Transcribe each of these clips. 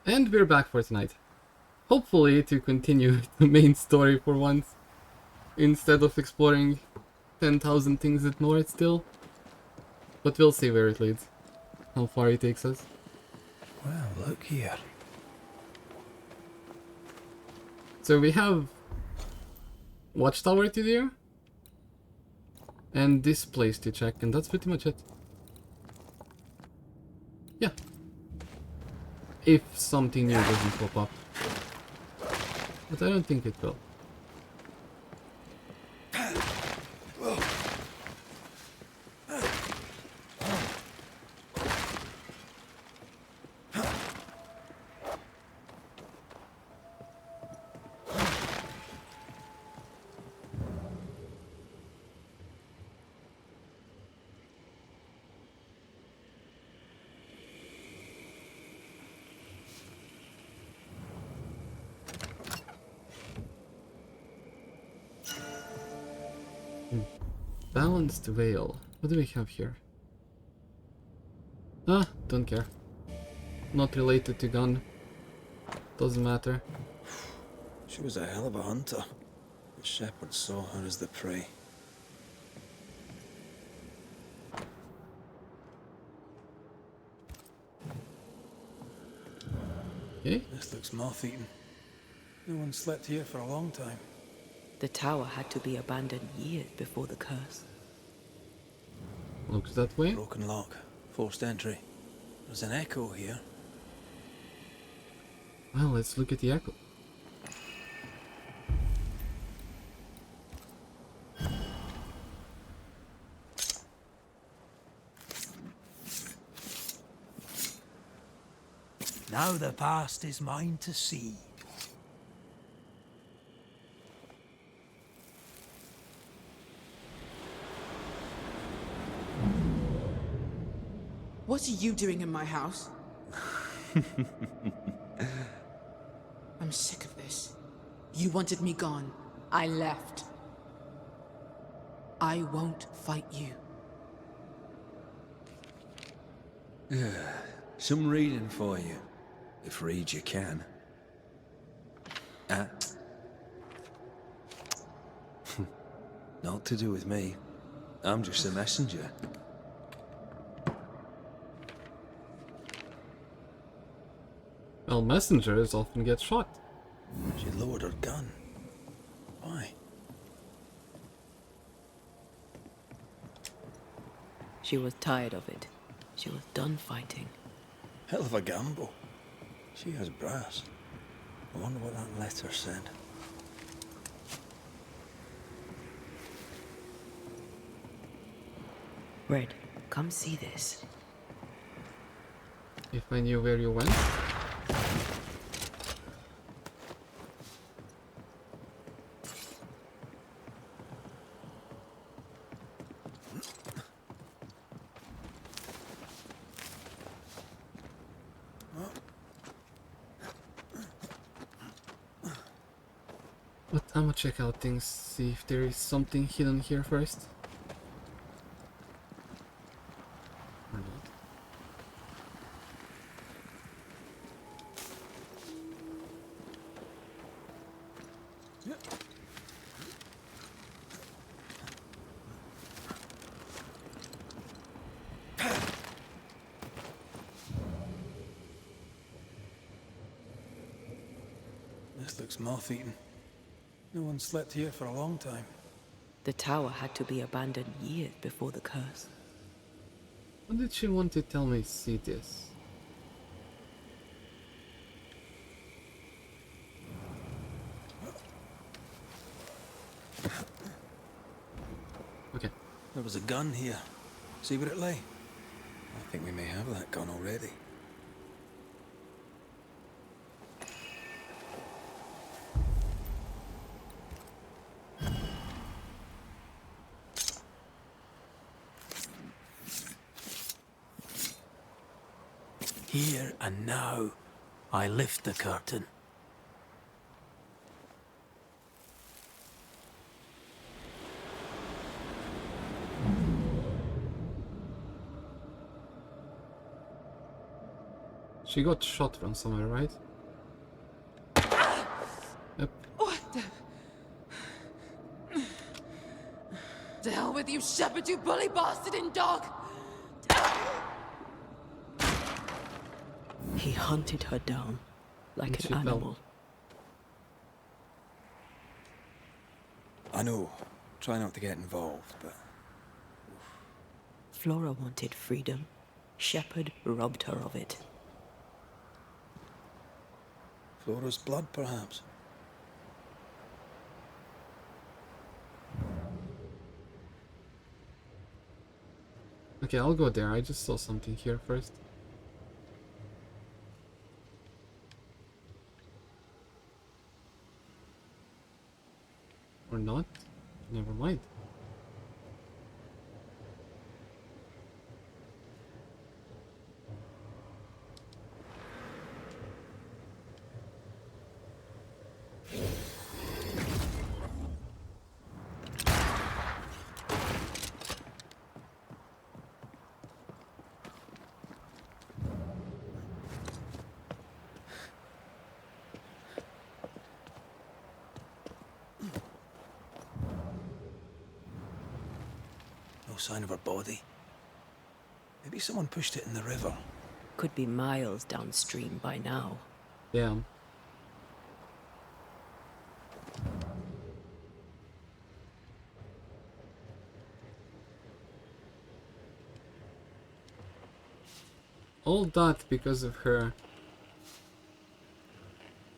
And we're back for tonight. Hopefully to continue the main story for once, instead of exploring 10,000 things at north still. But we'll see where it leads, how far it takes us. Well, look here. So we have Watchtower to do, and this place to check, and that's pretty much it. Yeah. If something new doesn't pop up. But I don't think it will. Balanced veil. What do we have here? Ah, don't care. Not related to gun. Doesn't matter. She was a hell of a hunter. The shepherds saw her as the prey. Okay. This looks moth-eaten. No one slept here for a long time. The tower had to be abandoned years before the curse. Looks that way. Broken lock. Forced entry. There's an echo here. Well, let's look at the echo. Now the past is mine to see. What are you doing in my house? I'm sick of this. You wanted me gone. I left. I won't fight you. Some reading for you. If read you can. Not to do with me. I'm just a messenger. Well, messengers often get shot. She lowered her gun. Why? She was tired of it. She was done fighting. Hell of a gamble. She has brass. I wonder what that letter said. Red, come see this. If I knew where you went. But I'm gonna check out things, see if there is something hidden here first. Or not. This looks moth-eaten. No one slept here for a long time. The tower had to be abandoned years before the curse. What did she want to tell me? See this. Okay. There was a gun here. See where it lay? I think we may have that gun already. Here and now, I lift the curtain. She got shot from somewhere, right? Yep. What the hell with you, shepherd, you bully bastard and dog! He hunted her down like And an she fell. animal. I know. Try not to get involved, but Flora wanted freedom. Shepherd robbed her of it. Flora's blood, perhaps. Okay, I'll go there. I just saw something here first. Or not? Never mind. No sign of her body. Maybe someone pushed it in the river. Could be miles downstream by now. Damn. All that because of her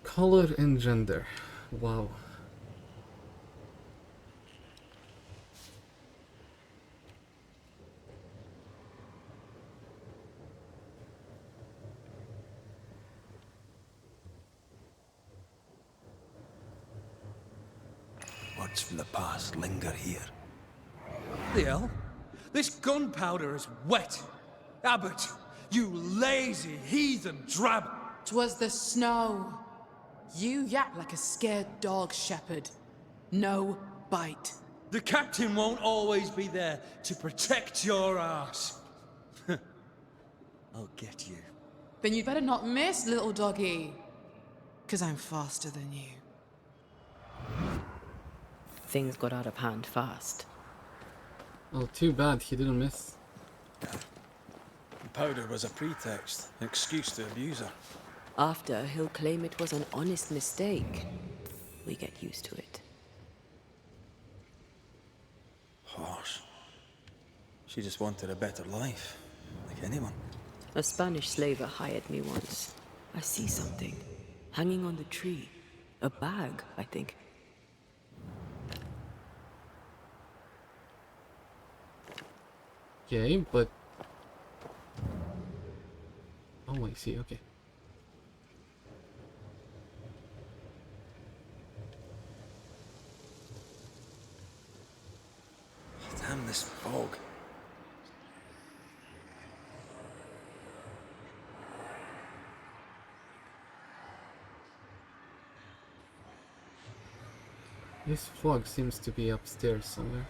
color and gender. Wow. Words from the past linger here. The hell? This gunpowder is wet. Abbott, you lazy heathen drab. 'Twas the snow. You yap like a scared dog, shepherd. No bite. The captain won't always be there to protect your ass. I'll get you. Then you'd better not miss, little doggy. 'Cause I'm faster than you. Things got out of hand fast. Oh, too bad he didn't miss. The powder was a pretext, an excuse to abuse her. After, he'll claim it was an honest mistake. We get used to it. Harsh. She just wanted a better life, like anyone. A Spanish slaver hired me once. I see something. Hanging on the tree. A bag, I think. Okay, but... Oh, I see, okay. Damn this fog. This fog seems to be upstairs somewhere.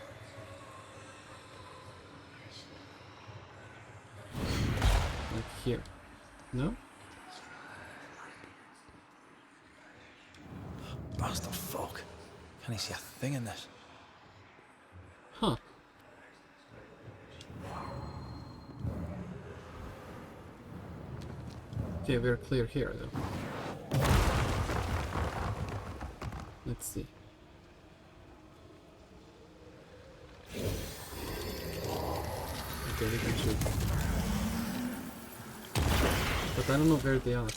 Like here. No? Bastard fog. Can't you see a thing in this? Huh. Okay, we're clear here though. Let's see. Okay, we can shoot. But I don't know where they are.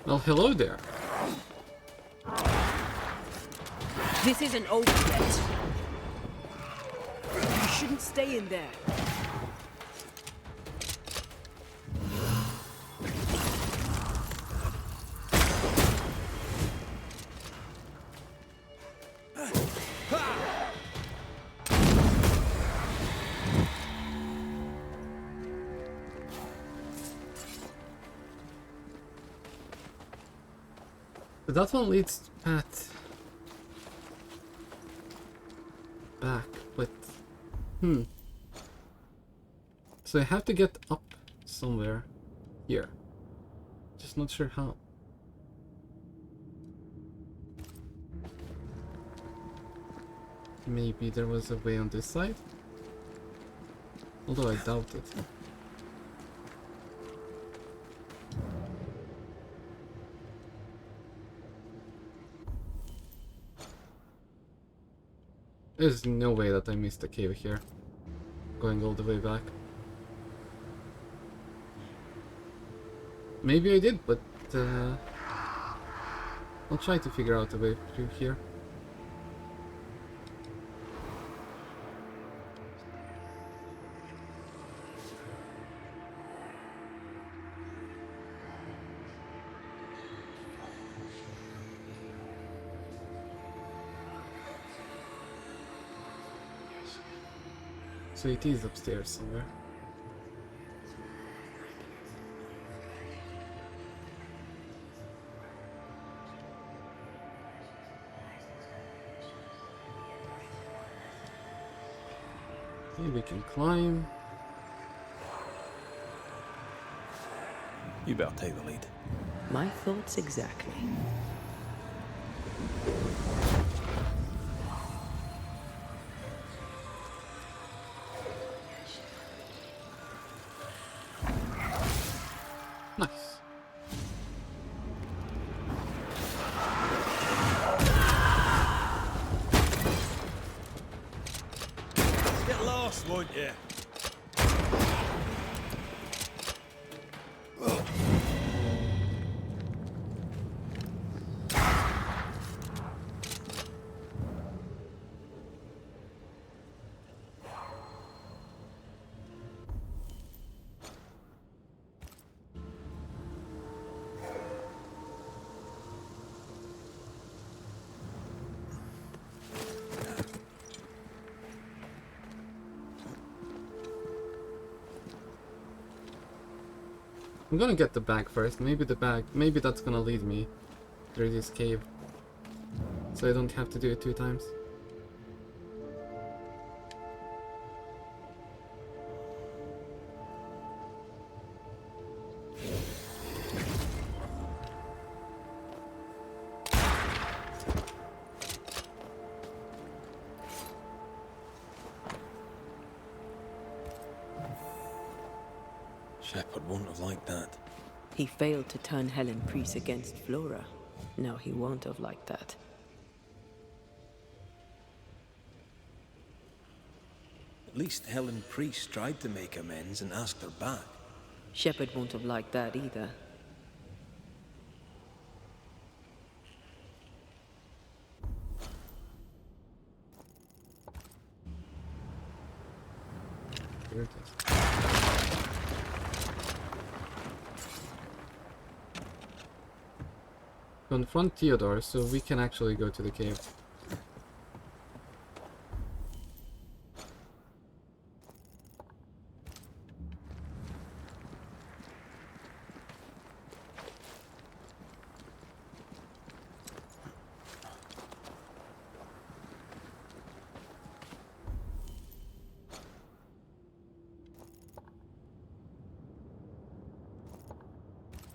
Well, hello there. This isn't over yet. You shouldn't stay in there. That one leads to path back, but so I have to get up somewhere here. Just not sure how. Maybe there was a way on this side? Although I doubt it. There's no way that I missed a cave here. Going all the way back. Maybe I did, but I'll try to figure out a way through here. So it is upstairs somewhere. Maybe we can climb. You better take the lead. My thoughts exactly. Nice. Get lost, won't you? I'm gonna get the bag first. Maybe that's gonna lead me through this cave. So I don't have to do it 2 times. Shepherd won't have liked that. He failed to turn Helen Priest against Flora. Now he won't have liked that. At least Helen Priest tried to make amends and asked her back. Shepherd won't have liked that either. Here it is. Confront Theodore, so we can actually go to the cave.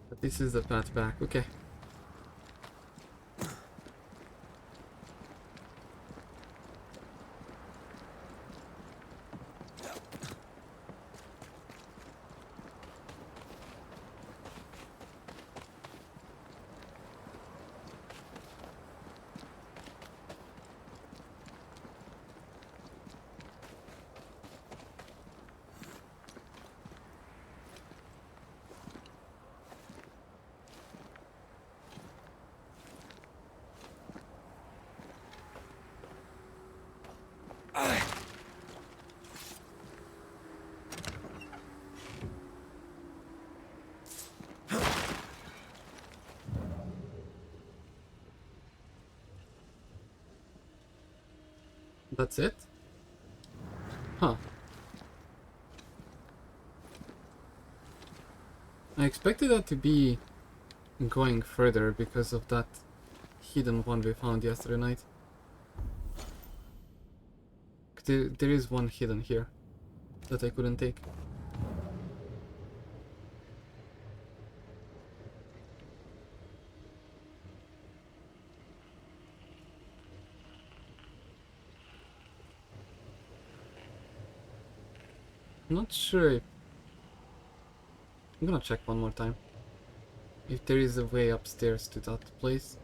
But this is the path back, okay. That's it? Huh. I expected that to be going further because of that hidden one we found yesterday night. There is one hidden here that I couldn't take. Not sure if... I'm gonna check one more time if there is a way upstairs to that place.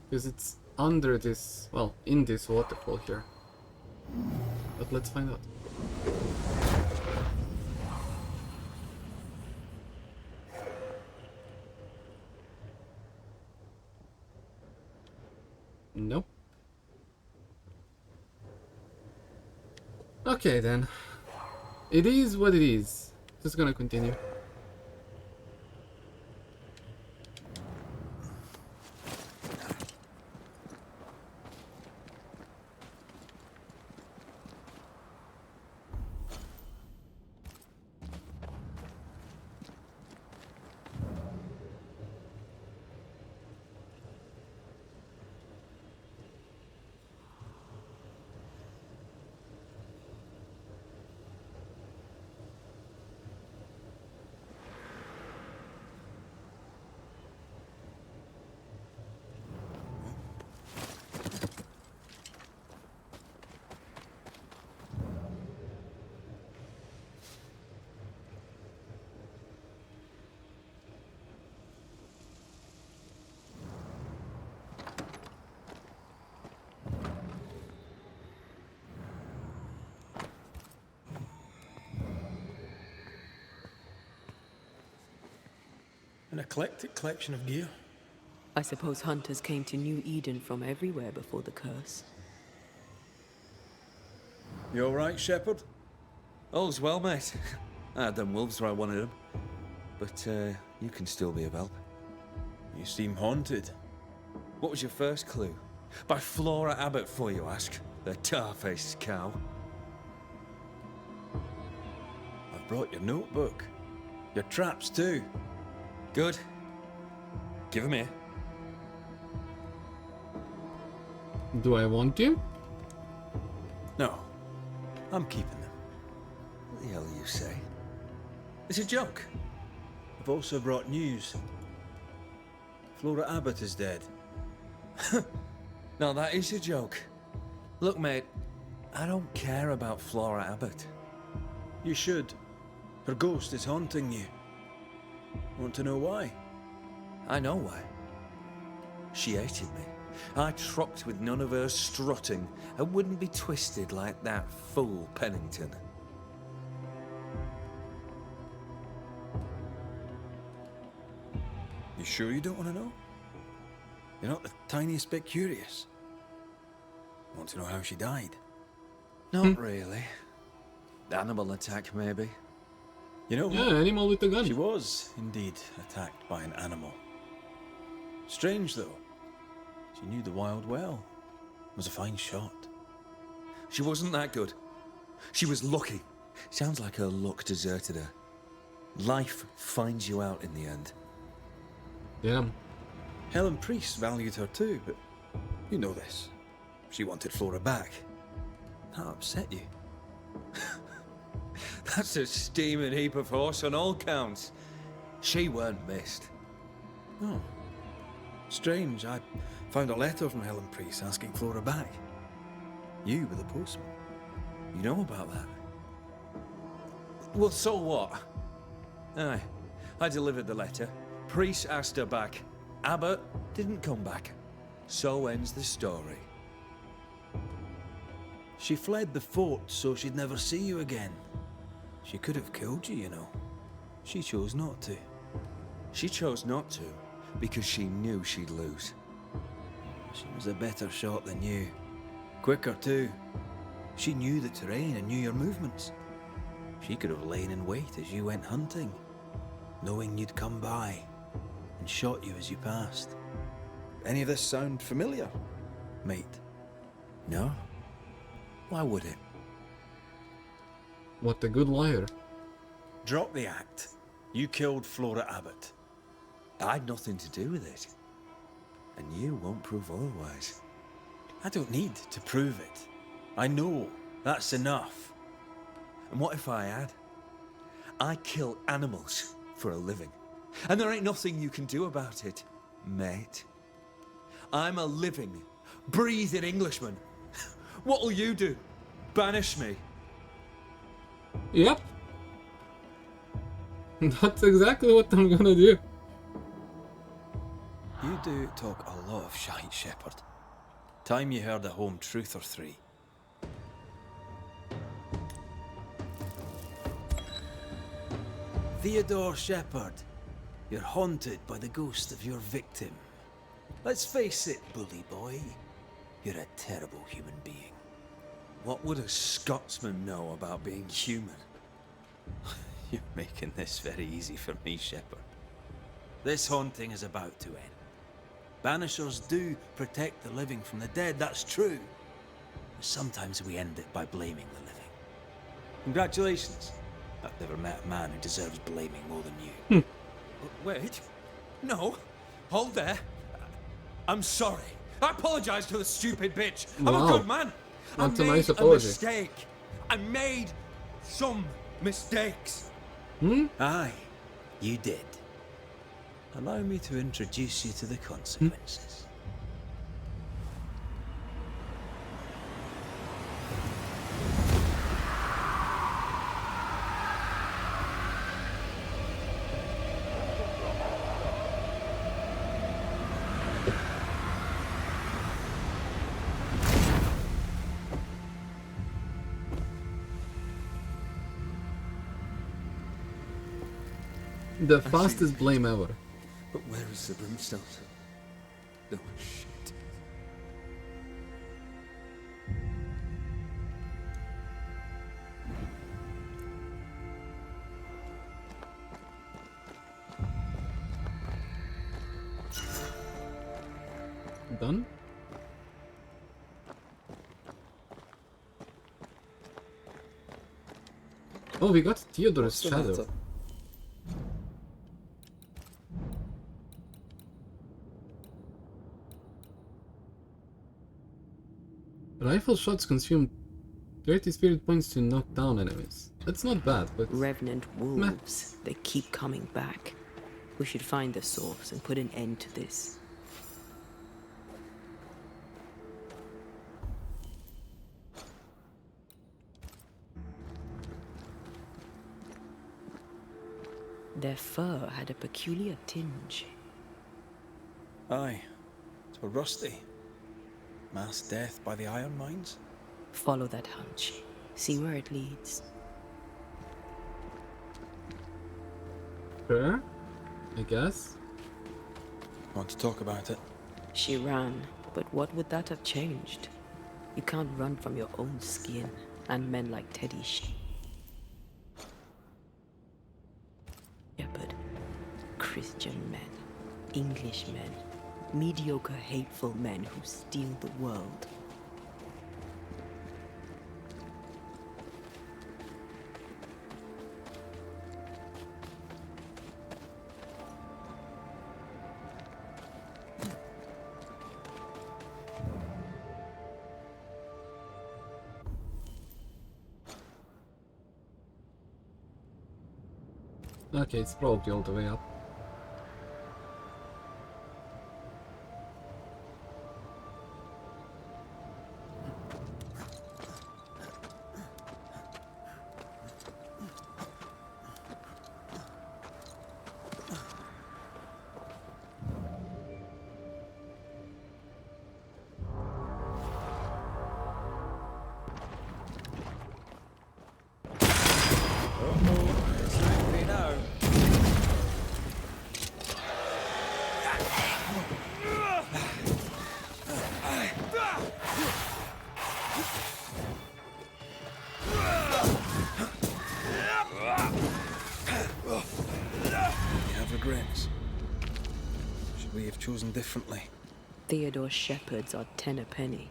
Because it's under this, well, in this waterfall here. But let's find out. Nope. Okay then. It is what it is. Just gonna continue. An eclectic collection of gear. I suppose hunters came to New Eden from everywhere before the curse. You all right, Shepherd? All's well, mate. I had them wolves where I wanted them. But, you can still be of help. You seem haunted. What was your first clue? By Flora Abbott, for you ask. The tar-faced cow. I've brought your notebook. Your traps, too. Good. Give 'em here. Do I want to? No. I'm keeping them. What the hell you say? It's a joke. I've also brought news. Flora Abbott is dead. No, that is a joke. Look, mate, I don't care about Flora Abbott. You should. Her ghost is haunting you. Want to know why? I know why. She hated me. I tropped with none of her strutting. I wouldn't be twisted like that fool Pennington. You sure you don't want to know? You're not the tiniest bit curious. Want to know how she died? Not really. Animal attack, maybe. You know what? Yeah, animal with a gun. She was indeed attacked by an animal. Strange though. She knew the wild well. Was a fine shot. She wasn't that good. She was lucky. Sounds like her luck deserted her. Life finds you out in the end. Damn. Helen Priest valued her too, but you know this. She wanted Flora back. That upset you. That's a steaming heap of horse on all counts. She weren't missed. Oh. Strange, I found a letter from Helen Priest asking Flora back. You were the postman. You know about that? Well, so what? Aye, I delivered the letter. Priest asked her back. Abbott didn't come back. So ends the story. She fled the fort so she'd never see you again. She could have killed you, you know. She chose not to. She chose not to because she knew she'd lose. She was a better shot than you. Quicker too. She knew the terrain and knew your movements. She could have lain in wait as you went hunting, knowing you'd come by, and shot you as you passed. Any of this sound familiar, mate? No? Why would it? What a good liar. Drop the act. You killed Flora Abbott. I had nothing to do with it. And you won't prove otherwise. I don't need to prove it. I know that's enough. And what if I had? I kill animals for a living. And there ain't nothing you can do about it, mate. I'm a living, breathing Englishman. What'll you do? Banish me? Yep. That's exactly what I'm gonna do. You do talk a lot of shite, Shepherd. Time you heard a home truth or three. Theodore Shepherd, you're haunted by the ghost of your victim. Let's face it, bully boy. You're a terrible human being. What would a Scotsman know about being human? You're making this very easy for me, Shepherd. This haunting is about to end. Banishers do protect the living from the dead, that's true. But sometimes we end it by blaming the living. Congratulations. I've never met a man who deserves blaming more than you. Wait. No. Hold there. I'm sorry. I apologize to the stupid bitch. I'm Wow. a good man. That's I a made nice a apology. mistake. I made some mistakes. Aye, you did. Allow me to introduce you to the consequences. The fastest blame ever. But where is the brimstone? Oh, shit. Done? Oh, we got Theodore's shadow. Rifle shots consume 30 spirit points to knock down enemies. That's not bad, but... Revenant wolves. They keep coming back. We should find the source and put an end to this. Their fur had a peculiar tinge. Aye, so rusty. Mass death by the iron mines? Follow that hunch. See where it leads. Sure, I guess. Want to talk about it? She ran, but what would that have changed? You can't run from your own skin, and men like Teddy Shepherd. Christian men, English men, mediocre, hateful men who steal the world. Okay, it's probably all the way up. Chosen differently. Theodore Shepherds are 10 a penny.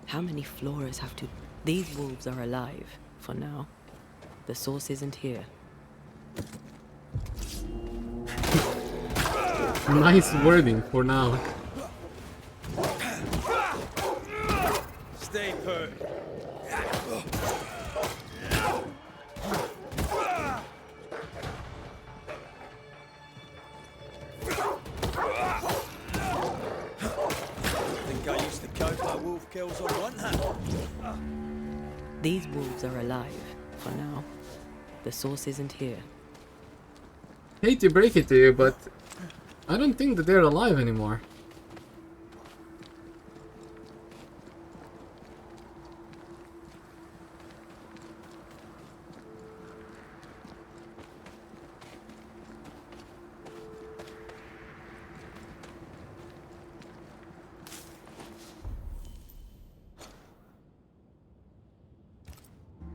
How many Floras have to... These wolves are alive, for now. The source isn't here. Nice wording for now. Stay put. Think I used to cope my wolf kills on one hand. These wolves are alive, for now. The source isn't here. Hate to break it to you, but I don't think that they're alive anymore.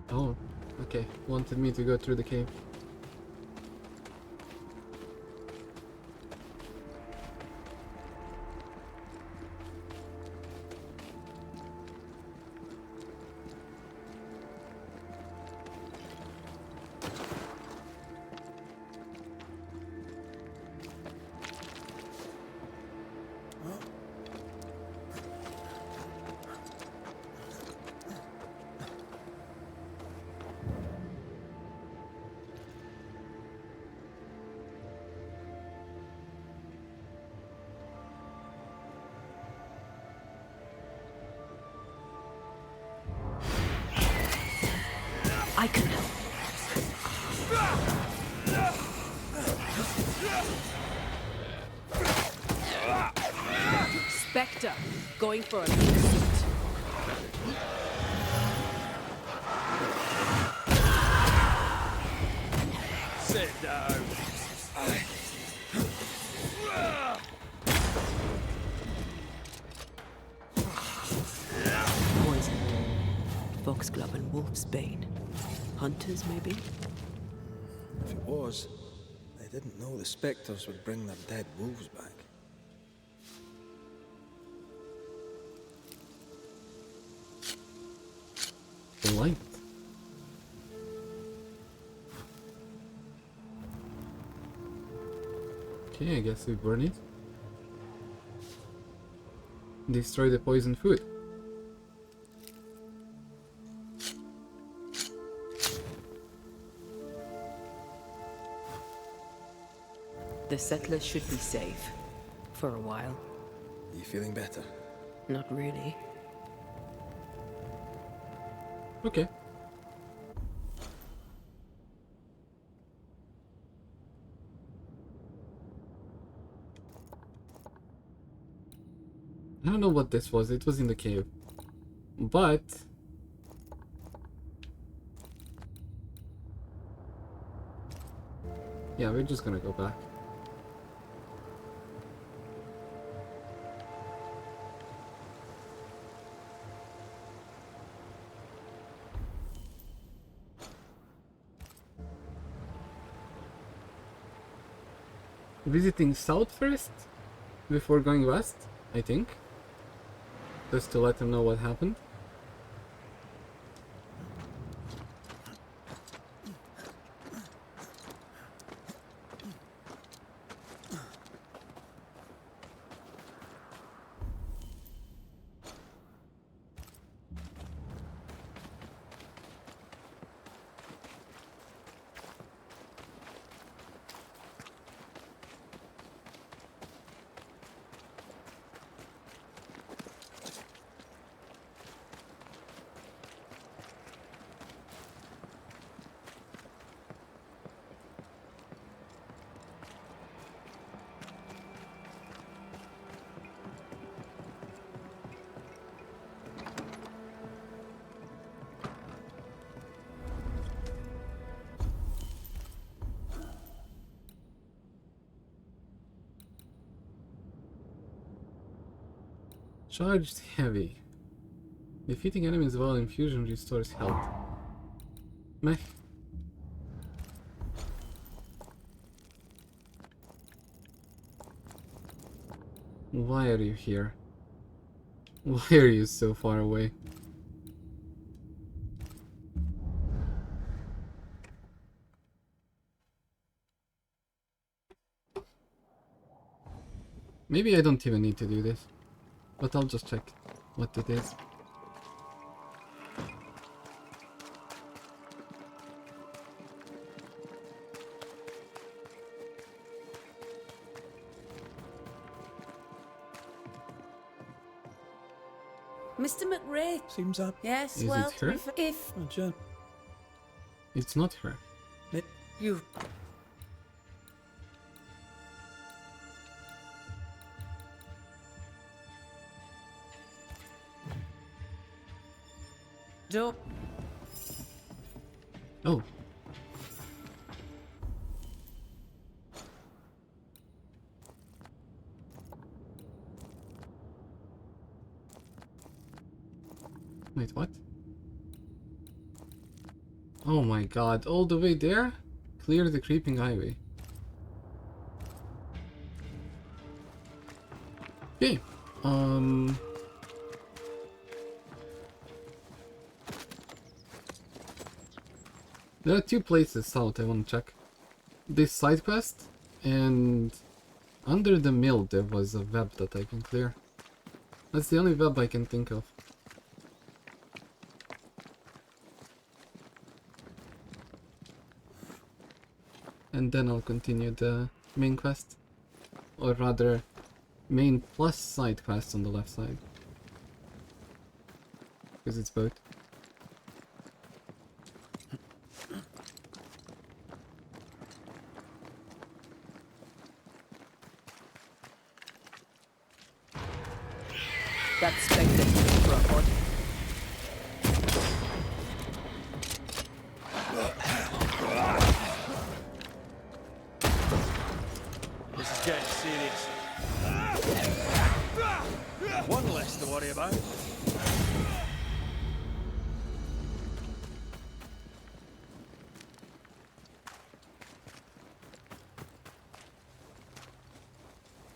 Oh, okay. Wanted me to go through the cave. I can help. Spectre, going for a pink suit. Sit down. Poison. Foxglove and wolf's bane. Hunters, maybe? If it was, they didn't know the spectres would bring their dead wolves back. The light. Okay, I guess we burn it. Destroy the poisoned food. The settlers should be safe. For a while. Are you feeling better? Not really. Okay. I don't know what this was. It was in the cave. But yeah, we're just gonna go back. Visiting south first before going west, I think. Just to let them know what happened. Charged heavy. Defeating enemies while infusion restores health. Meh. Why are you here? Why are you so far away? Maybe I don't even need to do this. But I'll just check what it is. Mr. McRae. Seems up. Yes, Is well, it her? if Oh, Jen. It's not her. you don't Oh. Wait, what? Oh my god, all the way there? Clear the creeping highway. Okay. There are two places south I want to check. This side quest, and under the mill there was a web that I can clear. That's the only web I can think of. And then I'll continue the main quest. Or rather, main plus side quest on the left side. Because it's both. That's spectacular for a body. This is getting serious. One less to worry about.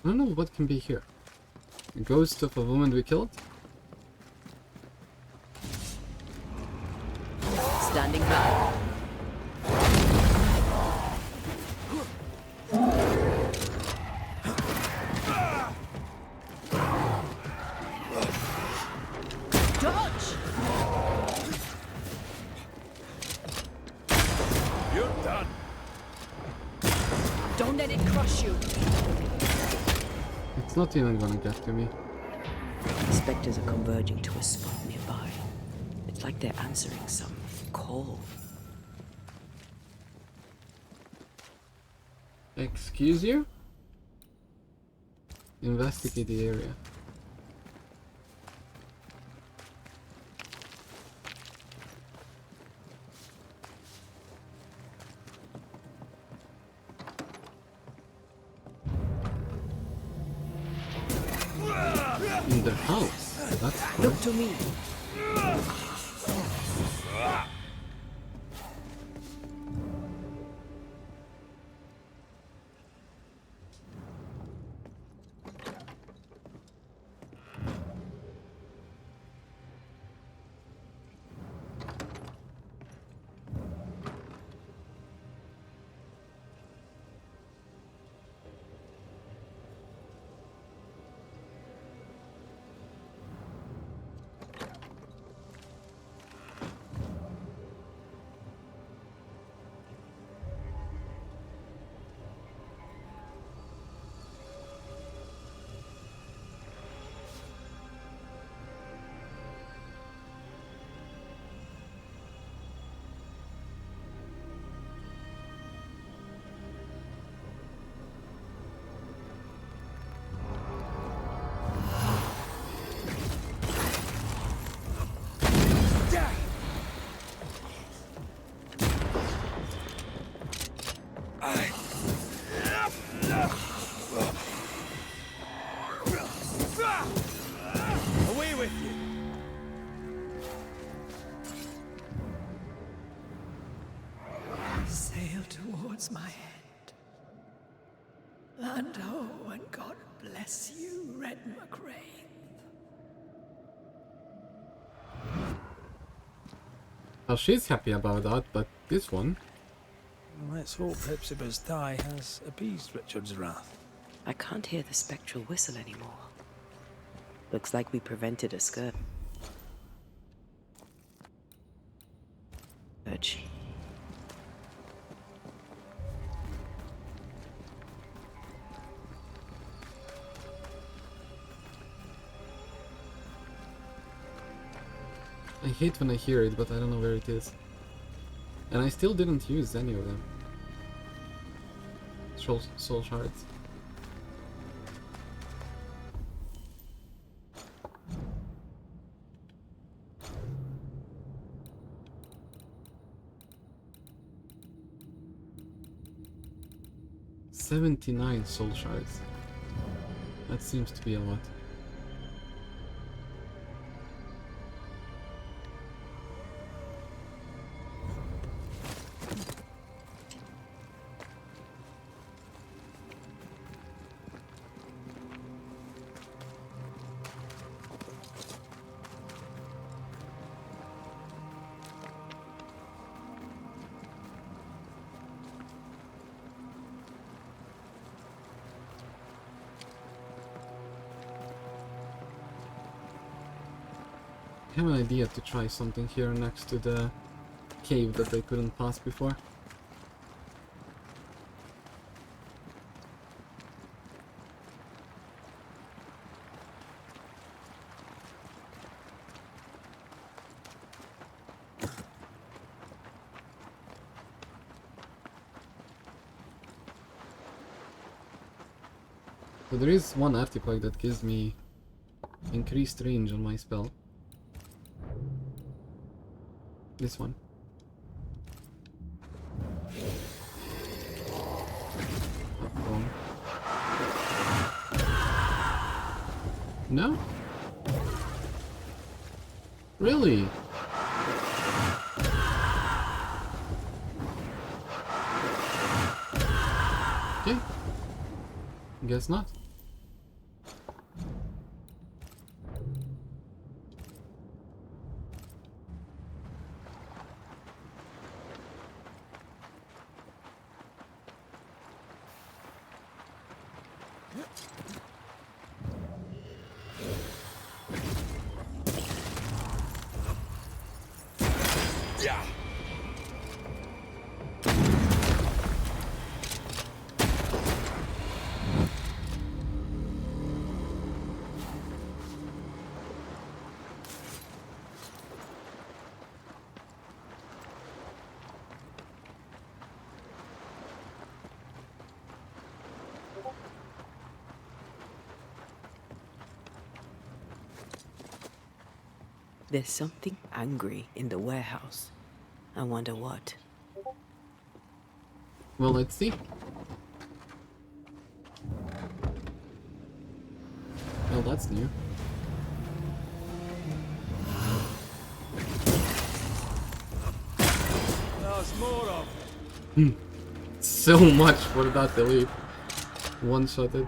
I don't know what can be here. A ghost of a woman we killed? Standing back. Dodge! You're done. Don't let it crush you. It's not even gonna get to me. The specters are converging to a spot nearby. It's like they're answering some call. Excuse you? Investigate the area. In the house. That's Look nice. to me. Away with you. sail towards my end. Land ho, and God bless you, Red McRae. Well, she's happy about that, but this one... Let's hope Hepzibah's tie has appeased Richard's wrath. I can't hear the spectral whistle anymore. Looks like we prevented a scourge. I hate when I hear it, but I don't know where it is. And I still didn't use any of them. Soul shards. $79 soul shards. That seems to be a lot. I have an idea to try something here next to the cave that I couldn't pass before. So there is one artifact that gives me increased range on my spell. This one. Wrong. No? Really? Okay. Guess not. There's something angry in the warehouse. I wonder what. Well, let's see. Well, that's new. There's more of. So much for that delete. One-shotted.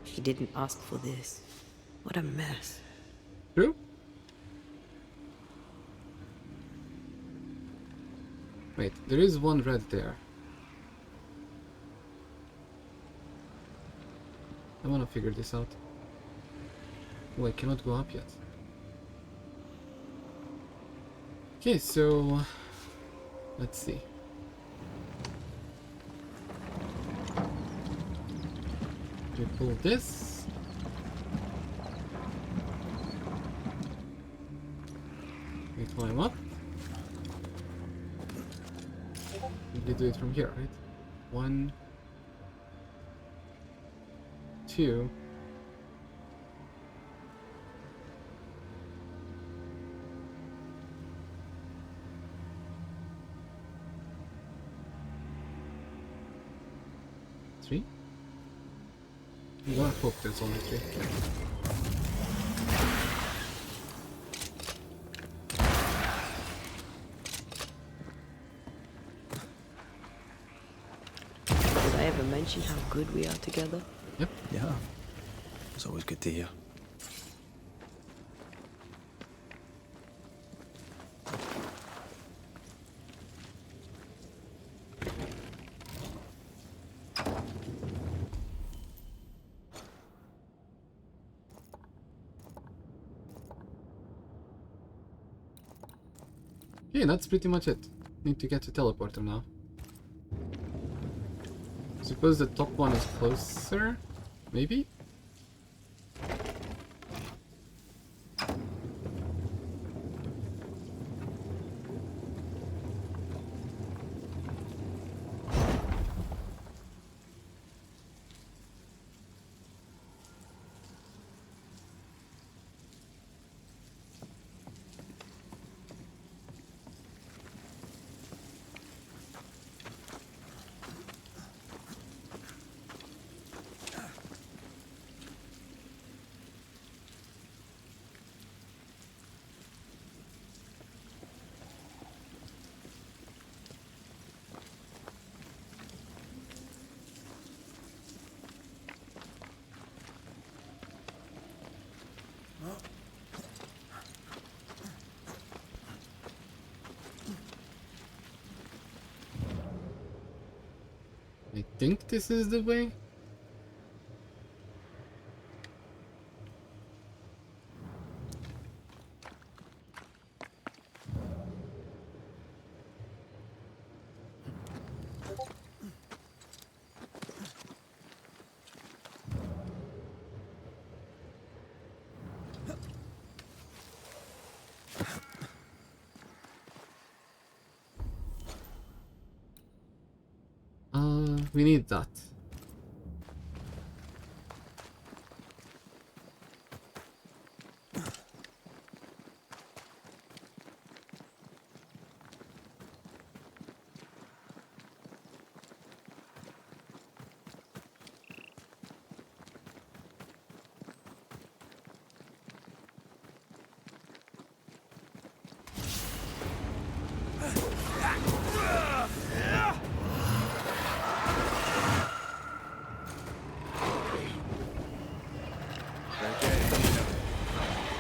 She didn't ask for this. What a mess. True? Wait, there is one red there. I wanna figure this out. Oh, I cannot go up yet. Okay, so let's see. We pull this. We climb up. We do it from here, right? 1, 2. Three? I'm gonna hope there's only 3. Did I ever mention how good we are together? Yep. Yeah. It's always good to hear. Okay, that's pretty much it. Need to get to teleporter now. Suppose the top one is closer? Maybe? I think this is the way. We need that.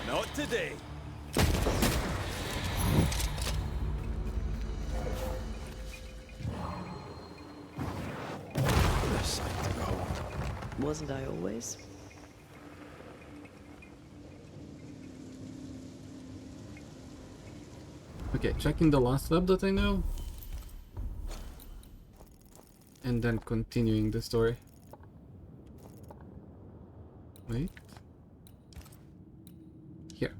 Not today. What a sight to behold. Wasn't I always? Okay, checking the last web that I know. And then continuing the story. Wait. Here.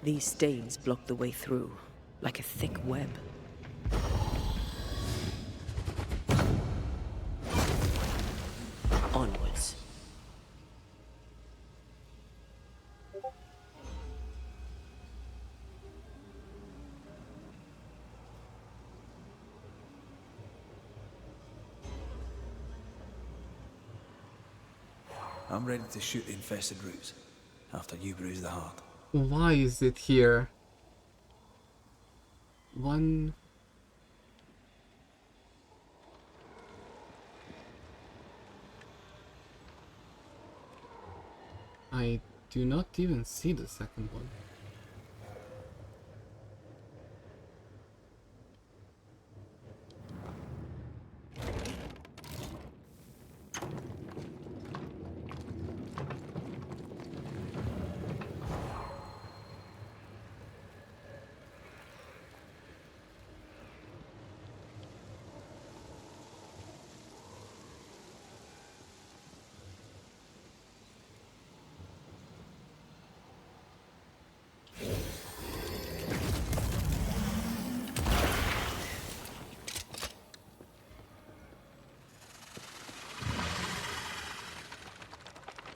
These stains block the way through, like a thick web. Onwards. I'm ready to shoot the infested roots after you bruise the heart. Why is it here? One... I do not even see the second one.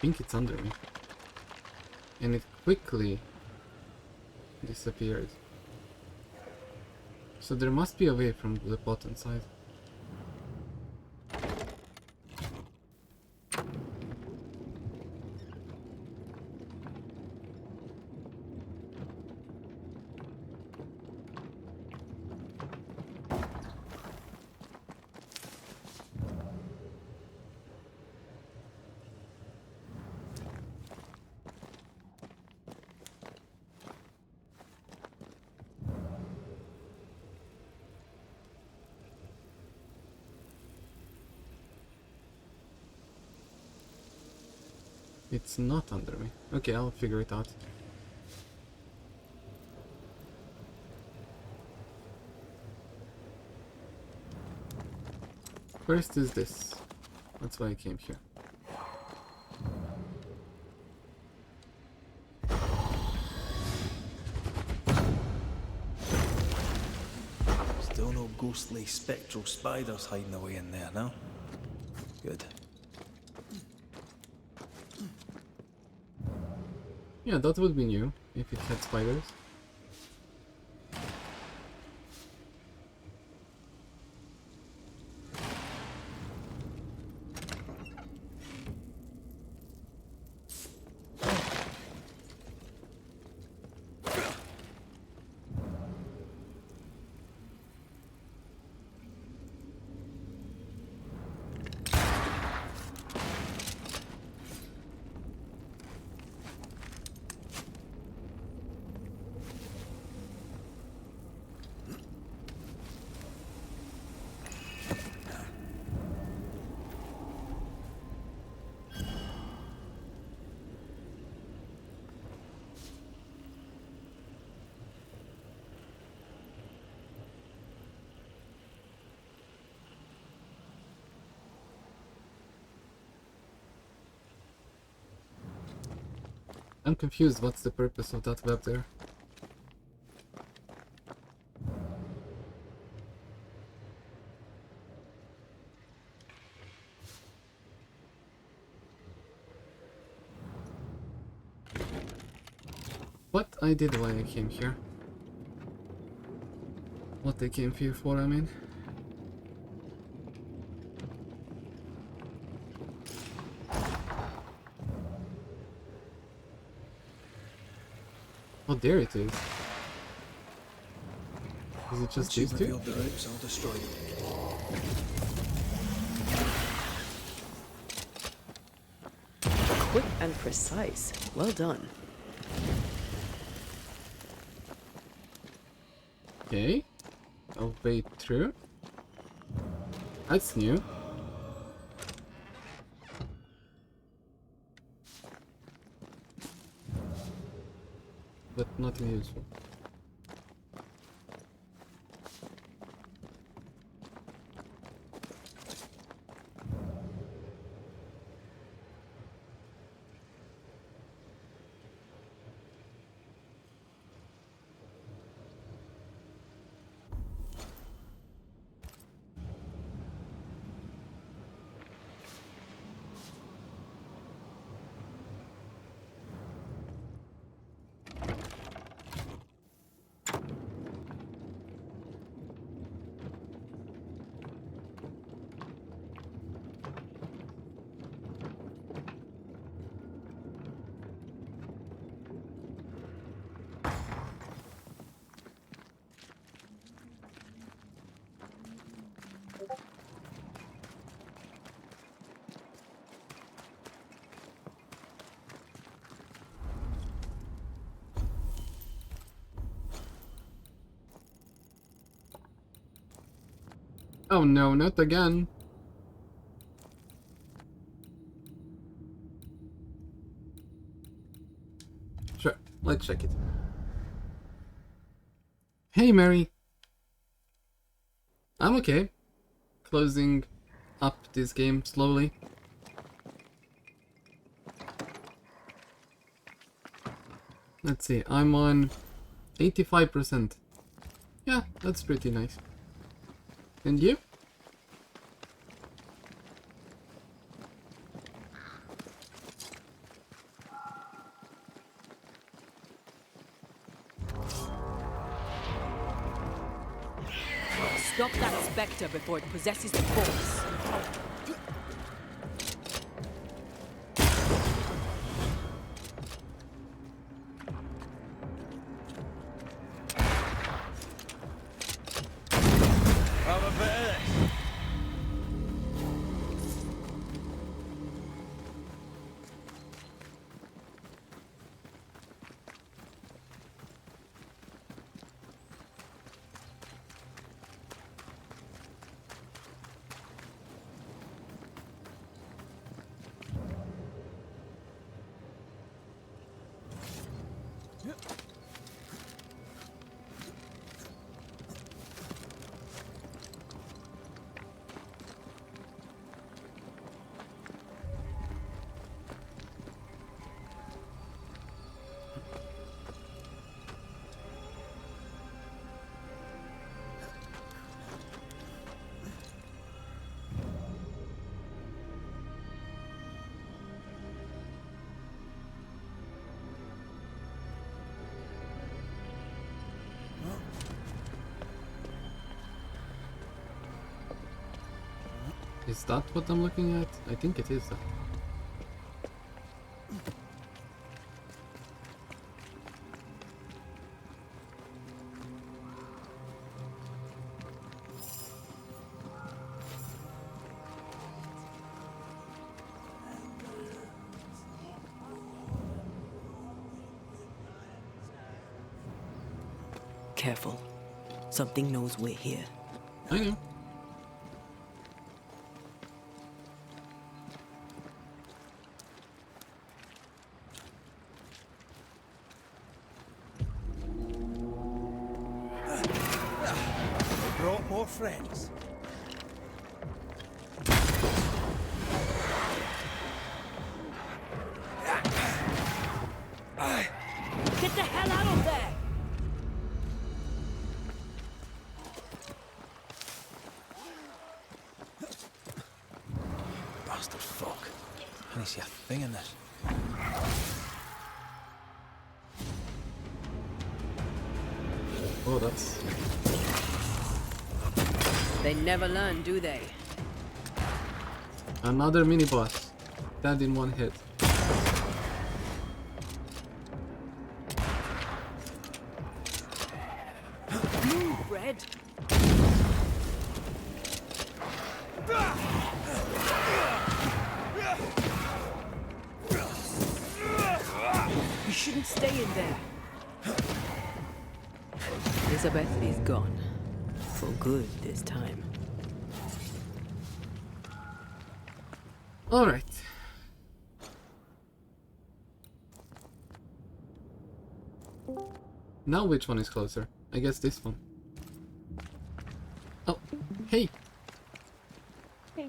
think it's under me. And it quickly disappeared. So there must be a way from the bottom side. It's not under me. Okay, I'll figure it out. First is this. That's why I came here. Still no ghostly, spectral spiders hiding away in there, no? Good. Yeah, that would be new if it had spiders. I'm confused, what's the purpose of that web there? What I did why I came here. What I came here for, I mean. Oh, there it is. Is it just these two? Revealed the routes, I'll destroy them. Quick and precise. Well done. Okay. I'll wait through. That's new. But nothing useful. Oh no, not again. Sure, let's check it. Hey Mary. I'm okay. Closing up this game slowly. Let's see, I'm on 85%. Yeah, that's pretty nice. And you? Stop that specter before it possesses the force. Have a bit of this. Is that what I'm looking at? I think it is. Careful. Something knows we're here. I know. Brought more friends. Get the hell out of there! Bastard fuck. I didn't see a thing in this. Oh, that's... They never learn, do they? Another mini-boss. That in one hit. Move, Red! You shouldn't stay in there. Elizabeth is gone. For good this time. Alright. Now which one is closer? I guess this one. Oh, hey! Hey.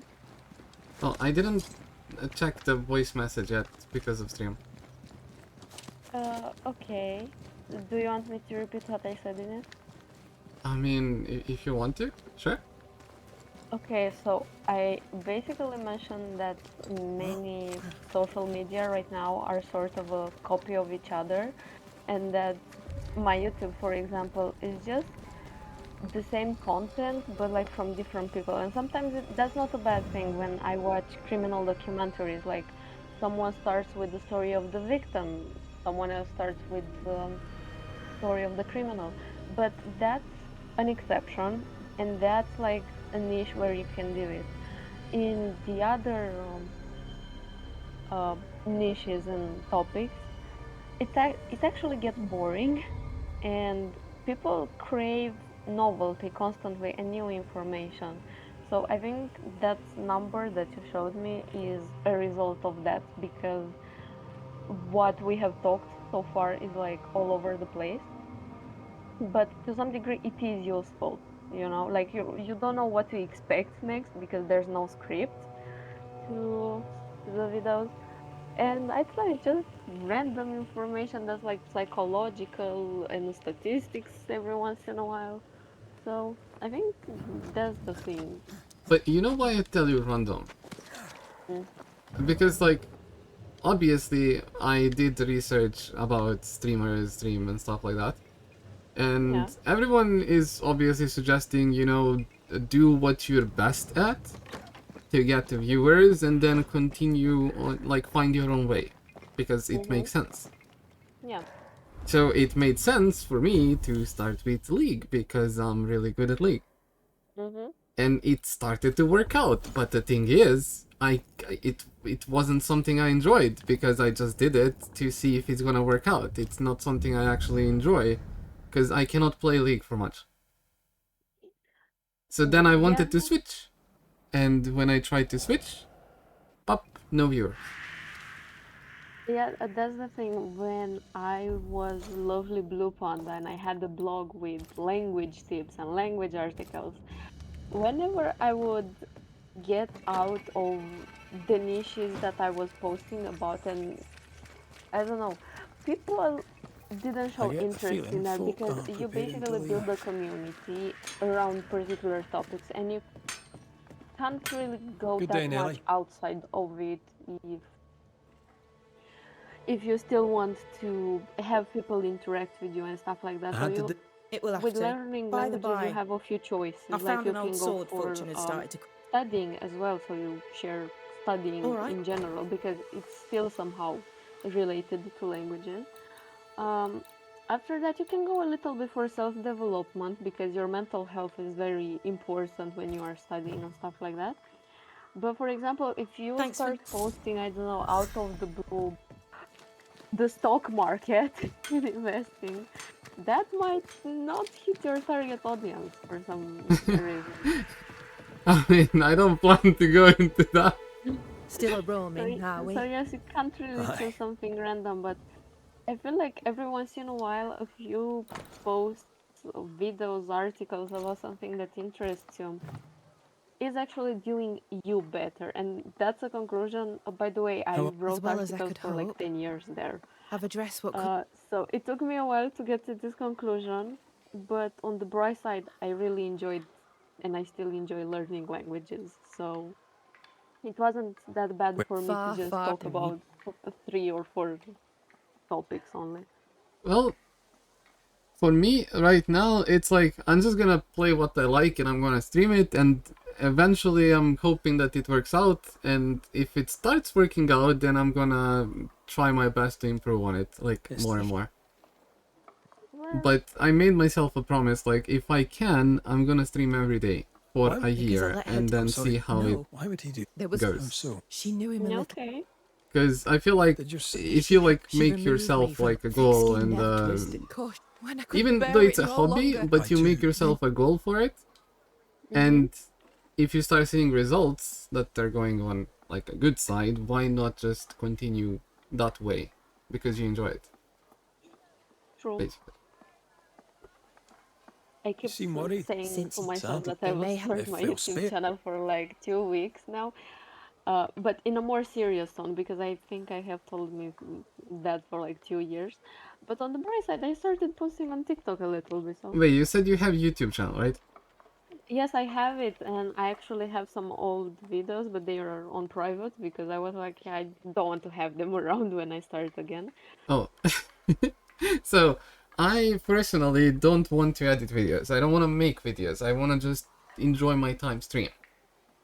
Oh, I didn't check the voice message yet because of stream. Okay. Do you want me to repeat what I said in it? I mean, if you want to, sure. Okay, so I basically mentioned that many social media right now are sort of a copy of each other, and that my YouTube, for example, is just the same content but like from different people, and sometimes that's not a bad thing. When I watch criminal documentaries, like someone starts with the story of the victim, someone else starts with the story of the criminal, but that's an exception, and that's like a niche where you can do it. In the other niches and topics, it actually gets boring, and people crave novelty constantly and new information. So I think that number that you showed me is a result of that, because what we have talked so far is like all over the place, but to some degree it is useful, you know, like you don't know what to expect next because there's no script to the videos. And I thought it's just random information that's like psychological and statistics every once in a while. So I think that's the thing. But you know why I tell you random? Mm. Because, like, obviously I did research about streamers, stream and stuff like that. And Yeah. everyone is obviously suggesting, you know, do what you're best at to get the viewers, and then continue on, like, find your own way, because it makes sense. Yeah. So it made sense for me to start with League because I'm really good at League. And it started to work out, but the thing is, it wasn't something I enjoyed because I just did it to see if it's gonna work out. It's not something I actually enjoy because I cannot play League for much. So then I wanted to switch, and when I tried to switch, pop, no viewer. Yeah, that's the thing. When I was Lovely Blue Panda and I had the blog with language tips and language articles, whenever I would get out of the niches that I was posting about, and I don't know, people didn't I show get the interest in feeling that folk because aren't you preparing to basically build a leave. community around particular topics and you can't really go Good day, that much Nelly. outside of it if you still want to have people interact with you and stuff like that. I So had to you, do. It will have with to. learning By the languages, you by, have a few choices. I Like found you an old can go sword for fortune had started to. studying as well, so you share All studying right. in general because it's still somehow related to languages. Um, After that, you can go a little bit for self-development because your mental health is very important when you are studying and stuff like that. But for example, if you Thanks for. start posting, I don't know, out of the blue, the stock market in investing, that might not hit your target audience for some reason. I mean, I don't plan to go into that. Still a roaming, are So we? yes, you can't really Aye. choose something random, but I feel like every once in a while, a few posts, videos, articles about something that interests you is actually doing you better. And that's a conclusion. By the way, I How As wrote well as I articles could for like hope. 10 years there. I've addressed what could. So it took me a while to get to this conclusion, but on the bright side, I really enjoyed and I still enjoy learning languages. So it wasn't that bad for me to Far, just far talk to me. about 3 or 4 topics only. Well, for me right now, it's like I'm just gonna play what I like and I'm gonna stream it, and eventually I'm hoping that it works out, and if it starts working out, then I'm gonna try my best to improve on it, like, more and more. Well, But I made myself a promise, like, if I can, I'm gonna stream every day for Why? a Because I year let her. and then Sorry. see how it No, Why would he do? there was. How goes. so? She knew him a little. okay. Because I feel like Did your if you like She make removed me yourself from like a goal thick-skinned and neck twisted. Gosh, when I couldn't even though bear it's it a no hobby, longer. but you make yourself a goal for it, and if you start seeing results that are going on like a good side, why not just continue that way? Because you enjoy it, True. basically. I keep seem worried. saying Since to it's myself sad, that I they will may have. start If my they'll YouTube spare. channel for like 2 weeks now. But in a more serious tone, because I think I have told me that for like 2 years. But on the bright side, I started posting on TikTok a little bit. So Wait, you said you have YouTube channel, right? yes, I have it, and I actually have some old videos, but they are on private because I was like, yeah, I don't want to have them around when I start again. Oh, so I personally don't want to edit videos. I don't want to make videos. I want to just enjoy my time stream.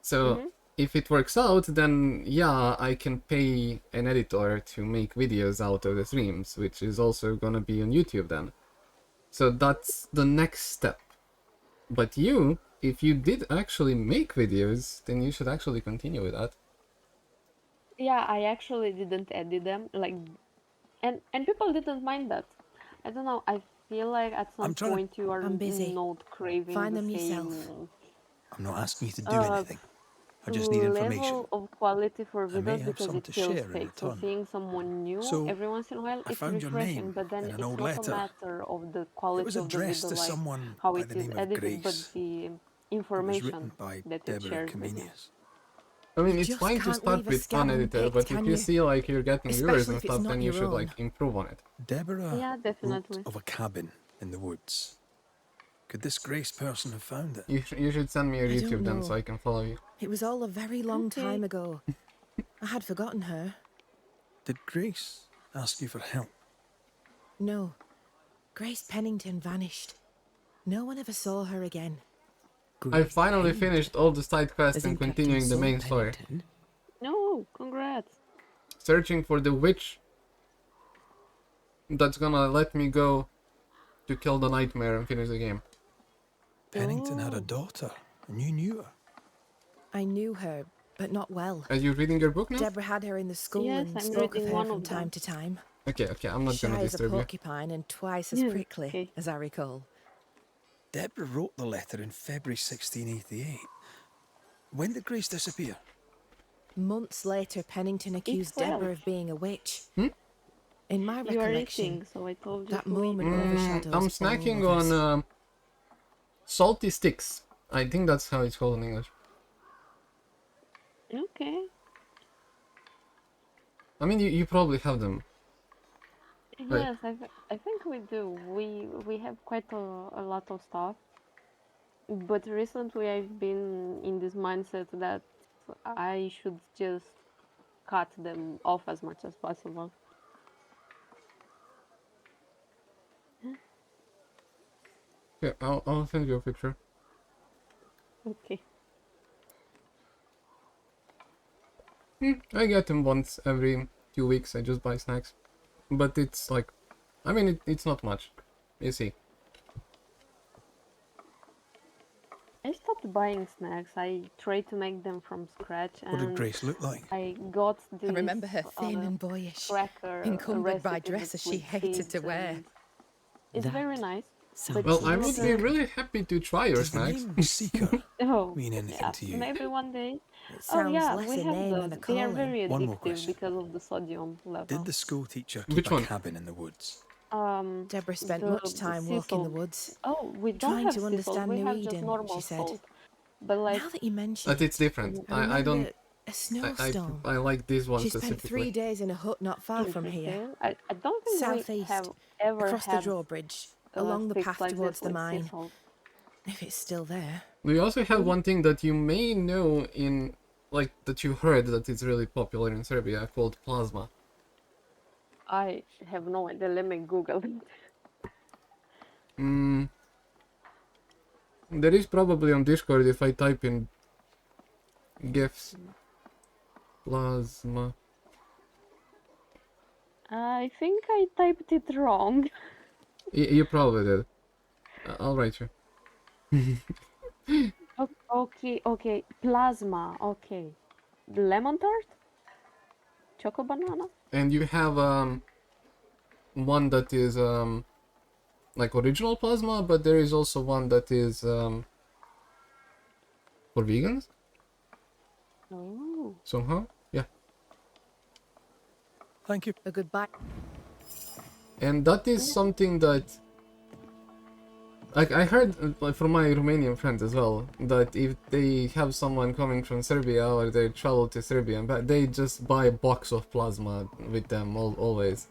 So if it works out, then yeah, I can pay an editor to make videos out of the streams, which is also gonna be on YouTube then. So that's the next step. But you, if you did actually make videos, then you should actually continue with that. Yeah, I actually didn't edit them, like, and people didn't mind that. I don't know. I feel like at some I'm trying to. point you are I'm busy. not craving Find the them yourself. same I'm not asking you to do uh, anything. I just need information. level of quality for I may videos have because some it to feels share in fake. So return. seeing someone new So, every once in a while, I it's found your refreshing. name But then in an it's old not a letter. matter of the It was quality of the addressed video, to like someone how by it the is name of edited, but Grace. the It was information written by that it Deborah shares with you. Comenius. I mean, You it's just fine to can't start leave a with scab unedited, unpicked, but if can you you? see like you're getting viewers Especially and if it's stuff, not then you your should own. like improve on it. Deborah Yeah, wrote definitely. of a cabin in the woods. Could this Grace person have found it? You should send me your I don't YouTube then so know. I can follow you. It was all a very long Okay. time ago. I had forgotten her. Did Grace ask you for help? No. Grace Pennington vanished. No one ever saw her again. I finally finished all the side quests As and in Captain continuing the Saul main story. Pennington. No, congrats. Searching for the witch that's gonna let me go to kill the nightmare and finish the game. Pennington had a Oh. daughter, and you knew her. I knew her, but not well. Are you reading your book now? Deborah had her in the school Yes, and I'm spoke of reading her one from of time them. to time. Okay, I'm not gonna Shy as a disturb you. porcupine and twice as Yeah, prickly, okay. as I recall. Deborah wrote the letter in February 1688. When did Grace disappear? Months later, Pennington accused well. Deborah of being a witch. Hmm? In my You are recollection, eating, so I told you that to eat. moment overshadows I'm all snacking others. on salty sticks. I think that's how it's called in English. Okay. I mean, you probably have them. Right. Yes, I think we do. We have quite a lot of stuff. But recently I've been in this mindset that I should just cut them off as much as possible. Yeah, I'll send you a picture. Okay. I get them once every 2 weeks. I just buy snacks, but it's like, I mean, it's not much. You see. I stopped buying snacks. I tried to make them from scratch, What did and Grace look like? I got this I remember her thin and boyish, cracker encumbered by recipe dresses she with hated to seeds, wear. and it's very nice. Sounds Well, I would tasty. be really happy to try your Does the snacks. name Seeker Oh, mean anything yeah, to you? maybe one day. It Oh sounds yeah, less we a have name those. than a They are calling. very One more addictive question. because of the sodium level. Did the school teacher Which keep a one? cabin in the woods? Deborah spent The much time sea walking the salt. woods, Oh, we don't trying have to sea salt. understand We New have just Eden, normal she said. salt. But like, Now that you mention But it's different. I I don't. remember a snowstorm. I like this one She spent 3 specifically. days in a hut not far from here, interesting. I don't think we southeast, have ever across the had drawbridge, a along the fix path like towards this the with sea mine. salt. If it's still there. We also have one thing that you may know in, like, that you heard that it's really popular in Serbia called plasma. I have no idea. Let me Google it. There is probably on Discord if I type in GIFs. Plasma. I think I typed it wrong. You probably did. I'll write you. Okay. Plasma. Okay. Lemon tart? Choco banana? And you have one that is like original plasma, but there is also one that is for vegans Oh. somehow. Yeah. Thank you. A goodbye. And that is something that, like, I heard from my Romanian friends as well, that if they have someone coming from Serbia or they travel to Serbia and back, they just buy a box of plasma with them always.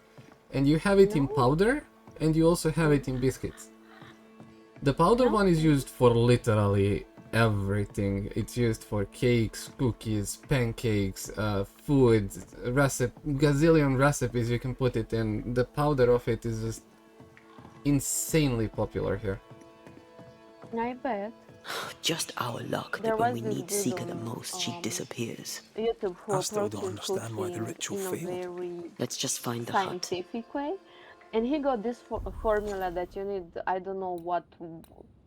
And you have it in powder, and you also have it in biscuits. The powder one is used for literally everything. It's used for cakes, cookies, pancakes, food, gazillion recipes you can put it in. The powder of it is just insanely popular here. I bet. Just our luck There that when was we this need dude Seeker the on, most, she disappears. YouTube who I still don't approaches understand why the cooking ritual in a failed. very Let's just find the hut. scientific way, and he got this formula that you need. I don't know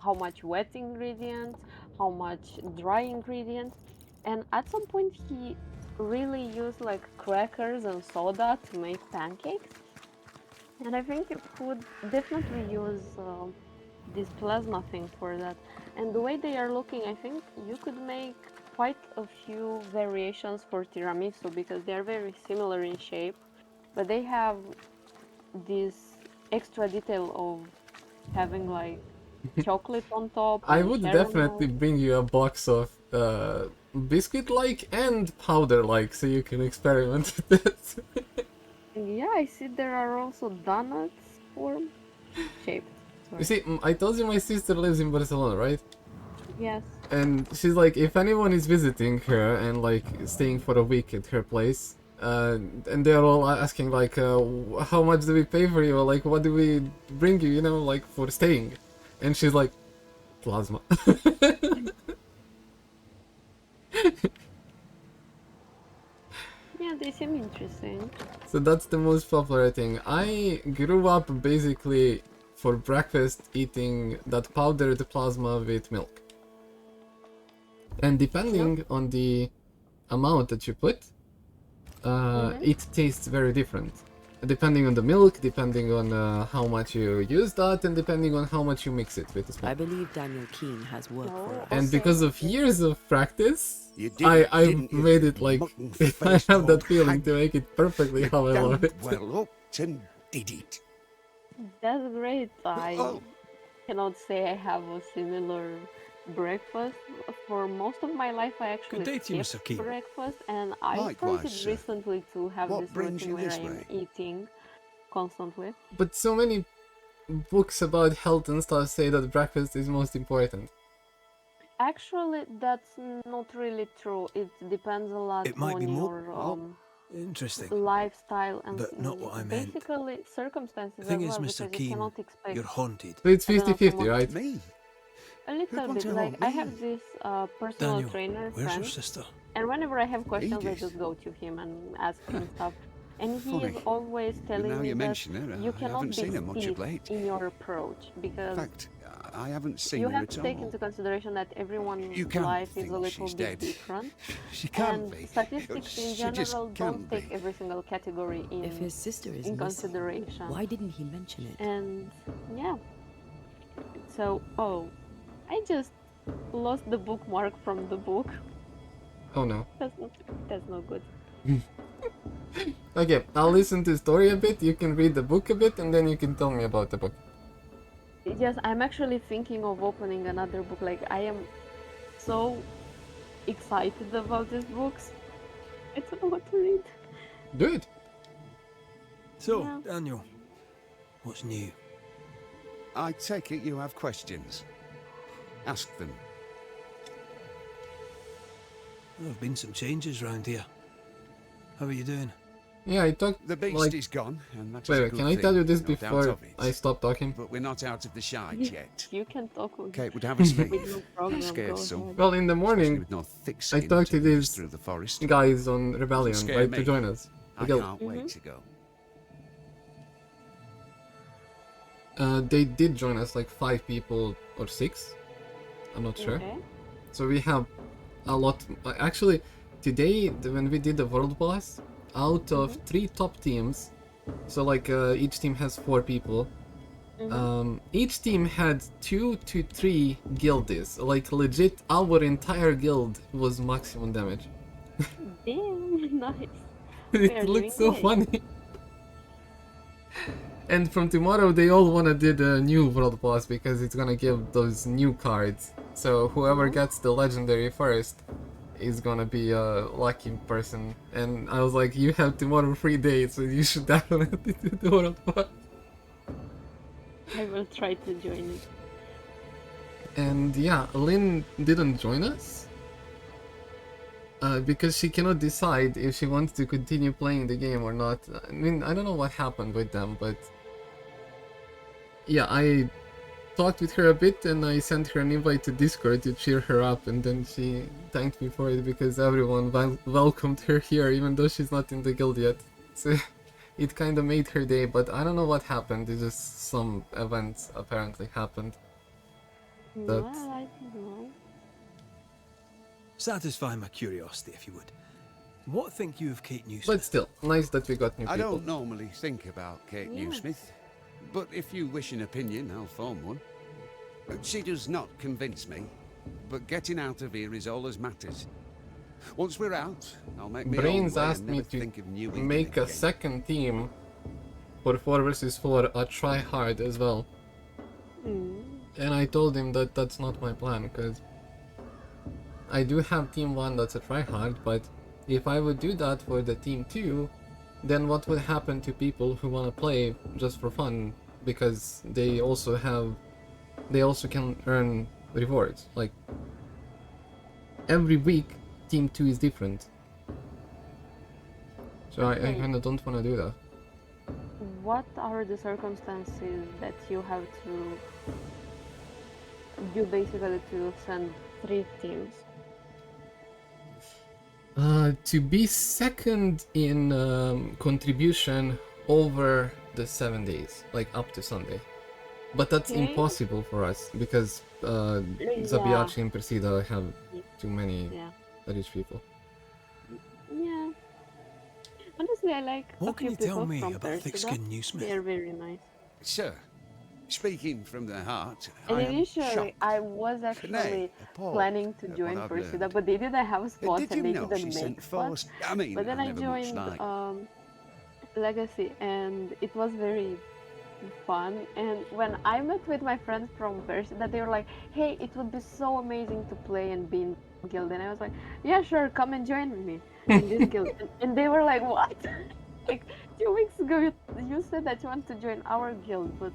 how much wet ingredients, how much dry ingredients, and at some point he really used like crackers and soda to make pancakes. And I think you could definitely use this plasma thing for that. And the way they are looking, I think you could make quite a few variations for tiramisu because they are very similar in shape, but they have this extra detail of having like chocolate on top. I and would caramel. definitely bring you a box of biscuit-like and powder-like so you can experiment with it. Yeah, I see there are also donuts form shaped. You see, I told you my sister lives in Barcelona, right? Yes. And she's like, if anyone is visiting her and like staying for a week at her place, and they're all asking like, how much do we pay for you? Or like, what do we bring you? You know, like for staying. And she's like, plasma. Yeah, they seem interesting. So that's the most popular thing. I grew up basically for breakfast eating that powdered plasma with milk. And depending on the amount that you put, it tastes very different. Depending on the milk, depending on how much you use that, and depending on how much you mix it with the smoke. I believe Daniel Keene has work for us. And because of years of practice, didn't you, made it like I have that feeling to make it perfectly how I love it. Well up and did it. That's great. I cannot say I have a similar breakfast. For most of my life, I actually day to you, Mr. skipped Keene. breakfast, and I Likewise, started sir. recently to have What this brings routine you where this I'm way? eating constantly. But so many books about health and stuff say that breakfast is most important. Actually, that's not really true. It depends a lot It might on be more- your Interesting. lifestyle and But not what I meant. basically circumstances The thing as is, well, Mr. because you Keene, cannot expect you're haunted. So it's I don't know, 50-50, someone- right? Me? a little want bit. to Like haunt I me? have this personal Daniel, trainer where's friend, your sister? and whenever I have questions, I Edith. just go to him and ask him stuff. And he Funny. is always telling Now me you that mention her, you I cannot haven't be seen her much of stiff late. in your approach In because fact, I haven't seen you her have at to take all. into consideration that everyone's You can't life is think a little she's bit dead. different. She can't And be. statistics in She just general can't don't take be. every single category If his sister is in missing, consideration. why didn't he mention it? And yeah. So, I just lost the bookmark from the book. Oh no. That's not good. Okay, I'll listen to the story a bit, you can read the book a bit, and then you can tell me about the book. Yes, I'm actually thinking of opening another book. Like, I am so excited about these books. I don't know what to read. Do it. So, Yeah. Daniel, what's new? I take it you have questions. Ask them. There have been some changes round here. How are you doing? Yeah, I talked The beast like... is gone, and that is Wait, a wait, good can I thing, tell you this no doubt before of it. I stop talking? But we're not out of the shite yet. You can talk with Kate would have us speak. with no problem. Scared Go some. ahead. Well, in the Especially morning, with no thick I skin talked to to lead us these through the forest. guys on Rebellion, scare right, me. to join us. I The guild. can't wait to go. They did join us, like 5 people or 6. I'm not sure. Okay. So we have a lot. Actually, today when we did the world boss, out of 3 top teams, so like each team has 4 people. Each team had 2 to 3 guildies. Like legit, our entire guild was maximum damage. Damn, nice. It Fair looks doing so great. funny. And from tomorrow they all wanna do the new world boss because it's gonna give those new cards. So whoever gets the legendary first is gonna be a lucky person. And I was like, you have tomorrow 3 days, so you should definitely do the world boss. I will try to join it. And yeah, Lynn didn't join us. Because she cannot decide if she wants to continue playing the game or not. I mean, I don't know what happened with them, but... Yeah, I talked with her a bit and I sent her an invite to Discord to cheer her up, and then she thanked me for it because everyone welcomed her here even though she's not in the guild yet. So it kind of made her day, but I don't know what happened. It's just some events apparently happened. Well, I don't know. Satisfy my curiosity, if you would. What think you of Kate Newsmith? But still, nice that we got new I people. don't normally think about Kate Newsmith, but if you wish an opinion, I'll form one. She does not convince me, but getting out of here is all that matters. Once we're out, I'll make my own Brains way and asked me never to think of New England make a again. second team for 4 versus 4, a try hard as well. And I told him that that's not my plan, because I do have team 1 that's a try hard, but if I would do that for the team 2, then what would happen to people who want to play just for fun, because they also can earn rewards. Like every week team 2 is different. So I kind of don't want to do that. What are the circumstances that you have to you basically to send 3 teams? To be second in contribution over the 7 days, like up to Sunday. But that's Okay. impossible for us because Zabiachi and Persida have too many rich people. Yeah. Honestly, I like a What can few you tell people me from about Persida. thick-skinned Newsmith? They're very nice. Sir, speaking from the heart, And I am initially, shocked. I was actually appalled planning to at what join I've Persida, learned. but they didn't have spots Did and you they know she didn't make sent spots. force? I mean, But then I I never much joined like. Legacy, and it was very fun. And when I met with my friends from Persida, they were like, "Hey, it would be so amazing to play and be in the guild." And I was like, "Yeah, sure, come and join me in this guild." And they were like, "What?" Like 2 weeks ago, you said that you want to join our guild, but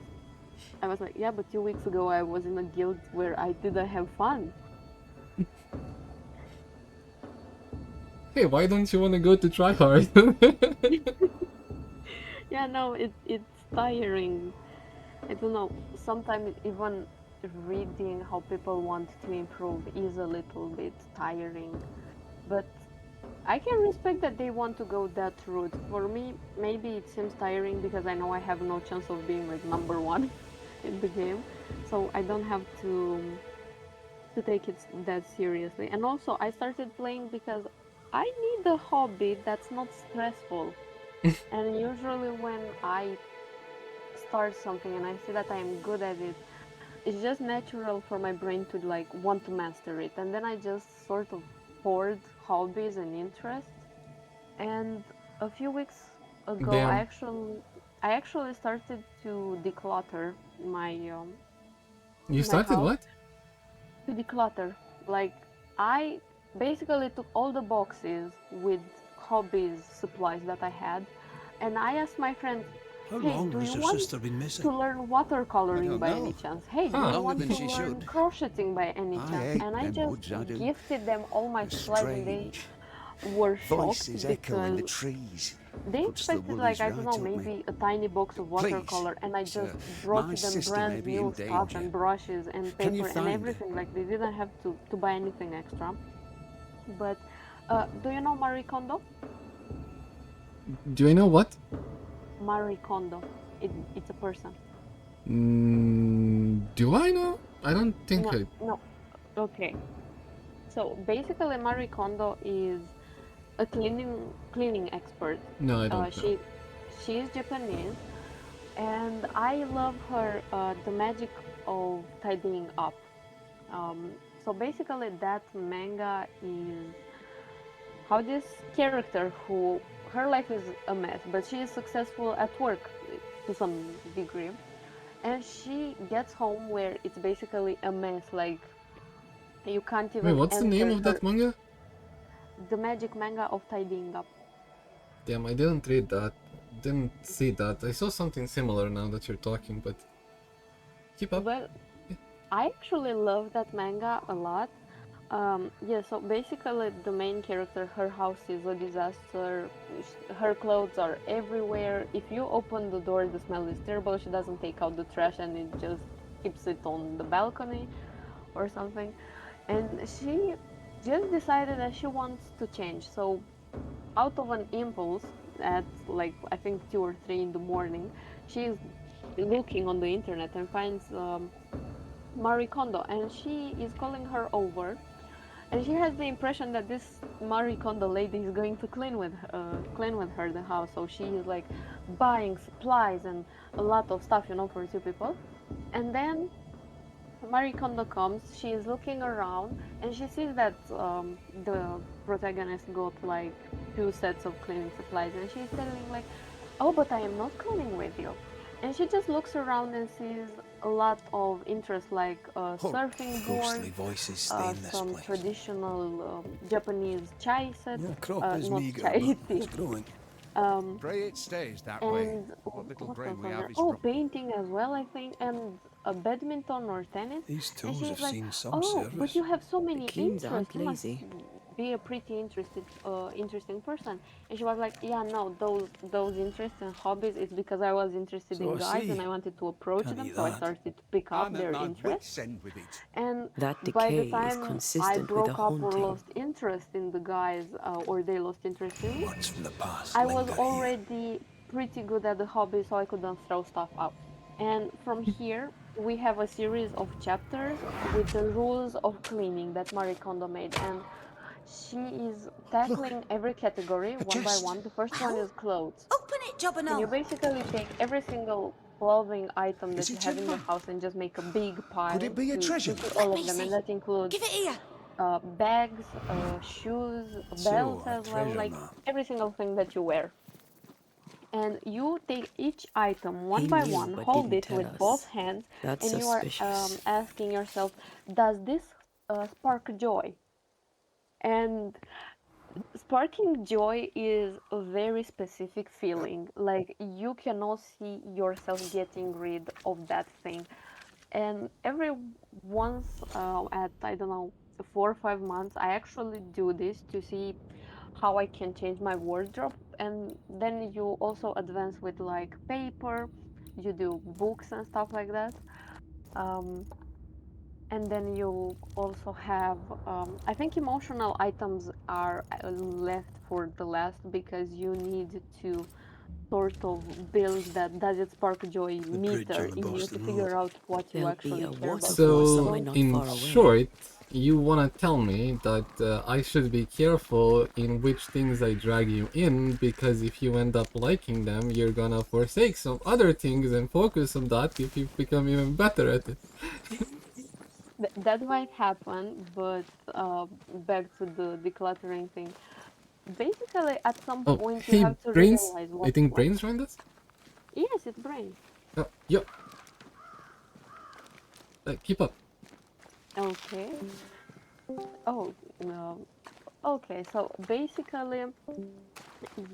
I was like, "Yeah, but 2 weeks ago I was in a guild where I didn't have fun." Hey, why don't you want to go to try hard? Yeah, no, it's tiring. I don't know. Sometimes even reading how people want to improve is a little bit tiring. But I can respect that they want to go that route. For me, maybe it seems tiring because I know I have no chance of being like number one in the game, so I don't have to take it that seriously. And also, I started playing because I need a hobby that's not stressful. And usually, when I start something and I see that I am good at it, it's just natural for my brain to like want to master it. And then I just sort of hoard hobbies and interests. And a few weeks ago, Damn. I actually started to declutter my You my started house. what? To declutter, like I basically took all the boxes with hobbies supplies that I had, and I asked my friend, How "Hey, long do has you your want sister been missing? to learn watercoloring by any know. chance? Hey, do Huh. you Longer want than to she learn should. crocheting by any I chance?" hate And I them just woods, I do. gifted them all my They're supplies, and they strange. were shocked Voices echo in the because trees. they Puts the expected like woolies I don't know, right up me. maybe a tiny box of Please, watercolor, and I sir, just brought my them sister may brand be new in stuff danger. and brushes and Can you paper and find her? everything. Like they didn't have to buy anything extra. But do you know Marie Kondo? Do I know what? Marie Kondo. It's a person. Do I know? I don't think No, I... no. Okay. So basically, Marie Kondo is a cleaning expert. No, I don't know. She is Japanese, and I love her the magic of tidying up. So basically, that manga is how this character who her life is a mess, but she is successful at work to some degree, and she gets home where it's basically a mess. Like you can't Wait, even what's the name enter of her. that manga? The magic manga of tidying up. Damn, I didn't read that. Didn't see that. I saw something similar now that you're talking, but... Keep up. Well, I actually love that manga a lot. Yeah, so basically the main character, her house is a disaster. Her clothes are everywhere. If you open the door, the smell is terrible. She doesn't take out the trash and it just keeps it on the balcony or something. And she just decided that she wants to change. So out of an impulse at like I think 2 or 3 in the morning, she's looking on the internet and finds Marie Kondo, and she is calling her over, and she has the impression that this Marie Kondo lady is going to clean with her the house. So she is like buying supplies and a lot of stuff, for 2 people. And then Marie Kondo comes. She is looking around, and she sees that the protagonist got like 2 sets of cleaning supplies, and she's telling like, "Oh, but I am not cleaning with you." And she just looks around and sees a lot of interest, like surfing board, Ghostly voices stay in this some place. traditional Japanese chai set, Your crop is not meager, chai but tea. it's growing. Pray it stays that way. And What little what brain else we was have there? is Oh, rotten. painting as well, I think, and a badminton or tennis. These And tools she's have like, seen some "Oh, but service. you have so The many Keens interests. aren't You must lazy. be a pretty interesting person. And she was like, yeah, no, those interests and hobbies is because I was interested So in I guys and see. I wanted to approach Can't them, eat so I that. started to pick up I'm at their my interests. wit's end with it. And That by the decay is time I consistent with a broke up or haunting. lost interest in the guys, or they lost interest in me, Much from the past I was linger here. already pretty good at the hobby, so I couldn't throw stuff out. And from here, we have a series of chapters with the rules of cleaning that Marie Kondo made, and she is tackling every category one by chest. one. The first one is clothes, Open it, and you Jobberknoll. basically take every single clothing item Is that you it have in the timber? house and just make a big Could pile it be a treasure to see map? all Let of me them, and see. that includes Give it here. bags, shoes, belts So, a as well, treasure like map. every single thing that you wear. And you take each item one He by knew one, but hold didn't it tell with both us. hands, That's and you are suspicious. asking yourself, does this spark joy? And sparking joy is a very specific feeling. Like you cannot see yourself getting rid of that thing. And every once at, I don't know, 4 or 5 months, I actually do this to see how I can change my wardrobe. And then you also advance with like paper, you do books and stuff like that. Um, and then you also have, I think emotional items are left for the last because you need to sort of build that does it spark joy The bridge meter on the in you to Boston Road. figure out what you There'll be actually a care about. waterfall So, somewhere Don't not in far away. short, you wanna tell me that I should be careful in which things I drag you in, because if you end up liking them, you're gonna forsake some other things and focus on that if you become even better at it. that might happen, but back to the decluttering thing. Basically, at some Oh, point, you hey, have to Brains? realize I what you think like. Brains joined us? Yes, it's brains. Yep. Keep up. Okay. Oh, no. Okay, so basically,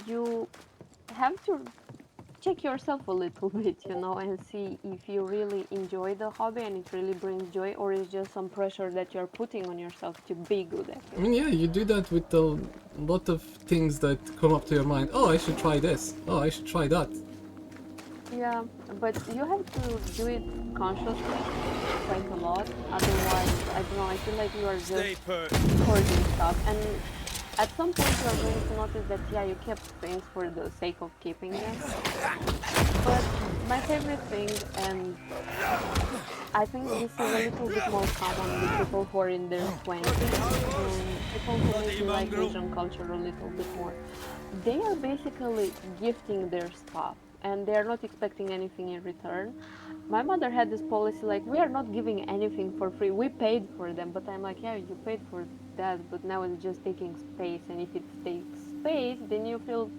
you have to check yourself a little bit, and see if you really enjoy the hobby and it really brings joy, or is just some pressure that you're putting on yourself to be good at I it. mean, yeah, you do that with a lot of things that come up to your mind. Oh, I should try this. Oh, I should try that. Yeah, but you have to do it consciously quite a lot. Otherwise, I don't know, I feel like you are just Stay put. hoarding stuff. And at some point, you are going to notice that, yeah, you kept things for the sake of keeping them. But my favorite thing, and I think this is a little bit more common with people who are in their 20s and people who maybe like Asian culture a little bit more. They are basically gifting their stuff and they are not expecting anything in return. My mother had this policy like, we are not giving anything for free. We paid for them, but I'm like, yeah, you paid for that, but now it's just taking space. And if it takes space, then you feel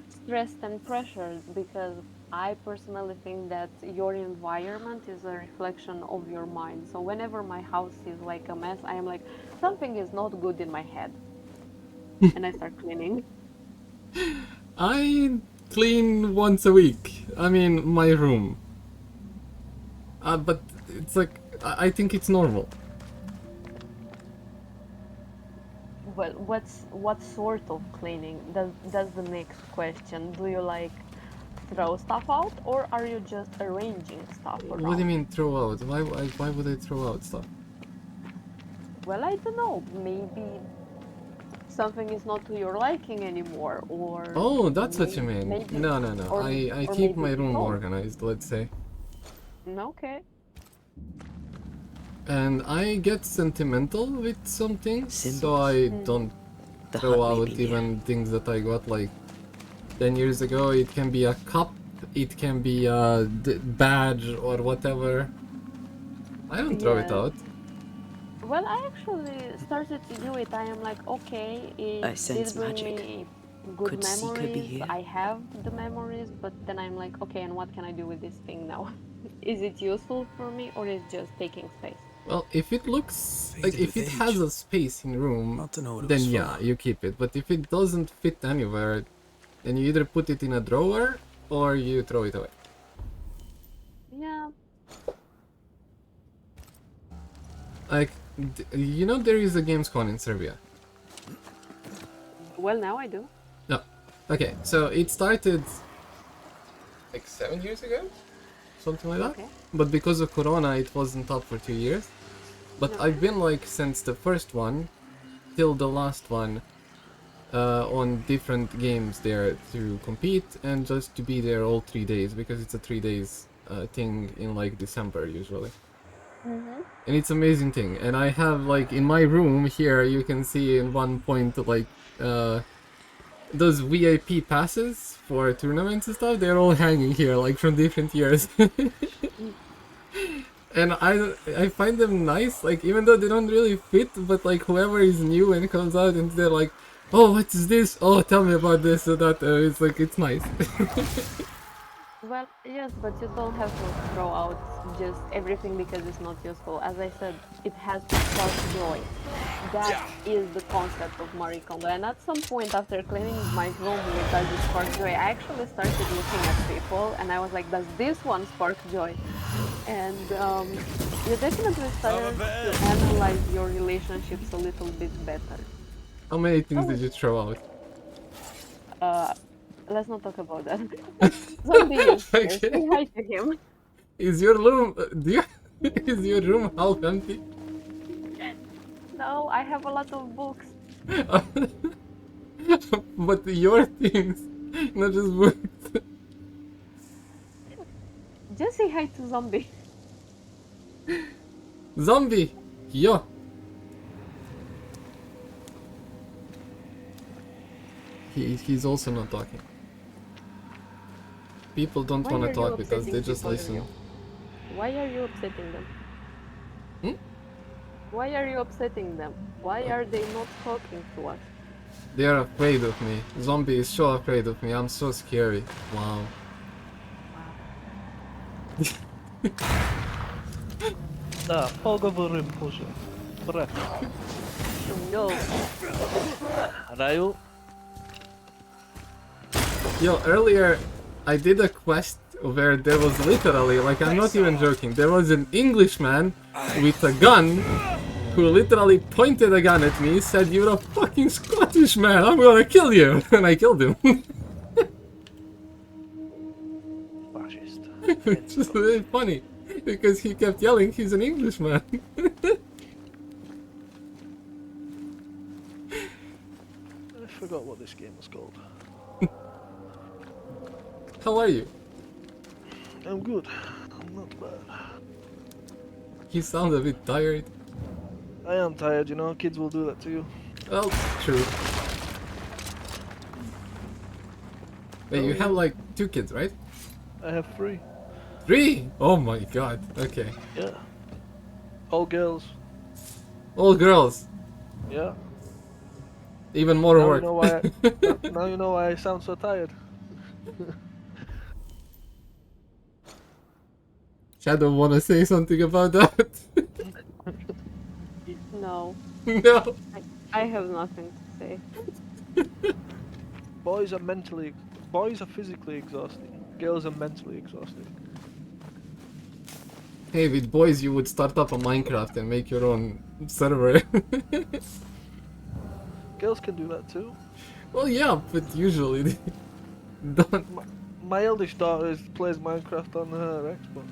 stressed and pressured because I personally think that your environment is a reflection of your mind. So whenever my house is like a mess, I am like, something is not good in my head. And I start cleaning. I clean once a week. I mean, my room. But it's like, I think it's normal. Well, what sort of cleaning? That's the next question. Do you like throw stuff out, or are you just arranging stuff What do you around? mean throw out? Why would I throw out stuff? Well, I don't know. Maybe something is not to your liking anymore, or Oh, that's what you mean. maybe, No, no, no. I or keep maybe my it's room both. organized, let's say. Okay. And I get sentimental with some things, so Symbols. I don't The throw hut may be out near. even things that I got like 10 years ago. It can be a cup, it can be a badge or whatever. I don't throw it Yes. out. Well, I actually started to do it. I am like, okay, it I sense did bring magic. me good Could Seeker be memories. here? I have the memories, but then I'm like, okay, and what can I do with this thing now? Is it useful for me or is it just taking space? Well, if it looks like, Faded if with it has age. a space in room, Not to know what it then was yeah, for. you keep it. But if it doesn't fit anywhere, then you either put it in a drawer or you throw it away. Yeah. Like, you know, there is a Gamescom in Serbia. Well, now I do. No. Okay, so it started like 7 years ago? Something like that. Okay. But because of Corona, it wasn't up for 2 years. But Okay. I've been like since the first one till the last one on different games there to compete and just to be there all 3 days because it's a 3 days thing in like December usually. Mm-hmm. And it's amazing thing. And I have like in my room here you can see in one point like those VIP passes for tournaments and stuff, they're all hanging here like from different years. And I find them nice, like even though they don't really fit, but like whoever is new and comes out and they're like, oh, what is this? Oh, tell me about this or that. It's like, it's nice. Well, yes, but you don't have to throw out just everything because it's not useful. As I said, it has to spark joy. That is the concept of Marie Kondo. And at some point after cleaning my room with Does It Spark Joy, I actually started looking at people and I was like, does this one spark joy? And you definitely start to analyze your relationships a little bit better. How many things did you throw out? Let's not talk about that. Zombie is here. Okay. Say hi to him. Is your room is your room half empty? No, I have a lot of books. But your things, not just books. Just say hi to Zombie. Zombie! Yo! He's also not talking. People don't want to talk with us, they just listen. Why are you upsetting them? Hmm? Why are you upsetting them? Why are they not talking to us? They are afraid of me. Zombie is so afraid of me, I'm so scary. Wow. Да, поговорим позже. Брат. No. Raju. Yo, earlier I did a quest where there was literally, like I'm not even joking, there was an Englishman with a gun who literally pointed a gun at me, said, "You're a fucking Scottish man, I'm gonna kill you!" And I killed him. Fascist. Which is really funny, because he kept yelling he's an Englishman. I forgot what this game was called. How are you? I'm good. I'm not bad. You sound a bit tired. I am tired, you know, kids will do that to you. Well, true. Wait, you have like 2 kids, right? I have 3. 3? Oh my god, okay. Yeah. All girls. All girls. Yeah. Even more now work. You know why now you know why I sound so tired. Shadow, wanna say something about that? No. No. I have nothing to say. Boys are physically exhausting. Girls are mentally exhausting. Hey, with boys you would start up a Minecraft and make your own server. Girls can do that too. Well, yeah, but usually they don't. My eldest daughter plays Minecraft on her Xbox.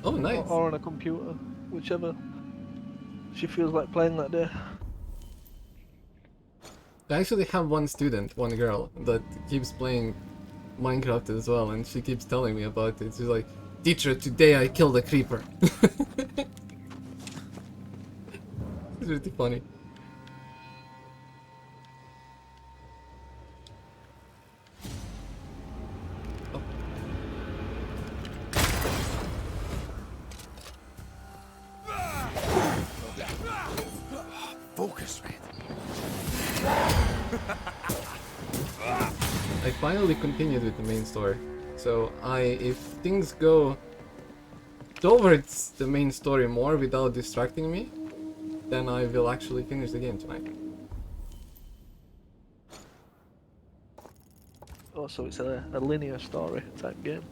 Oh, nice. Or on a computer, whichever she feels like playing that day. I actually have one student, one girl, that keeps playing Minecraft as well, and she keeps telling me about it. She's like, "Teacher, today I killed a creeper." It's really funny. Focus, Red. I finally continued with the main story. So if things go towards the main story more without distracting me, then I will actually finish the game tonight. Oh, so it's a linear story type game.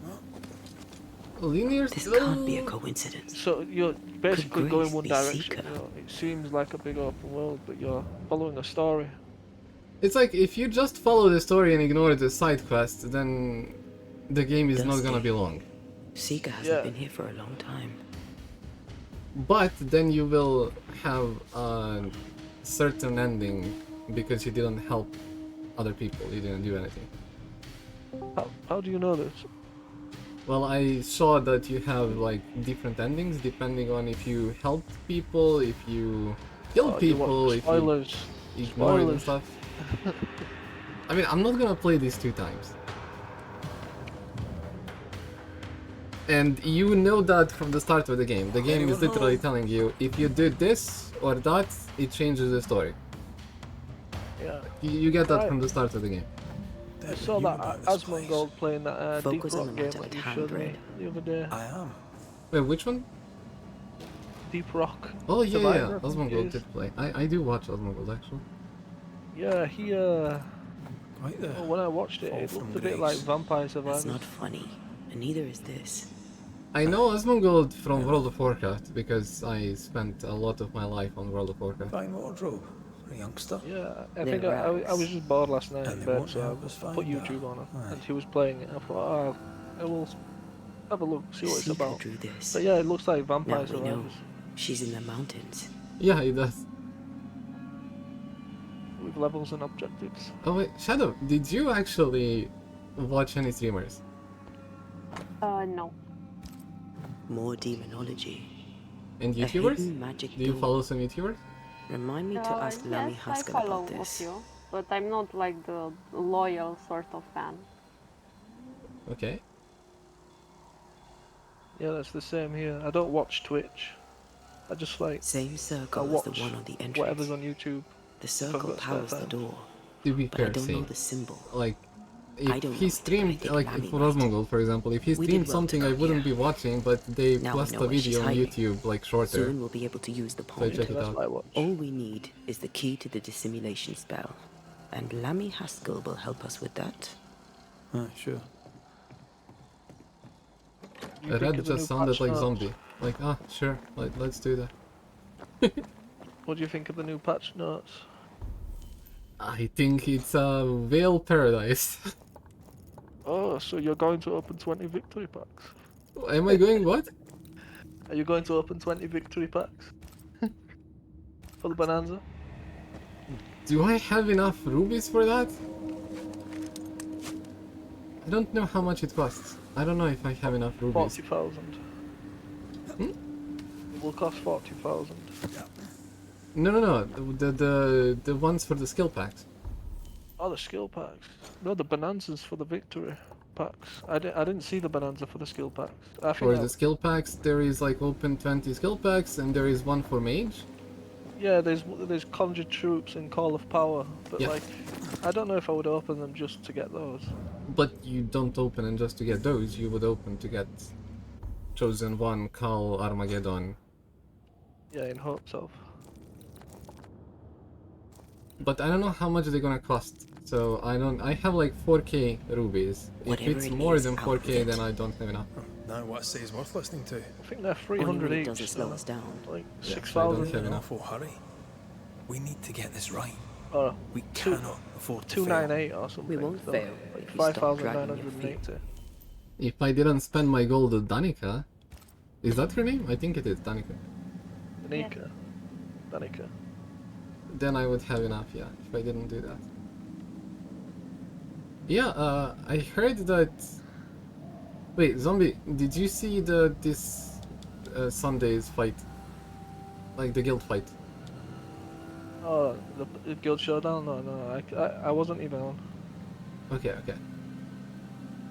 Linear? This can't be a coincidence. So you're basically Could going one Grace be direction. Seeker? You know? It seems like a big open world, but you're following a story. It's like, if you just follow the story and ignore the side quests, then the game is not gonna be long. Seeker hasn't been here for a long time. But then you will have a certain ending because you didn't help other people, you didn't do anything. How do you know this? Well, I saw that you have like different endings depending on if you helped people, if you killed people, if you ignored and stuff. I mean, I'm not gonna play these 2 times. And you know that from the start of the game. The game is literally telling you, if you did this or that, it changes the story. Yeah. You get that from the start of the game. I saw that Asmongold playing that Deep Focus on Rock the game matter that at you hand, showed me Red. the other day. I am. Wait, which one? Deep Rock. Oh yeah, Survivor, yeah. I think it Osmongold is. did play. I do watch Osmongold actually. Yeah, he Right there. when I watched it, Fall it from looked a bit like grace. Vampire Survivors. That's not funny, and neither is this. I know Osmongold from World of Warcraft because I spent a lot of my life on World of Warcraft. Fine wardrobe for a youngster. Yeah, I They're think I was rags. just bored last night And in they bed, won't so help us I put find YouTube her. on her, Aye. and he was playing it. I thought, oh, I will have a look, see what it's Seeker about. drew this. But yeah, it looks like Now Vampire we know Survivors she's in the mountains. Yeah, it does. with levels and objectives. Oh wait, Shadow, did you actually watch any streamers? No. More demonology. And A YouTubers? hidden magic Do you door. follow some YouTubers? Remind me to ask Lammy Yes, I Haskell follow about a this. few, but I'm not like the loyal sort of fan. Okay. Yeah, that's the same here. I don't watch Twitch. I just like Same I circle as the watch one on the entrance. whatever's on YouTube. The I've circle got spare powers the time. door, To be but I fair, don't know see, the symbol. like, I if don't he know it, but I streamed, think like, Lammy for might. Osmongold, for example, if he We did streamed well to something I come wouldn't here. be watching, but they Now we post know a where she's video on hiding. YouTube, like, shorter, Soon we'll be able to use the so I pond. check it That's out. what I watch. All we need is the key to the dissimulation spell, and Lammy Haskell will help us with that. Sure. You think Red of the new just sounded patch like notes? zombie. Like, ah, sure, let's do that. What do you think of the new patch notes? I think it's a Vale Paradise. Oh, so you're going to open 20 victory packs? Am I going what? Are you going to open 20 victory packs? For the Bonanza? Do I have enough rubies for that? I don't know how much it costs. I don't know if I have enough rubies. 40,000. It will cost 40,000. No. The ones for the skill packs. Oh, the skill packs. No, the Bonanzas for the victory packs. I didn't see the Bonanza for the skill packs. I think For that- the skill packs, there is like open 20 skill packs, and there is one for mage. Yeah, there's Conjured Troops and Call of Power, but Yeah. like, I don't know if I would open them just to get those. But you don't open them just to get those, you would open to get Chosen One, Call, Armageddon. Yeah, in hopes of. But I don't know how much they're gonna cost. So I have like 4k rubies. Whatever If it's it more is, than out 4k, with it. then I don't have enough. Now what I say is worth listening to. I think they're 300 Only when it each. doesn't slow so us down. Like Yeah, so I 6,000. don't have In an enough. awful hurry. We need to get this right. Or We cannot afford to fail. 298 or something. We won't so fail Like if you stop dragging your 5,980. If I didn't spend my gold at Danica, is that her name? I think it is Danica. Danica. Danica. Then I would have enough, yeah, if I didn't do that. Yeah, I heard that... Wait, Zombie, did you see this Sunday's fight? Like the guild fight? Oh, the Guild Showdown? No, I wasn't even on. Okay.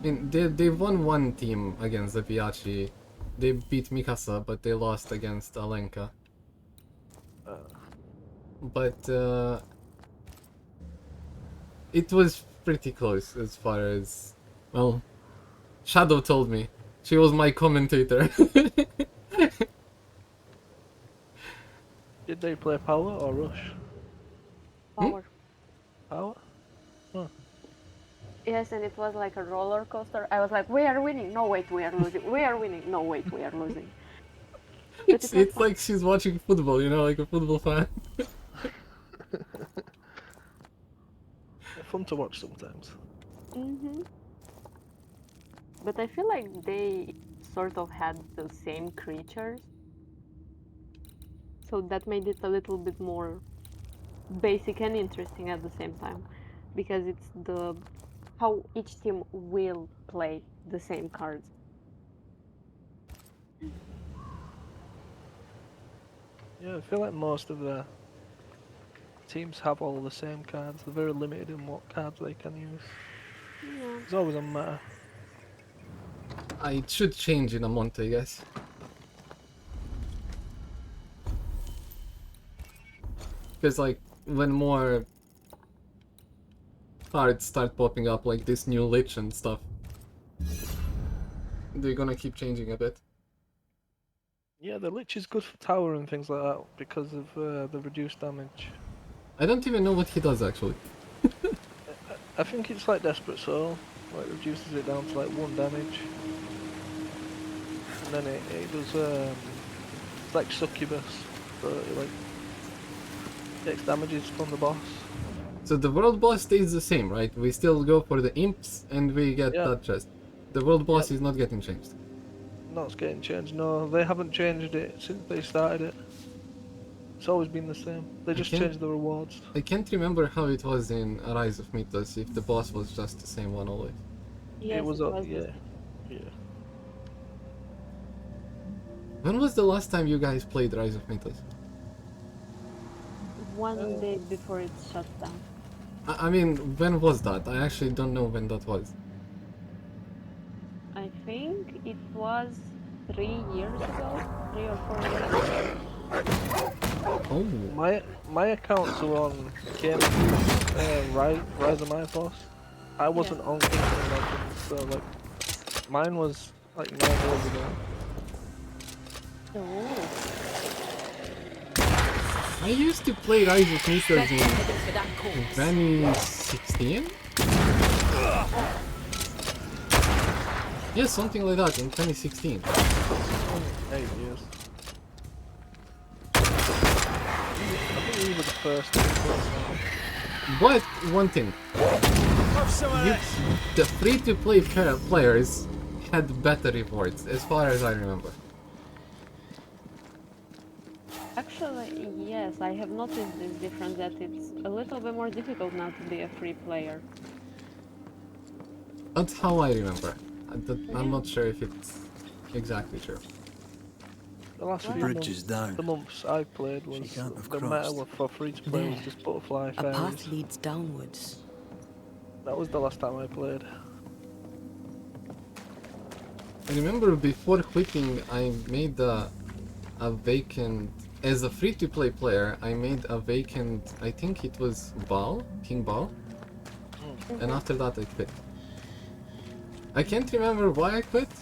I mean, they won one team against the Piachi. They beat Mikasa, but they lost against Alenka. But it was pretty close as far as... Well, Shadow told me. She was my commentator. Did they play Power or Rush? Power. Power? Huh. Yes, and it was like a roller coaster. I was like, we are winning. No, wait, we are losing. We are winning. No, wait, we are losing. It's like she's watching football, you know, like a football fan. fun to watch sometimes. But I feel like they sort of had the same creatures, so that made it a little bit more basic and interesting at the same time, because it's the how each team will play the same cards. Yeah, I feel like most of the teams have all the same cards. They're very limited in what cards they can use. Yeah. It's always a matter. It should change in a month, I guess. Because, like, when more cards start popping up, like this new Lich and stuff, they're gonna keep changing a bit. Yeah, the Lich is good for tower and things like that because of the reduced damage. I don't even know what he does, actually. I think it's like Desperate Soul, like reduces it down to like 1 damage. And then it does, it's like Succubus, so it like takes damages from the boss. So the world boss stays the same, right? We still go for the imps and we get that chest. The world boss is not getting changed. No, it's getting changed. No, they haven't changed it since they started it. It's always been the same. They just changed the rewards. I can't remember how it was in Rise of Mythos, if the boss was just the same one always. Yes, it was, yeah. When was the last time you guys played Rise of Mythos? One day before it shut down. I mean, when was that? I actually don't know when that was. I think it was 3 years ago, 3 or 4 years ago. Oh. My accounts are on Rise of Mythos. I wasn't on Kingdom Legends, so like mine was like 9 years ago. Oh. I used to play Rise of Mythos in 2016? Yeah, something like that, in 2016. 8 years. I think we were the first. But one thing, the free-to-play players had better rewards, as far as I remember. Actually, yes, I have noticed this difference, that it's a little bit more difficult now to be a free player. That's how I remember. I'm not sure if it's exactly true. The last few the months I played was the meta for free to play was just butterfly A fairies. path leads downwards. That was the last time I played. I remember before quitting, I made a vacant. As a free-to-play player, I made a vacant. I think it was King Baal, and after that I quit. I can't remember why I quit,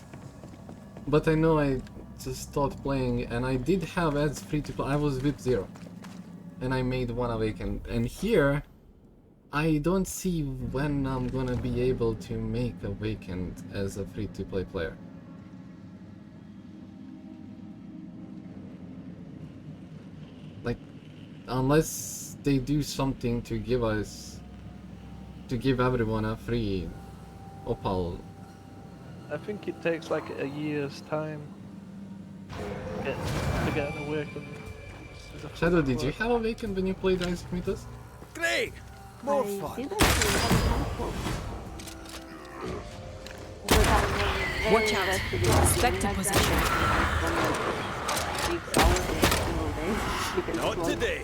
but I know I just stopped playing, and I did have as free-to-play. I was VIP 0, and I made one awakened. And here, I don't see when I'm gonna be able to make awakened as a free-to-play player. Like, unless they do something to give everyone a free opal. I think it takes like a year's time to get an awakened. Shadow, did you have awakened when you played Rise of Mythos? Great! More fun! Watch out! Spectre position. Not today.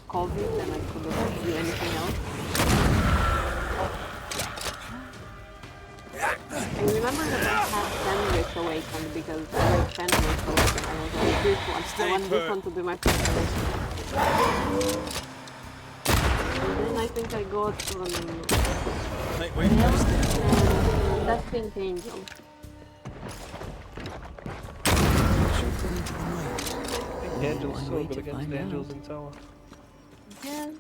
COVID, and I couldn't do anything else. I remember that I had Sandwich awakened because I like Sandwich awakened. I was like, this one. I want this one to be my first awakening. And then I think I got that Pink Angel. Angel's so good against angels in tower. Yes.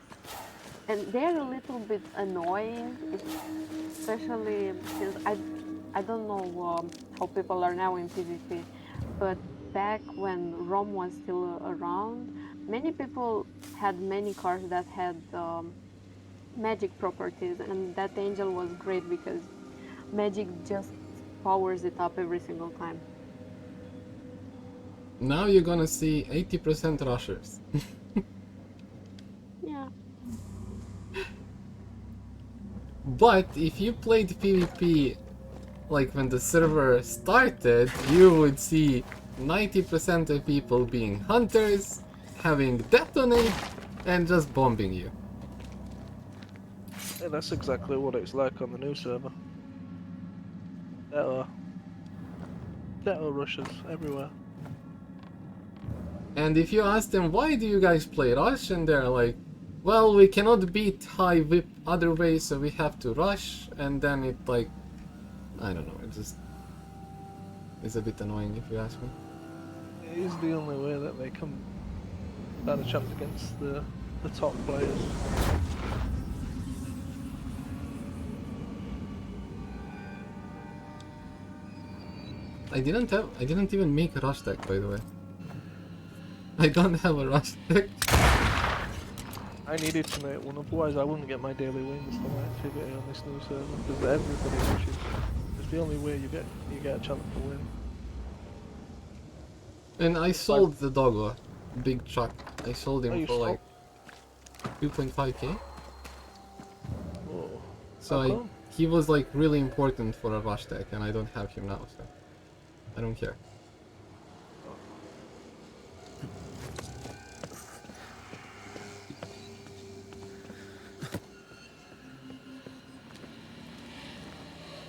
And they're a little bit annoying, especially since I don't know how people are now in PvP, but back when Rome was still around, many people had many cards that had magic properties, and that angel was great because magic just powers it up every single time. Now you're gonna see 80% rushers. Yeah. But if you played PvP like when the server started, you would see 90% of people being hunters, having detonate, and just bombing you. Yeah, that's exactly what it's like on the new server. There are rushes everywhere. And if you ask them, why do you guys play rush? And they're like, well, we cannot beat high whip other ways, so we have to rush. And then it like, I don't know, it just is a bit annoying if you ask me. It is the only way that they can stand a chance against the top players. I didn't even make a rush deck, by the way. I don't have a rush deck. I needed to make one, otherwise I wouldn't get my daily wins from activity on this new server, because everybody rushes. It's the only way you get a chance to win. And I sold the doggo, big truck. I sold him for like 2.5k. Oh, So he was like really important for a rush deck, and I don't have him now, so I don't care.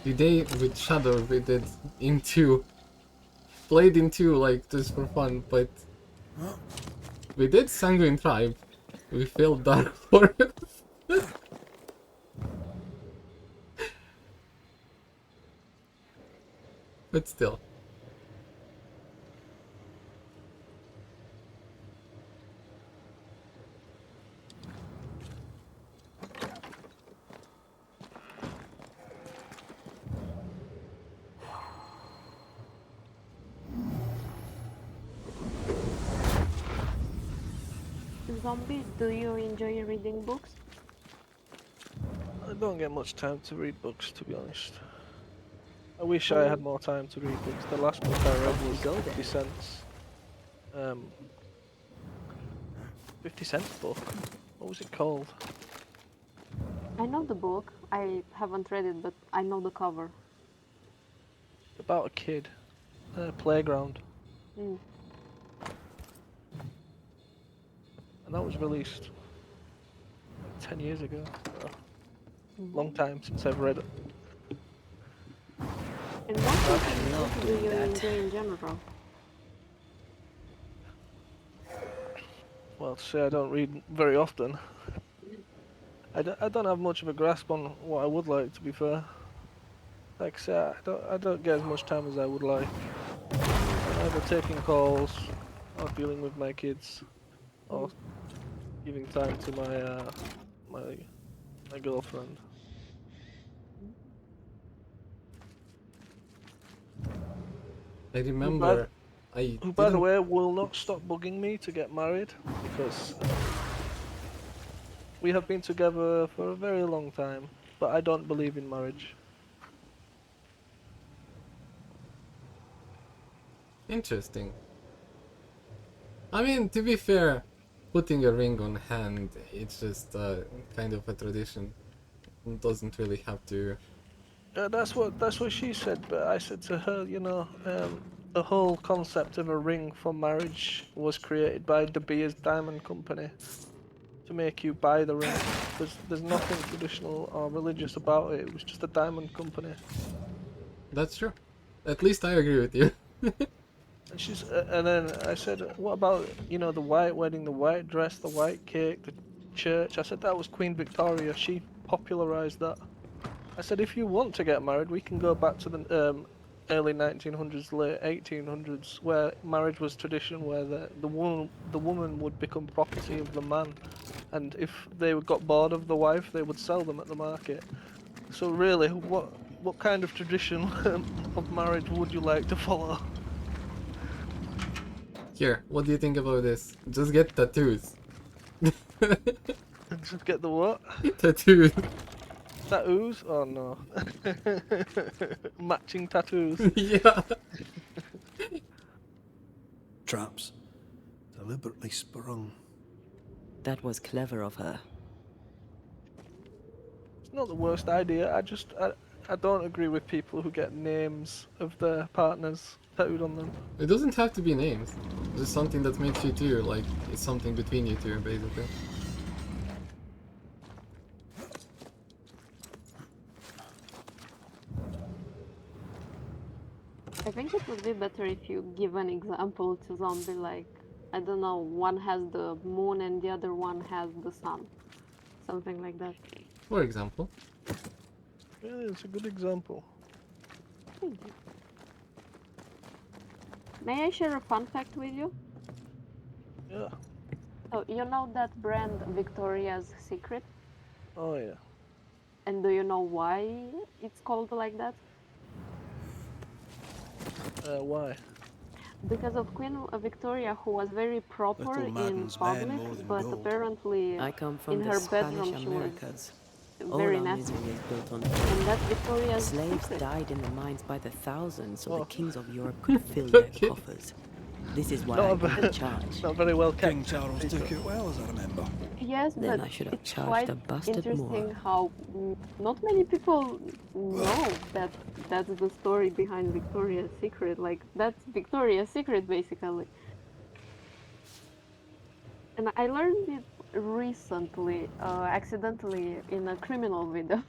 Today with Shadow we did into played into like just for fun, but we did Sanguine Tribe. We failed Dark Forest. But still. Zombie, do you enjoy reading books? I don't get much time to read books, to be honest. I wish I had more time to read books. The last book I read was 50 Cents. 50 Cent book? What was it called? I know the book. I haven't read it, but I know the cover. About a kid. Playground. Mm. And that was released like 10 years ago. Long time since I've read it. And what kind of books do you enjoy in general? Well, to say I don't read very often. I don't have much of a grasp on what I would like, to be fair. Like I say, I don't get as much time as I would like. I'm either taking calls, or dealing with my kids, or giving time to my girlfriend. I remember Who, by the way, will not stop bugging me to get married, because we have been together for a very long time, but I don't believe in marriage. Interesting. I mean, to be fair, putting a ring on hand, it's just kind of a tradition. It doesn't really have to... That's what she said, but I said to her, you know, the whole concept of a ring for marriage was created by De Beers Diamond Company to make you buy the ring. There's nothing traditional or religious about it. It was just a diamond company. That's true. At least I agree with you. And then I said, what about, you know, the white wedding, the white dress, the white cake, the church? I said that was Queen Victoria. She popularized that. I said, if you want to get married, we can go back to the early 1900s, late 1800s, where marriage was tradition, where the woman would become property of the man, and if they got bored of the wife, they would sell them at the market. So really, what kind of tradition of marriage would you like to follow? Here, what do you think about this? Just get tattoos. Just get the what? Tattoos. Tattoos? Oh no. Matching tattoos. Yeah. Traps. Deliberately sprung. That was clever of her. It's not the worst idea. I don't agree with people who get names of their partners tattooed on them. It doesn't have to be names. Just something that makes you two, like, it's something between you two, basically. I think it would be better if you give an example to zombie, like, I don't know, one has the moon and the other one has the sun. Something like that. For example. Yeah, it's a good example. Thank you. May I share a fun fact with you? Yeah. So, you know that brand Victoria's Secret? Oh yeah. And do you know why it's called like that? Why? Because of Queen Victoria, who was very proper Little in Madden's man public, more than but gold. apparently I come from in the her Spanish bedroom she was Americas. All very our nasty. misery is built on And that's Victoria's Slaves secret. died in the mines by the thousands so Oh. the kings of Europe could fill their coffers. This is why I didn't charge. Not very well kept. King Charles took it well, as I remember. Yes, Then but I should have it's charged quite a bastard interesting more. how not many people know that that's the story behind Victoria's Secret. Like, that's Victoria's Secret, basically. And I learned it recently, accidentally, in a criminal video.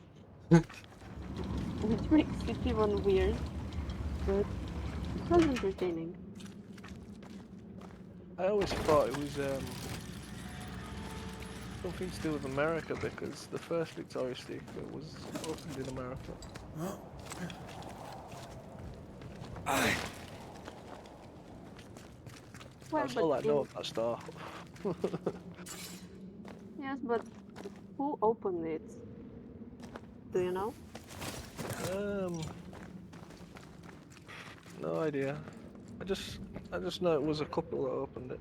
Which makes it even weird. But it was entertaining. I always thought it was something to do with America because the first Victoria's Secret was opened in America. Well, That's all I but know of that star. yes, but who opened it? Do you know? No idea. I just know it was a couple that opened it.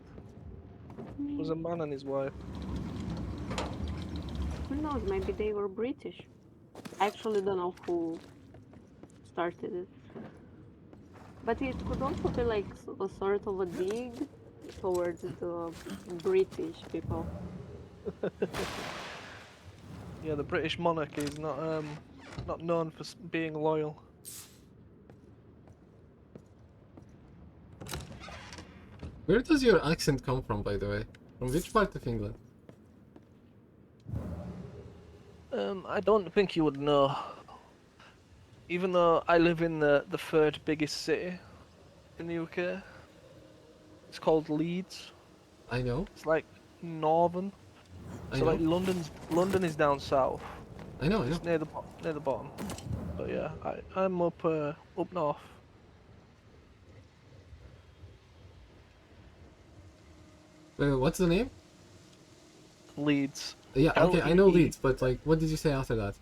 It was a man and his wife. Who knows? Maybe they were British. I actually don't know who started it. But it could also be like a sort of a dig towards the British people. Yeah, the British monarchy is not known for being loyal. Where does your accent come from, by the way? From which part of England? I don't think you would know. Even though I live in the third biggest city in the UK. It's called Leeds. I know. It's like northern. So like London is down south. I know. It's near the bottom. But yeah, I'm up north. What's the name? Leeds. Yeah, okay, I know Leeds, but like, what did you say after that?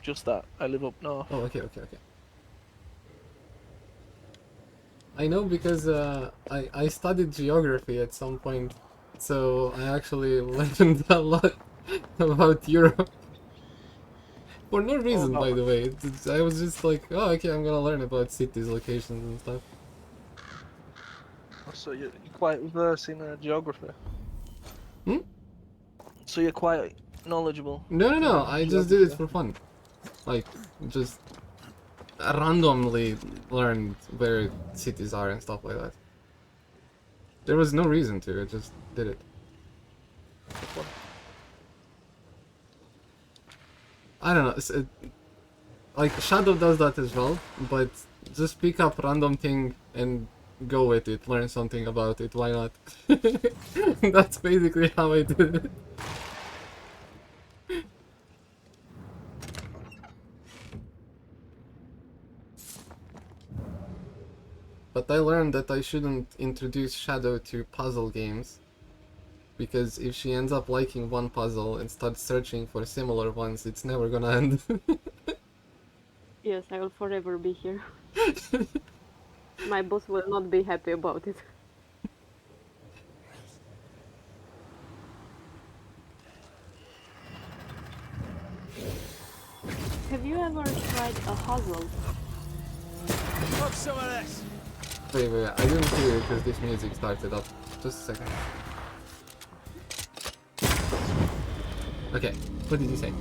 Just that. I live up north. Oh, okay. I know because I studied geography at some point, so I actually learned a lot about Europe. For no reason, by the way. I was just like, oh, okay, I'm gonna learn about cities, locations, and stuff. So you're quite versed in geography. Hmm? So you're quite knowledgeable. No, I just did it for fun. Like, just randomly learned where cities are and stuff like that. There was no reason to, I just did it. I don't know, like Shadow does that as well, but just pick up random thing and go with it, learn something about it, why not? That's basically how I did it. But I learned that I shouldn't introduce Shadow to puzzle games, because if she ends up liking one puzzle and starts searching for similar ones, it's never gonna end. Yes, I will forever be here. My boss will not be happy about it. Have you ever tried a puzzle? Have some of this. Wait, I didn't hear it because this music started up. Just a second. Okay, what did you say?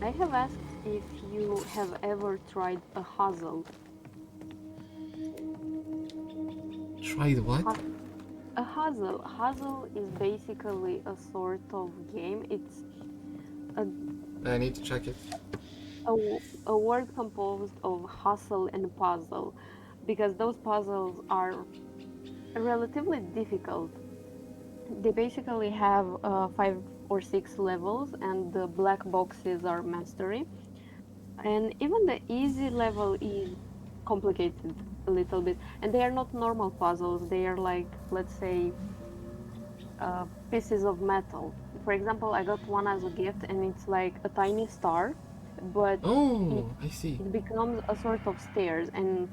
I have asked if you have ever tried a puzzle. Tried what? A puzzle. Puzzle is basically a sort of game. It's I need to check it. a word composed of hustle and puzzle, because those puzzles are relatively difficult. They basically have 5 or 6 levels, and the black boxes are mastery. And even the easy level is complicated a little bit. And they are not normal puzzles. They are like, let's say, pieces of metal. For example, I got one as a gift, and it's like a tiny star, but I see. it becomes a sort of stairs, and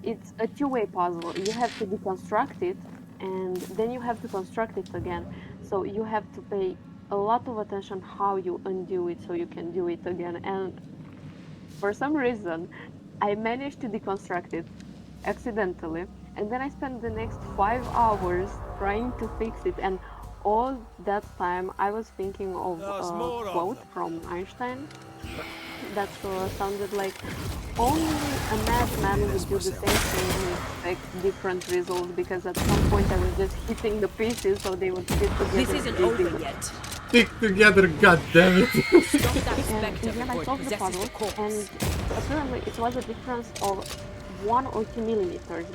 it's a two-way puzzle. You have to deconstruct it, and then you have to construct it again. So you have to pay a lot of attention how you undo it so you can do it again. And for some reason, I managed to deconstruct it accidentally, and then I spent the next 5 hours trying to fix it. And all that time, I was thinking of a quote from Einstein that sounded like, only a madman would do the same thing and expect different results, because at some point I was just hitting the pieces so they would fit together. This isn't over yet. Stick together, goddammit! And in the end I solved the puzzle, and apparently it was a difference of 1 or 2 millimeters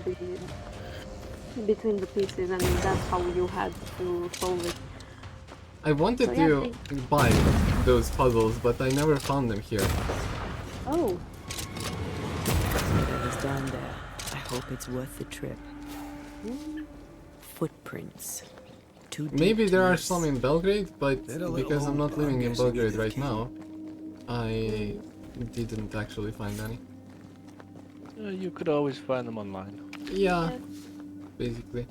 between the pieces, and that's how you had to solve it. I wanted to buy those puzzles, but I never found them here. Oh. Whatever's down there, I hope it's worth the trip. Footprints. Maybe there are some in Belgrade, but because I'm not living in Belgrade right now, I didn't actually find any. You could always find them online. Yeah, basically.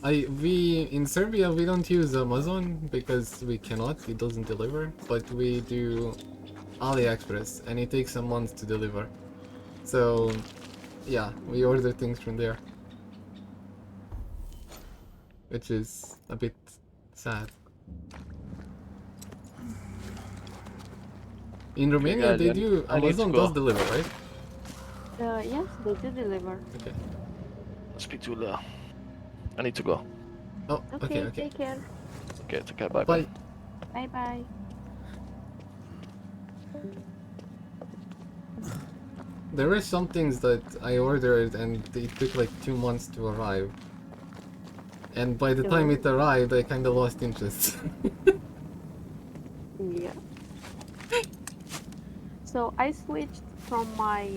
We in Serbia we don't use Amazon because we cannot, it doesn't deliver, but we do AliExpress and it takes a month to deliver. So yeah, we order things from there. Which is a bit sad. In Romania they do, Amazon does deliver, right? Yes, they do deliver. Okay. Speak to Leo. I need to go. Oh, okay. Take care. Okay, take care. Bye. Bye. Bye. There were some things that I ordered and it took like 2 months to arrive. And by the time it arrived, I kinda lost interest. Yeah. So I switched from my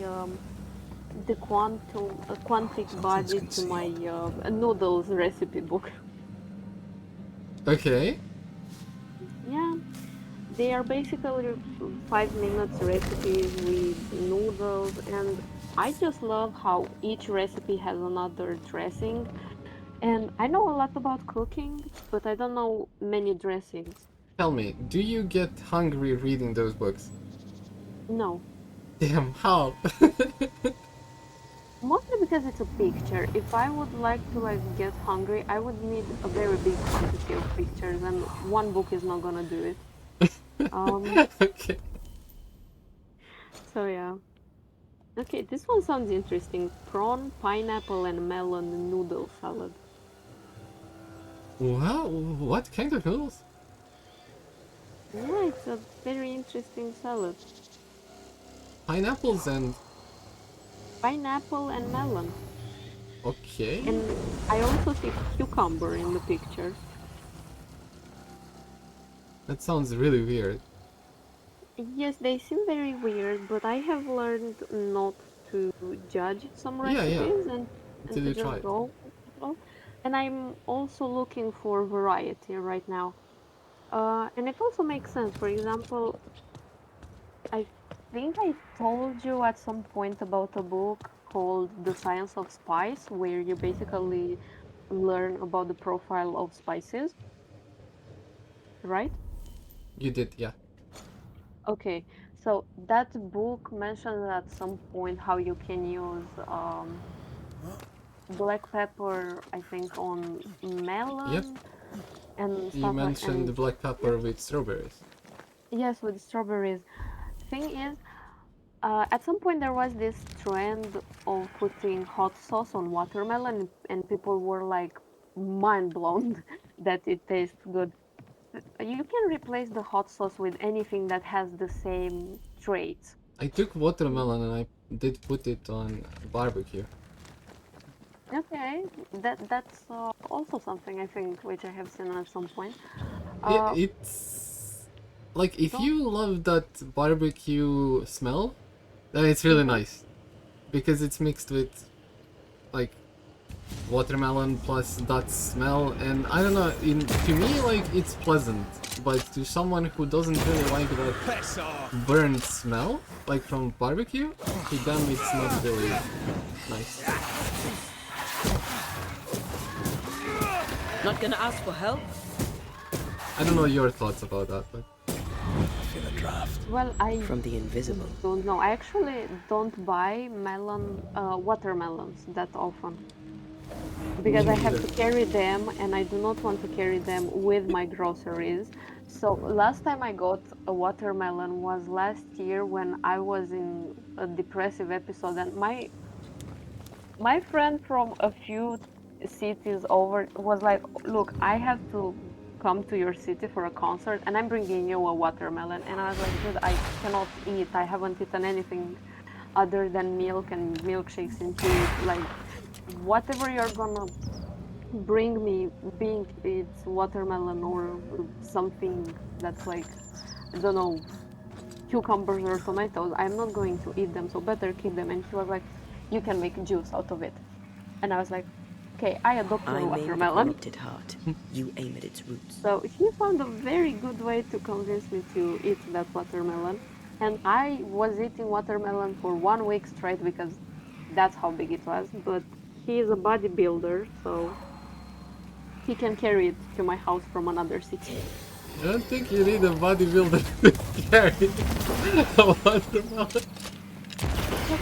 the quantic body to my noodles recipe book. Okay. Yeah, they are basically 5 minutes recipes with noodles, and I just love how each recipe has another dressing. And I know a lot about cooking, but I don't know many dressings. Tell me, do you get hungry reading those books? No. Damn, how? Mostly because it's a picture. If I would like to get hungry, I would need a very big quantity of pictures, and one book is not gonna do it. Okay. So yeah. Okay, this one sounds interesting. Prawn, pineapple, and melon noodle salad. Wow, what kind of noodles? Yeah, it's a very interesting salad. Pineapples and... Pineapple and melon. Okay. And I also see cucumber in the picture. That sounds really weird. Yes, they seem very weird, but I have learned not to judge some recipes and Until you to try just it. go with the flow. And I'm also looking for variety right now. And it also makes sense. For example, I think I told you at some point about a book called The Science of Spice, where you basically learn about the profile of spices, right? You did, yeah. Okay, So that book mentions at some point how you can use black pepper, I think, on Yep. melon and You stuff like mentioned the and black yeah, pepper with strawberries. yes, with strawberries. Thing is, at some point there was this trend of putting hot sauce on watermelon, and people were like mind blown that it tastes good. You can replace the hot sauce with anything that has the same traits. I took watermelon and I did put it on barbecue. Okay, that's also something I think which I have seen at some point. Yeah, Uh, it's like if don't. you love that barbecue smell, then it's really Mhm. nice because it's mixed with like watermelon plus that smell, and I don't know, to me like it's pleasant, but to someone who doesn't really like that burnt smell like from barbecue, to them it's not really nice. Not gonna ask for help? I don't know your thoughts about that, but Feel a draft. Well, I From the invisible. don't know. I actually don't buy watermelons that often me because I have neither. to carry them and I do not want to carry them with my groceries. So last time I got a watermelon was last year when I was in a depressive episode, and my friend from a few cities over was like, "Look, I have to come to your city for a concert, and I'm bringing you a watermelon." And I was like, "Dude, I cannot eat. I haven't eaten anything other than milk and milkshakes and tea. Like, whatever you're gonna bring me, being it's watermelon or something that's like, I don't know, cucumbers or tomatoes, I'm not going to eat them. So better keep them." And he was like, "You can make juice out of it." And I was like, okay, I adopt your I maim the watermelon. corrupted heart. You aim at its roots. So he found a very good way to convince me to eat that watermelon. And I was eating watermelon for 1 week straight because that's how big it was. But he is a bodybuilder, so he can carry it to my house from another city. I don't think you need a bodybuilder to carry a watermelon. Look,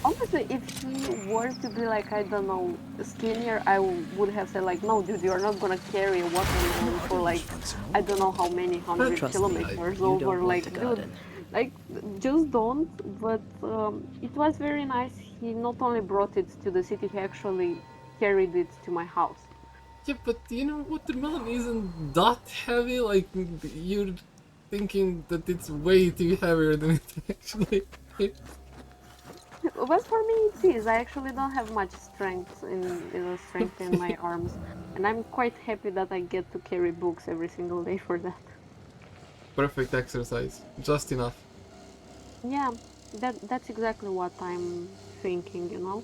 honestly, if he were to be like, I don't know, skinnier, I would have said like, no, dude, you're not gonna carry a watermelon for like, I don't know how many hundred Trust me, kilometers you don't over. want Like, a dude, garden. like, just don't. But it was very nice. He not only brought it to the city, he actually carried it to my house. Yeah, but you know, watermelon isn't that heavy. Like you're thinking that it's way too heavier than it actually is. Well, for me, it is. I actually don't have much strength in my arms, and I'm quite happy that I get to carry books every single day for that. Perfect exercise, just enough. Yeah, that's exactly what I'm thinking, you know?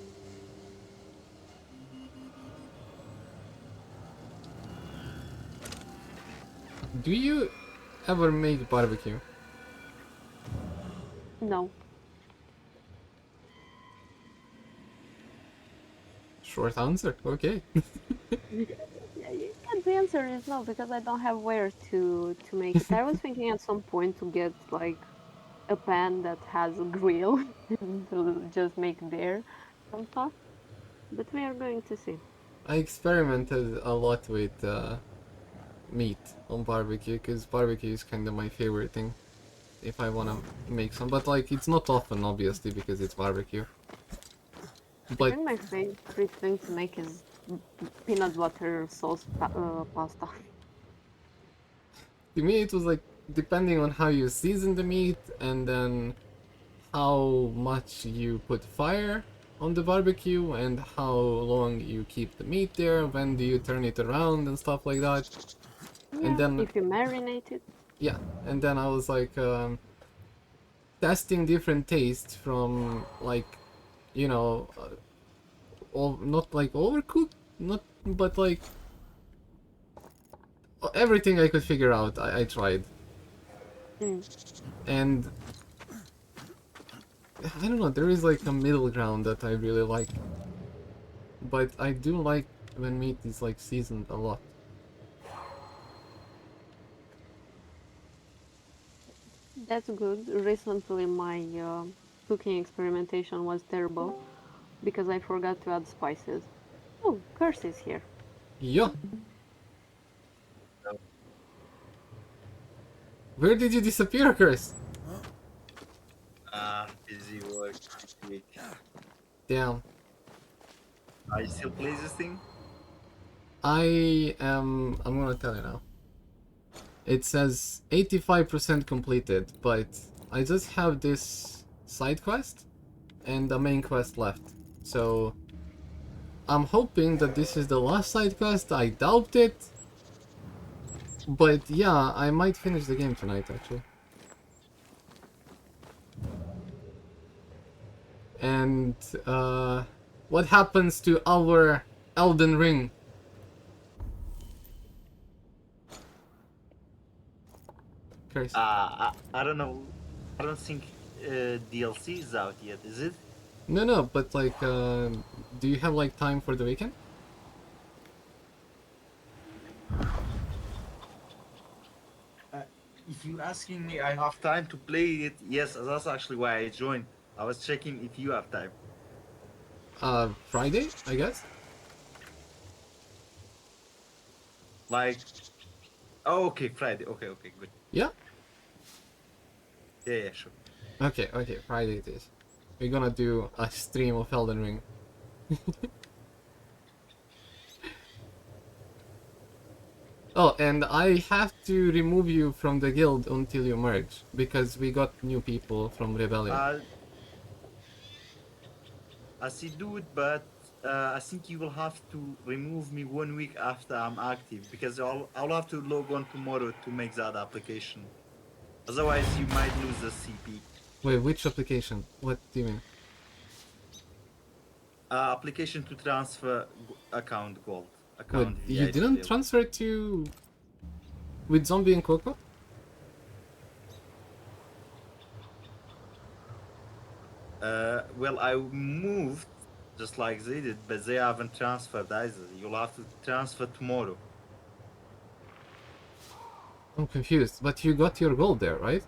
Do you ever make barbecue? No. Short answer. Okay. Yeah, the answer is no, because I don't have where to make it. I was thinking at some point to get like a pan that has a grill and to just make there some stuff, but we are going to see. I experimented a lot with meat on barbecue because barbecue is kind of my favorite thing if I want to make some. But like, it's not often, obviously, because it's barbecue. I But think my favorite thing to make is peanut butter sauce pasta. to me, it was like depending on how you season the meat and then how much you put fire on the barbecue and how long you keep the meat there, when do you turn it around and stuff like that. And Yeah, then, if you marinate it. yeah, and then I was like testing different tastes from like, you know, not like overcooked, not, but like everything I could figure out, I tried. Mm. And I don't know, there is like a middle ground that I really like. But I do like when meat is like seasoned a lot. That's good. Recently, my cooking experimentation was terrible because I forgot to add spices. Oh, Curse is here. Yeah. Where did you disappear, Curse? Busy work this week. Damn. I still play this thing? I'm gonna tell you now. It says 85% completed, but I just have this side quest and the main quest left. So I'm hoping that this is the last side quest. I doubt it. But yeah, I might finish the game tonight actually. And what happens to our Elden Ring? Curse. I don't know. I don't think DLC is out yet, is it? No, but like, do you have like time for the weekend? If you asking me, I have time to play it. Yes, that's actually why I joined. I was checking if you have time. Friday, I guess? Like, oh, okay, Friday. Okay, okay, good. Yeah? Yeah, sure. Okay, Friday it is. We're gonna do a stream of Elden Ring. Oh, and I have to remove you from the guild until you merge, because we got new people from Rebellion. I see, dude, but I think you will have to remove me 1 week after I'm active because I'll have to log on tomorrow to make that application. Otherwise, you might lose the CP. Wait, which application? What do you mean? Application to transfer account gold. What, Account you VIP didn't bill. transfer it to... with Zombie and Coco? Well, I moved just like they did, but they haven't transferred either. You'll have to transfer tomorrow. I'm confused, but you got your gold there, right?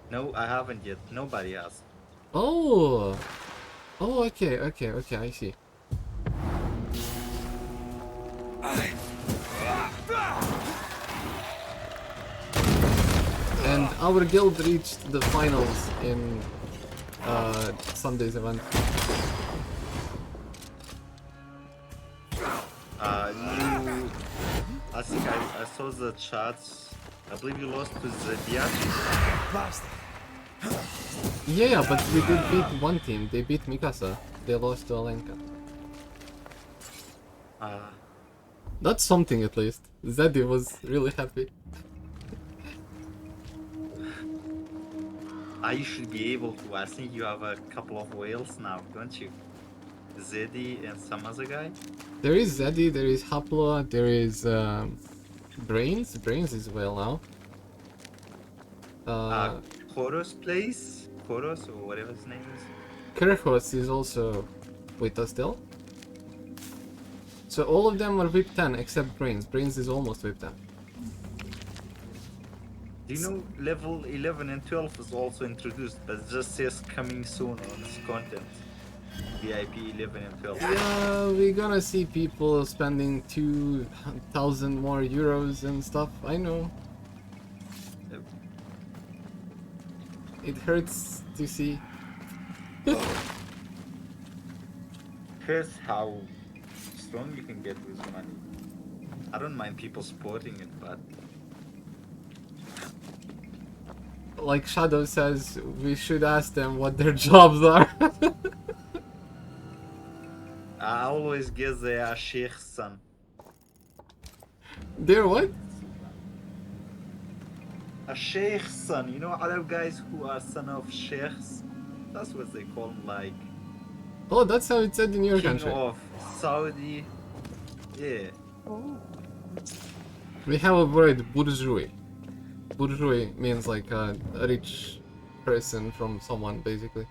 No, I haven't yet. Nobody has. Oh! Oh, okay, I see. And our guild reached the finals in Sunday's event. I think I saw the chats. I believe you lost to the Beatrice. Yeah, but we did beat one team. They beat Mikasa. They lost to Alenka. That's something at least. Zeddy was really happy. I should be able to. I think you have a couple of whales now, don't you? Zeddy and some other guy? There is Zeddy, there is Hapla, there is Brains. Brains is well now. Koros plays? Koros or whatever his name is? Kerhos is also with us still. So all of them are VIP 10 except Brains. Brains is almost VIP 10. Do you know level 11 and 12 is also introduced, but it just says coming soon on this content. VIP 11 and 12. Yeah, we're gonna see people spending 2,000 more euros and stuff. I know. It hurts to see. Here's how strong you can get with money. I don't mind people supporting it, but Like Shadow says, we should ask them what their jobs are. I always guess they are Sheikh's son. They're what? A Sheikh's son. You know Arab guys who are son of Sheikhs? That's what they call them, like... Oh, that's how it's said in your King country. of Saudi. Yeah. Oh. We have a word, bourgeois. Bourgeois means like a rich person from someone, basically.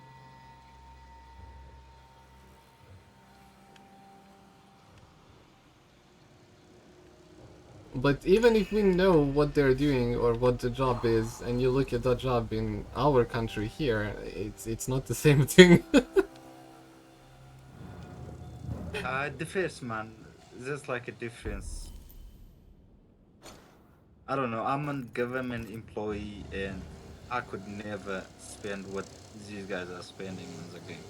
But even if we know what they're doing or what the job is, and you look at that job in our country here, it's not the same thing. It differs, man. There's like a difference. I don't know. I'm a government employee, and I could never spend what these guys are spending on the game.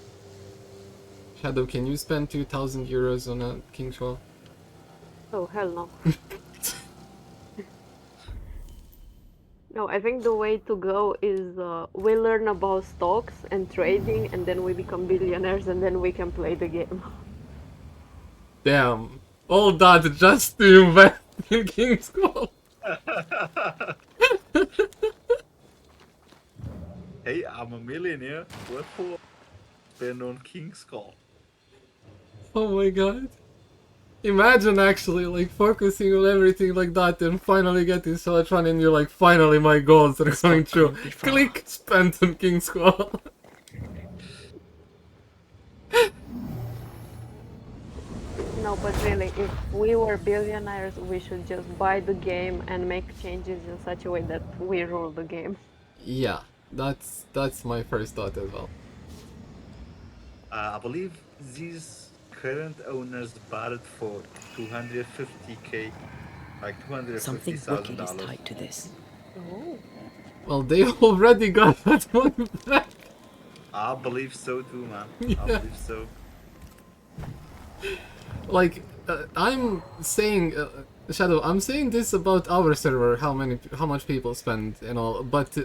Shadow, can you spend 2,000 euros on a King's Wall? Oh, hell no. No, I think the way to go is we learn about stocks and trading, and then we become billionaires, and then we can play the game. Damn. All that just to invest in King's Wall. Hey, I'm a millionaire. What for? Spend on King's Call. Oh my god. Imagine actually like focusing on everything like that and finally getting so much fun and you're like, finally my goals are going true. Click, spent on King's Wall. No, but really, if we were billionaires, we should just buy the game and make changes in such a way that we rule the game. Yeah, that's my first thought as well. I believe these current owners bought it for 250k, like Something wicked is $250,000. tied to this. Oh. Well, they already got that money back. I believe so too, man. Yeah. I believe so. Like, I'm saying, Shadow, I'm saying this about our server, how much people spend and all, but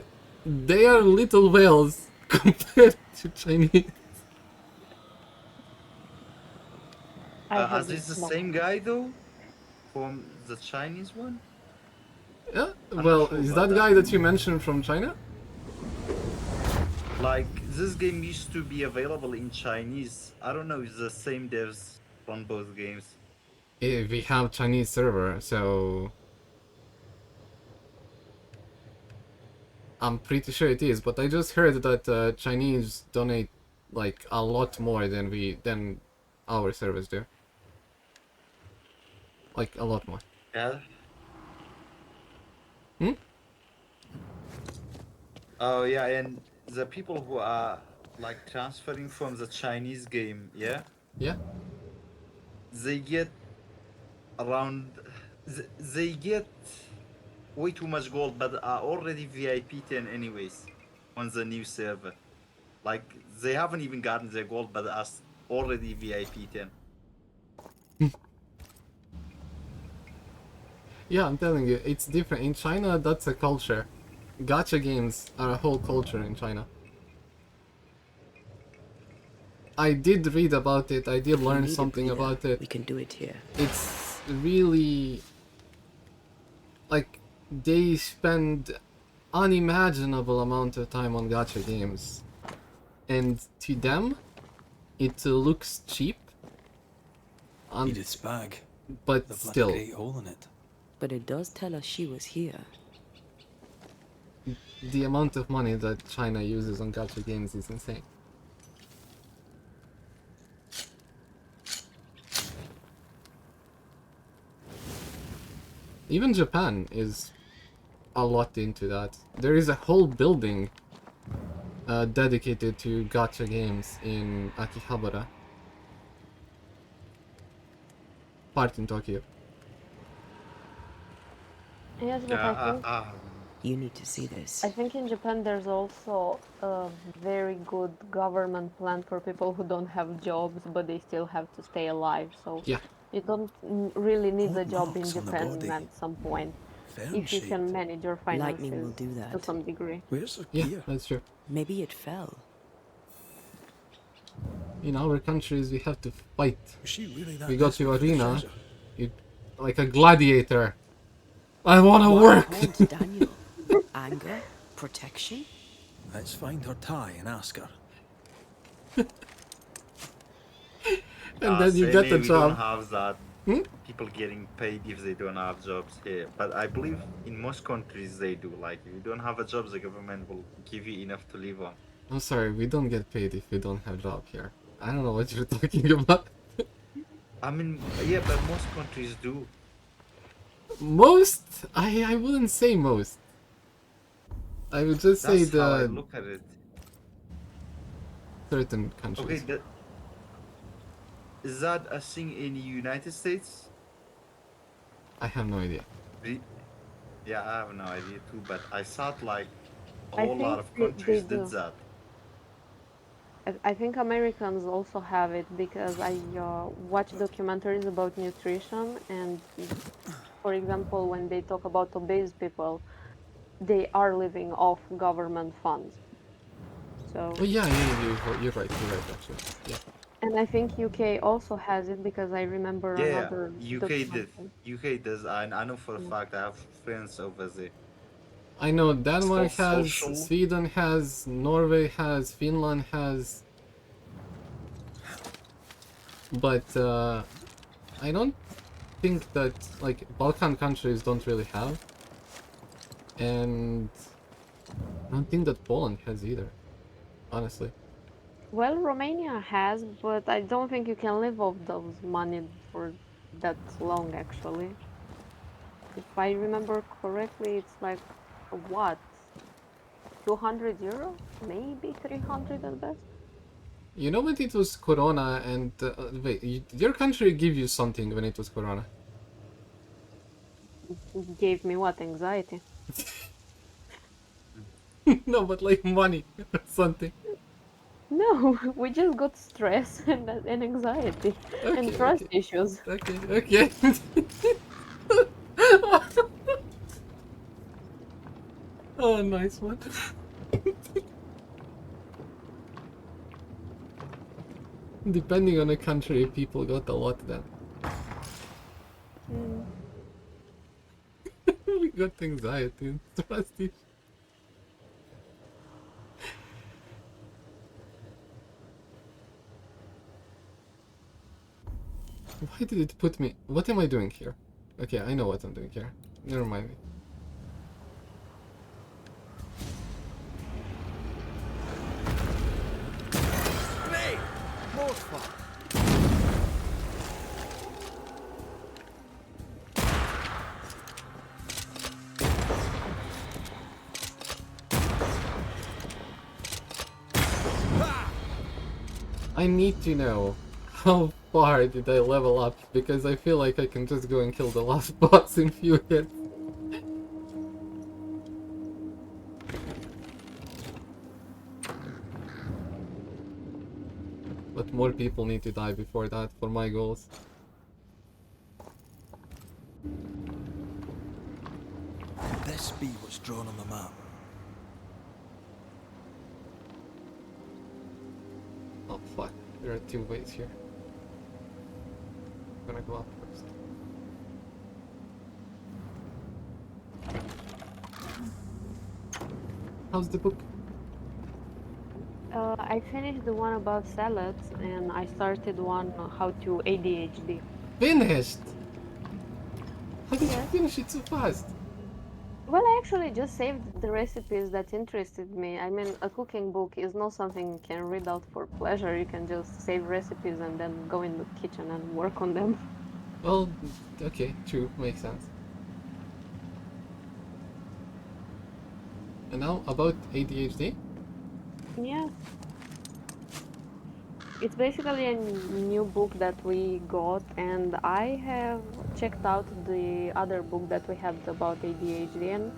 they are little whales compared to Chinese. Is this the same guy though, from the Chinese one? Yeah, I'm well, not sure is about that guy that you mentioned from China? Like, this game used to be available in Chinese. I don't know if the same devs run both games. We have Chinese server, so I'm pretty sure it is. But I just heard that Chinese donate like a lot more than our servers do. Like a lot more. Yeah. Hmm? Oh yeah, and the people who are like transferring from the Chinese game, yeah? Yeah. They get around they get way too much gold, but are already VIP 10 anyways on the new server. Like, they haven't even gotten their gold, but are already VIP 10. Yeah, I'm telling you, it's different. In China, that's a culture. Gacha games are a whole culture in China. I did read about it, I did learn something about it. We can do it here. It's really... like, they spend unimaginable amount of time on gacha games. And to them, it looks cheap. Edith's bag. But They've left a still. great hole in it. But it does tell us she was here. The amount of money that China uses on gacha games is insane. Even Japan is a lot into that. There is a whole building dedicated to gacha games in Akihabara. Part in Tokyo. Yes, but I think you need to see this. I think in Japan there's also a very good government plan for people who don't have jobs, but they still have to stay alive. So yeah. You don't really need a job in marks on the Japan body. at some point, Fern if you can shaped. manage your Lightning will finances do that. to some degree. Where's the Yeah, gear? that's true. Maybe it fell. In our countries, we have to fight. Was she really that We go to desperate for the arena, treasure? you, like a gladiator. I wanna What work! haunts Daniel? Anger? Protection? Let's find her tie and ask her. And then you get the we job. don't have that. Hmm? People getting paid if they don't have jobs here. But I believe in most countries they do. Like, if you don't have a job, the government will give you enough to live on. I'm sorry, we don't get paid if we don't have job here. I don't know what you're talking about. I mean, yeah, but most countries do. Most, I wouldn't say most. I would just say That's how I the look at it. certain Okay, countries. is that a thing in the United States? I have no idea. Re- Yeah, I have no idea too, but I thought like a I whole lot think of they countries did do. that. I think Americans also have it because I watch documentaries about nutrition, and for example, when they talk about obese people, they are living off government funds. So, Oh yeah, yeah, you're right, actually. Yeah. and I think UK also has it because I remember Yeah, another UK did. documentary. UK does. I know for a Yeah. fact. I have friends over there. I know It's Denmark called has, social. Sweden has, Norway has, Finland has, but I don't think that like Balkan countries don't really have, and I don't think that Poland has either, honestly. Well, Romania has, but I don't think you can live off those money for that long, actually. If I remember correctly, it's like what, 200 euro? Maybe 300 at best? You know when it was Corona and wait, your country give you something when it was Corona? It gave me what, anxiety? No, but like money or something. No, we just got stress and anxiety and Okay, trust okay, issues. okay. Oh, nice one. Depending on the country, people got a lot then. Mm. We got anxiety and trust issues. Why did it put me... What am I doing here? Okay, I know what I'm doing here. Never mind me. Hey! More fun! I need to know how far did I level up, because I feel like I can just go and kill the last boss in few hits. But more people need to die before that for my goals. Could this be what's drawn on the map? Oh fuck, there are two ways here. I'm gonna go up first. How's the book? I finished the one about salads and I started one how to ADHD. Finished! How did you Yes. finish it so fast? Well, I actually just saved the recipes that interested me. I mean, a cooking book is not something you can read out for pleasure. You can just save recipes and then go in the kitchen and work on them. Well, okay, true, makes sense. And now about ADHD? Yeah. It's basically a new book that we got, and I have checked out the other book that we had about ADHD, and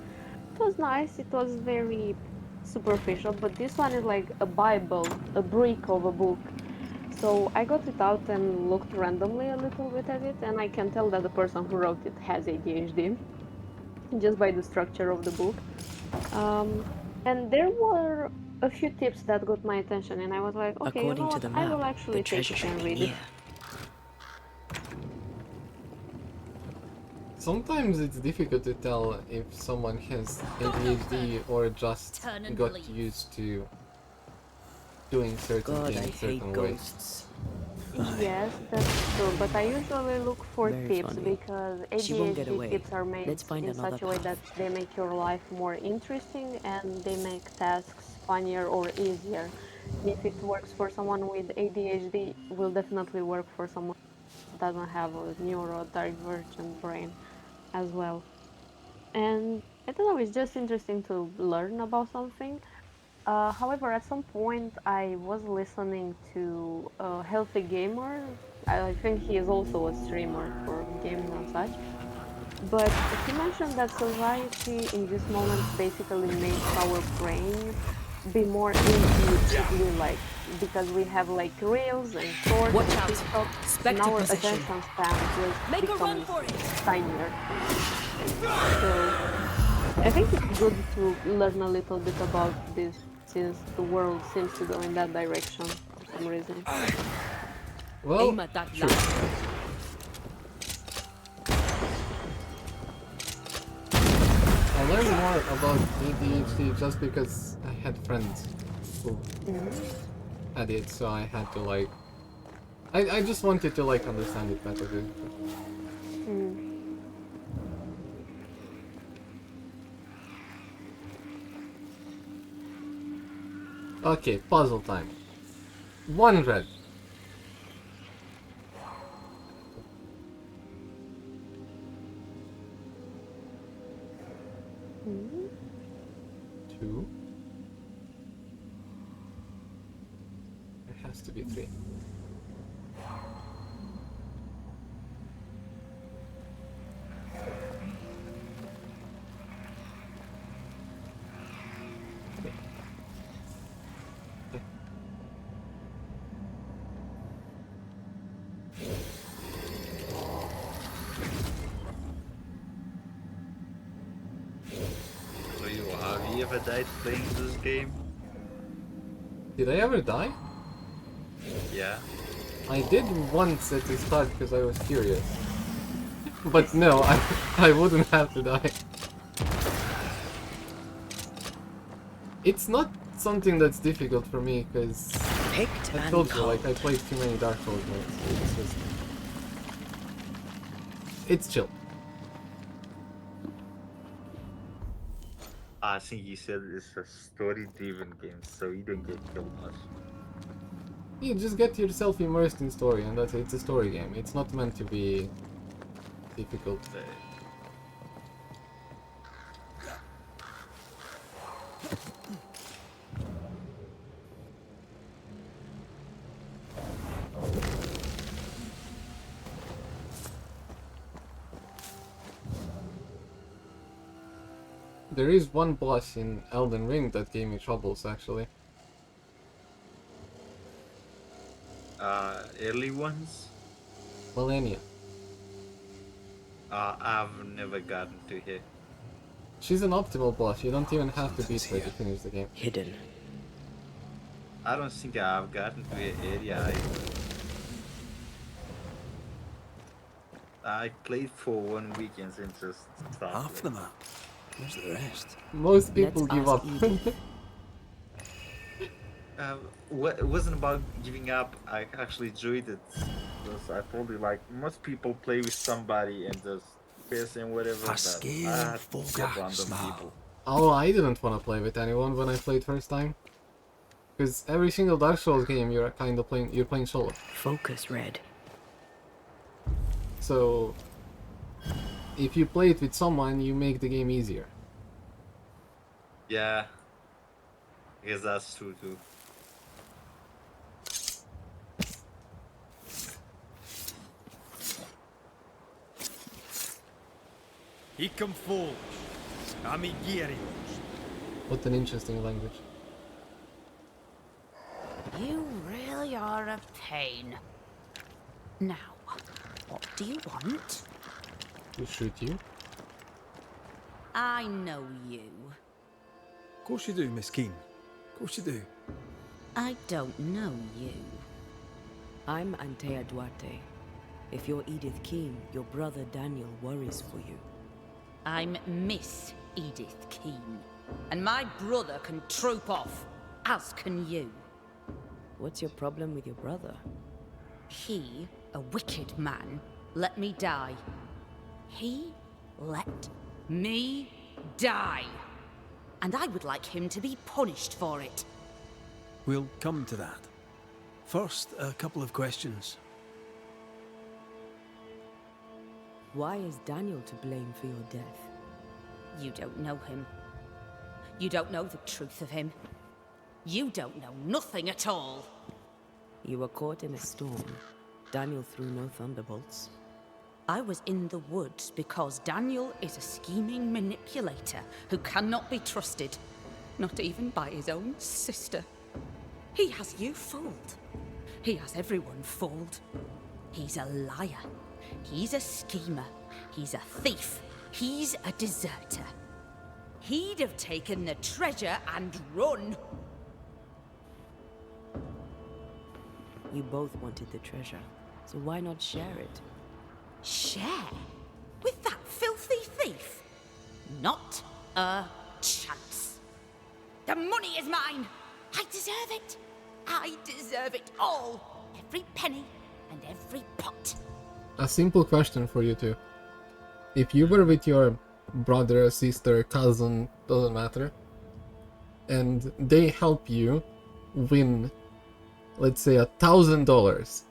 it was nice. It was very superficial, but this one is like a Bible, a brick of a book. So I got it out and looked randomly a little bit at it, and I can tell that the person who wrote it has ADHD just by the structure of the book. And there were a few tips that got my attention, and I was like, okay, you know According to what? the I map, will the actually take treasure it should and be read it. near. Sometimes it's difficult to tell if someone has ADHD or just got used to doing certain God, I things hate certain ways. ghosts. Yes, that's true, but I usually look for Very tips funny. because She won't get ADHD away. tips are made Let's find in another such a way that path. they make your life more interesting and they make tasks funnier or easier. If it works for someone with ADHD, will definitely work for someone who doesn't have a neurodivergent brain. as well. And I don't know, it's just interesting to learn about something. However, at some point, I was listening to a Healthy Gamer. I think he is also a streamer for gaming and such. But he mentioned that society in this moment basically makes our brain be more intuitively like, because we have like reels and shorts Watch and out. TikTok, and Spectre our possession. attention span just Make a run becomes for it. tinier. So I think it's good to learn a little bit about this since the world seems to go in that direction for some reason. Well, Aim at that true. I learned more about ADHD just because I had friends who had it, so I had to like... I just wanted to like understand it better. Okay, puzzle time. 1 red. Two. There has to be 3. So have you ever died playing this game? Did I ever die? Yeah. I did once at the start because I was curious. But no, I wouldn't have to die. It's not something that's difficult for me because I told you, like, I played too many Dark Souls modes. It's just... It's chill. I think you said it's a story-driven game, so you don't get killed much. You just get yourself immersed in story, and that's it. It's a story game. It's not meant to be difficult. There is one boss in Elden Ring that gave me troubles, actually. Early ones? Millennia. I've never gotten to here. She's an optimal boss. You don't even have to beat her to finish the game. Hidden. I don't think I've gotten to an area. I played for 1 week and then just stopped. Half the map. Where's the rest? Most people give up. It wasn't about giving up. I actually enjoyed it. Because I told you, like, most people play with somebody and just pass and whatever. But I had to get random people. Oh, I didn't want to play with anyone when I played first time. Because every single Dark Souls game you're kind of playing, you're playing solo. Focus, Red. So, if you play it with someone, you make the game easier. Yeah. I guess that's true too. Icum foolish. Amigirios. What an interesting language. You really are a pain. Now, what do you want? To shoot you? I know you. Of course you do, Miss Keen. Of course you do. I don't know you. I'm Antea Duarte. If you're Edith Keene, your brother Daniel worries for you. I'm Miss Edith Keene. And my brother can troop off, as can you. What's your problem with your brother? He, a wicked man, let me die. He let me die. And I would like him to be punished for it. We'll come to that. First, a couple of questions. Why is Daniel to blame for your death? You don't know him. You don't know the truth of him. You don't know nothing at all. You were caught in a storm. Daniel threw no thunderbolts. I was in the woods because Daniel is a scheming manipulator who cannot be trusted, not even by his own sister. He has you fooled. He has everyone fooled. He's a liar. He's a schemer. He's a thief. He's a deserter. He'd have taken the treasure and run. You both wanted the treasure, so why not share it? Share? With that filthy thief? Not a chance. The money is mine. I deserve it. I deserve it all. Every penny and every pot. A simple question for you two. If you were with your brother, sister, cousin, doesn't matter, and they help you win, let's say, $1,000,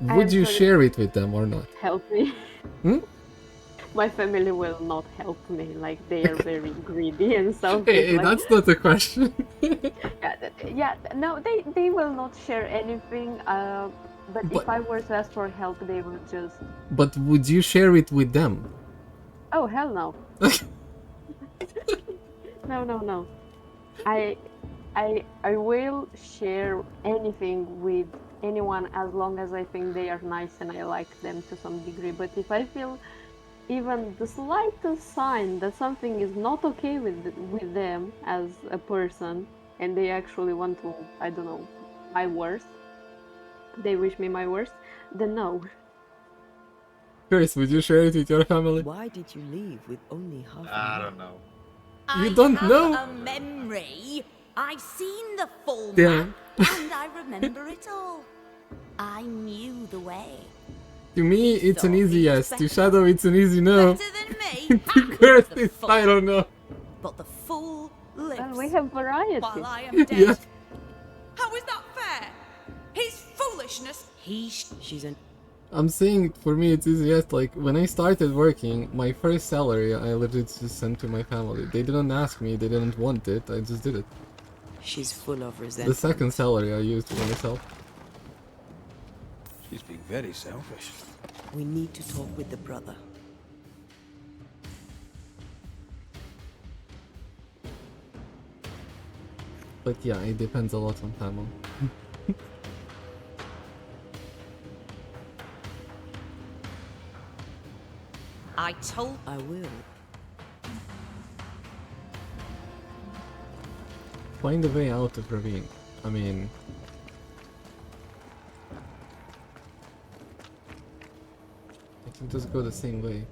would you share it with them or not? Help me. Hmm? My family will not help me. Like, they are very greedy and selfish. Hey, like... that's not a question. No, they will not share anything. But if I were to ask for help, they would just... But would you share it with them? Oh, hell no. No. I will share anything with anyone as long as I think they are nice and I like them to some degree. But if I feel even the slightest sign that something is not okay with them as a person, and they actually want to, I don't know, my worst, they wish me my worst, then no. Chris, would you share it with your family? Why did you leave with only half I don't know. You don't know? I have a memory. I've seen the full Damn. map, and I remember it all. I knew the way. To me, it's an easy yes. To Shadow, it's an easy no. Better than me. To Chris, it's I don't know. But the fool lives. Well, we have variety. While I am dead. Yeah. How is that fair? His foolishness. She's an. I'm saying, for me, it's easy yes. Like, when I started working, my first salary, I literally just sent to my family. They didn't ask me, they didn't want it, I just did it. She's full of resentment. The second salary I used for myself. She's being very selfish. We need to talk with the brother. But yeah, it depends a lot on family. I told. I will. Find a way out of ravine. I mean... I can just go the same way.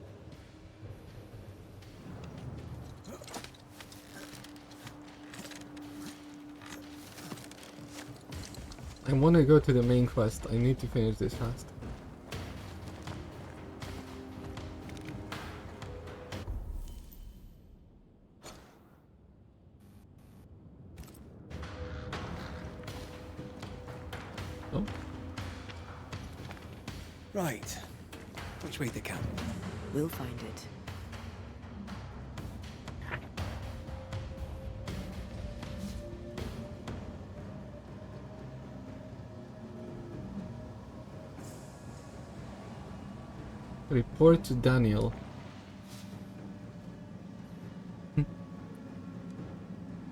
I want to go to the main quest. I need to finish this fast. Oh. Right. Which way to camp? We'll find it. Report to Daniel.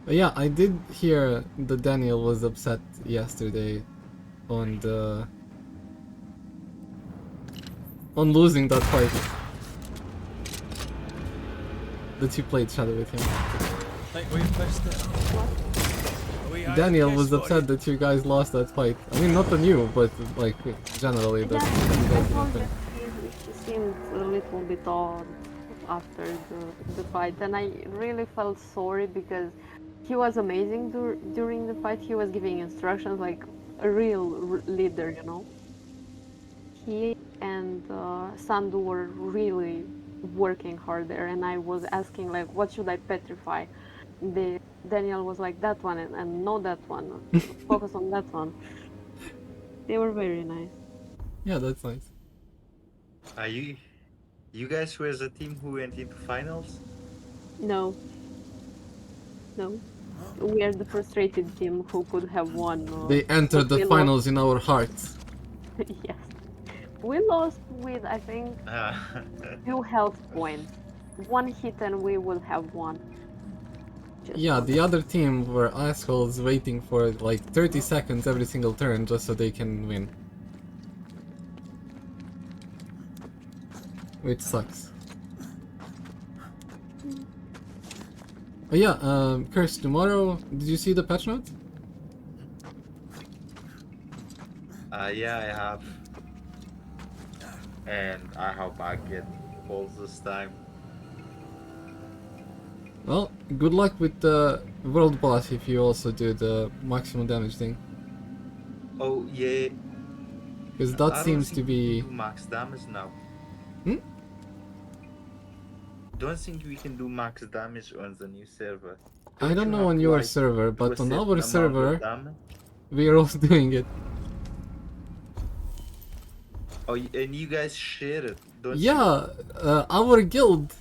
Yeah, I did hear that Daniel was upset yesterday on losing that fight. That you played Shadow with him. Daniel was upset that you guys lost that fight. I mean, not on you, but like generally that you guys didn't win. He seemed a little bit odd after the fight, and I really felt sorry because he was amazing during the fight. He was giving instructions like a real leader, you know. He and Sandu were really working hard there, and I was asking like, what should I petrify? Daniel was like, that one, and no that one, focus on that one. They were very nice. Yeah, that's nice. You guys were the team who went into finals? No. No. We are the frustrated team who could have won. They entered but the we finals in our hearts. yes. We lost with, I think, 2 health points. 1 hit and we would have won. Yeah, the other team were assholes waiting for like 30 seconds every single turn just so they can win. Which sucks. Oh yeah, Curse, tomorrow, did you see the patch notes? Yeah, I have. And I hope I get balls this time. Well, good luck with the world boss if you also do the maximum damage thing. Oh, yeah. Because that I don't seems to think we be... can do max damage now. Hmm? Don't think we can do max damage on the new server. I don't you know have on to, your like, server, do a but on certain our amount of server, damage? we are also doing it. Oh, and you guys share it, don't you? Yeah, our guild,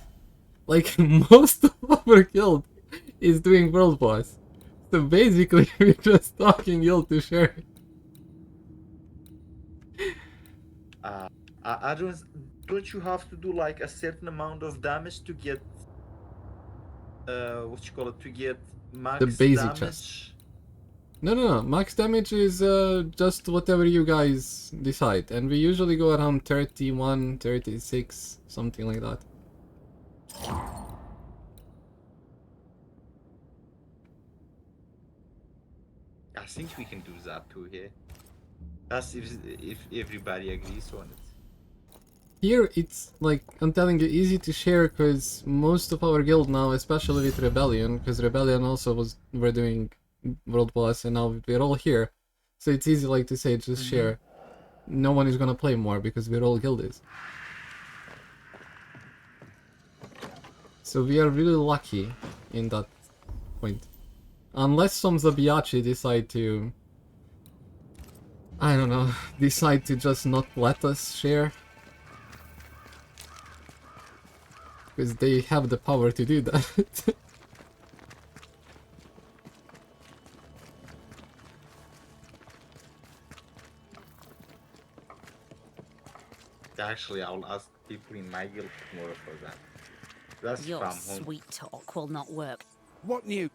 like most of our guild, is doing world boss. So basically, we're just talking guild to share. I don't you have to do like a certain amount of damage to get what you call it, to get max The basic damage? chest. No. Max damage is just whatever you guys decide. And we usually go around 31, 36, something like that. I think we can do that too here. That's if everybody agrees on it. Here it's, like, I'm telling you, easy to share because most of our guild now, especially with Rebellion, because Rebellion also were doing World Boss and now we're all here. So it's easy, like, to say, just share. No one is gonna play more because we're all guildies. So we are really lucky in that point. Unless some Zabiachi decide to... I don't know, decide to just not let us share. Because they have the power to do that. Actually, I'll ask people in my guild tomorrow for that. That's Your from home. sweet talk will not work. What news?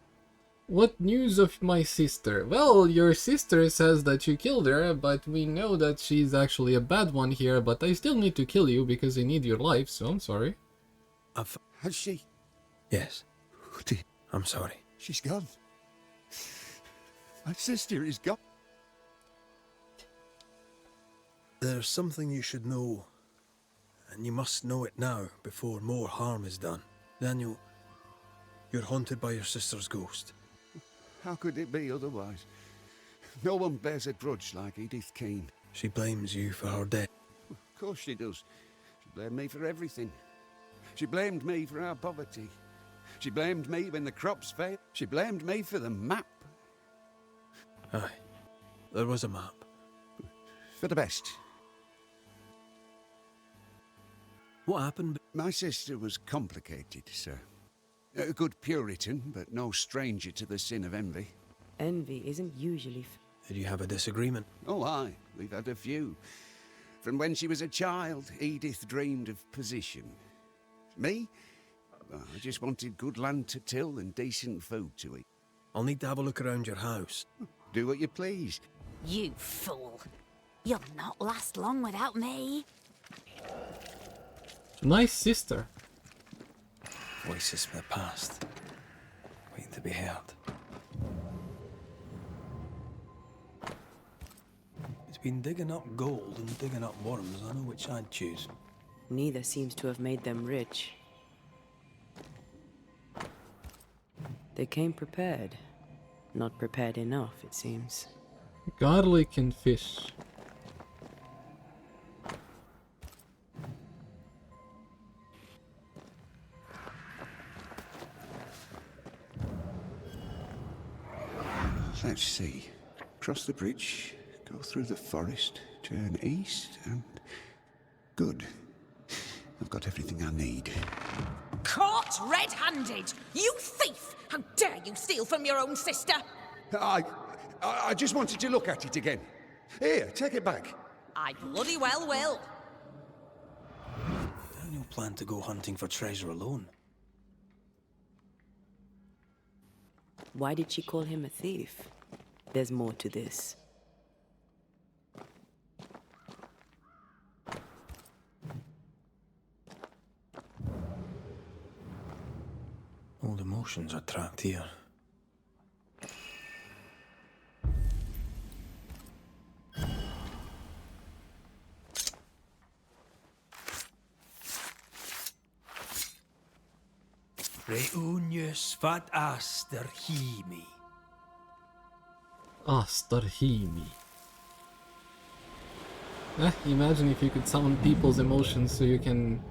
What news of my sister? Well, your sister says that you killed her, but we know that she's actually a bad one here, but I still need to kill you because I need your life, so I'm sorry. Has she? Yes. I'm sorry. She's gone. My sister is gone. There's something you should know, and you must know it now before more harm is done. Daniel, you're haunted by your sister's ghost. How could it be otherwise? No one bears a grudge like Edith Keane. She blames you for her death. Of course she does. She blamed me for everything. She blamed me for our poverty. She blamed me when the crops failed. She blamed me for the map. Aye, there was a map. For the best. What happened? My sister was complicated, sir. A good Puritan, but no stranger to the sin of envy. Envy isn't usually... Did you have a disagreement? Oh, aye. We've had a few. From when she was a child, Edith dreamed of position. Me? Well, I just wanted good land to till and decent food to eat. I'll need to have a look around your house. Do what you please. You fool. You'll not last long without me. Nice sister. Voices from the past, waiting to be heard. Between digging up gold and digging up worms, I know which I'd choose. Neither seems to have made them rich. They came prepared. Not prepared enough, it seems. Garlic and fish. Let's see. Cross the bridge, go through the forest, turn east, and... Good. I've got everything I need. Caught red-handed! You thief! How dare you steal from your own sister? I just wanted to look at it again. Here, take it back. I bloody well will. Daniel planned to go hunting for treasure alone. Why did she call him a thief? There's more to this. Old emotions are trapped here. Reunius vat aster himi. Starhimi. Imagine if you could summon people's emotions so you can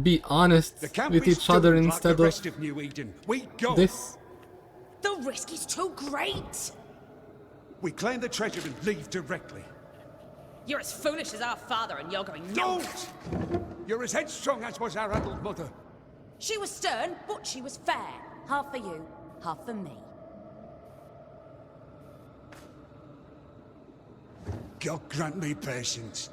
be honest with each other instead of New Eden. We go. this. The risk is too great. We claim the treasure and leave directly. You're as foolish as our father, and you're going nowhere. Don't! You're as headstrong as was our adult mother. She was stern, but she was fair. Half for you, half for me. God grant me patience.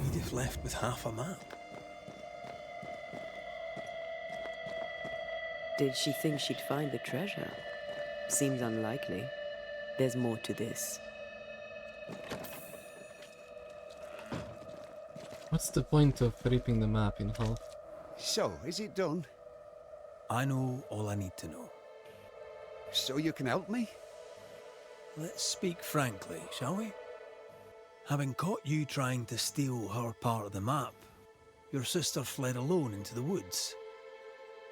Edith left with half a map. Did she think she'd find the treasure? Seems unlikely. There's more to this. What's the point of ripping the map in half? So, is it done? I know all I need to know. So you can help me? Let's speak frankly, shall we? Having caught you trying to steal her part of the map, your sister fled alone into the woods.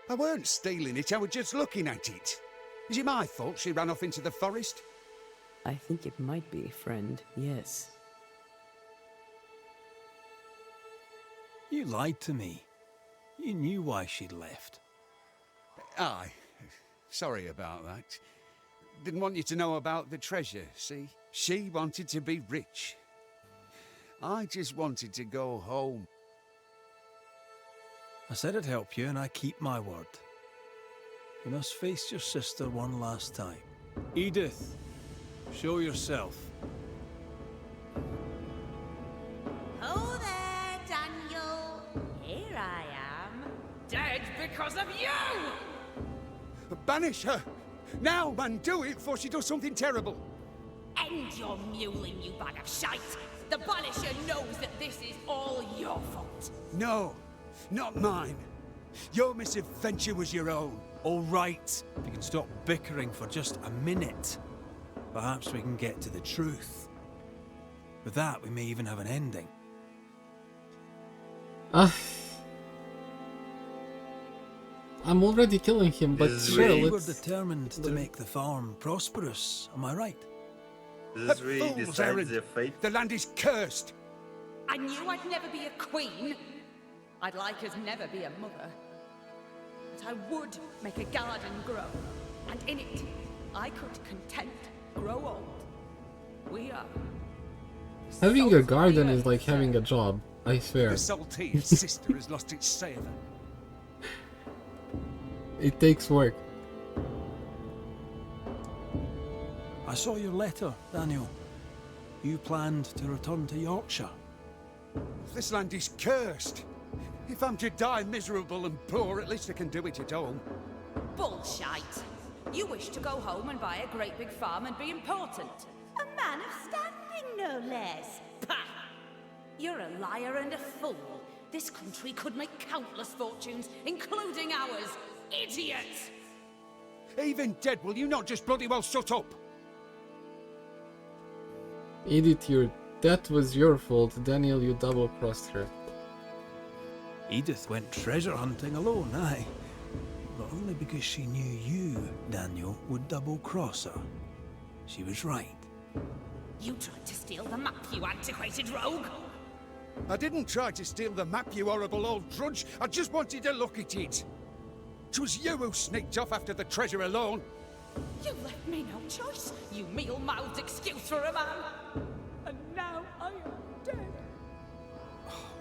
I weren't stealing it, I was just looking at it. Is it my fault she ran off into the forest? I think it might be, friend, yes. You lied to me. You knew why she'd left. Aye. Sorry about that. Didn't want you to know about the treasure, see? She wanted to be rich. I just wanted to go home. I said I'd help you, and I keep my word. You must face your sister one last time. Edith, show yourself. Oh there, Daniel. Here I am. Dead because of you! Banish her! Now, man, do it before she does something terrible. End your mewling, you bag of shite! The Banisher knows that this is all your fault. No, not mine. Your misadventure was your own. All right, if you can stop bickering for just a minute, perhaps we can get to the truth. With that, we may even have an ending. I'm already killing him, but sure, You were let's... determined to make the farm prosperous, am I right? This really decides their fate. The land is cursed. I knew I'd never be a queen. I'd like as never be a mother. But I would make a garden grow, and in it, I could content grow old. We are. Having a garden is like having a job, I swear. The saltine sister has lost its savour. It takes work. I saw your letter, Daniel. You planned to return to Yorkshire. This land is cursed. If I'm to die miserable and poor, at least I can do it at home. Bullshite. You wish to go home and buy a great big farm and be important. A man of standing, no less. Pah! You're a liar and a fool. This country could make countless fortunes, including ours. Idiot! Even dead, will you not just bloody well shut up? Edith, that was your fault. Daniel, you double-crossed her. Edith went treasure hunting alone, aye. But only because she knew you, Daniel, would double-cross her. She was right. You tried to steal the map, you antiquated rogue! I didn't try to steal the map, you horrible old drudge. I just wanted to look at it. It was you who sneaked off after the treasure alone. You left me no choice, you meal-mouthed excuse for a man! And now I am dead.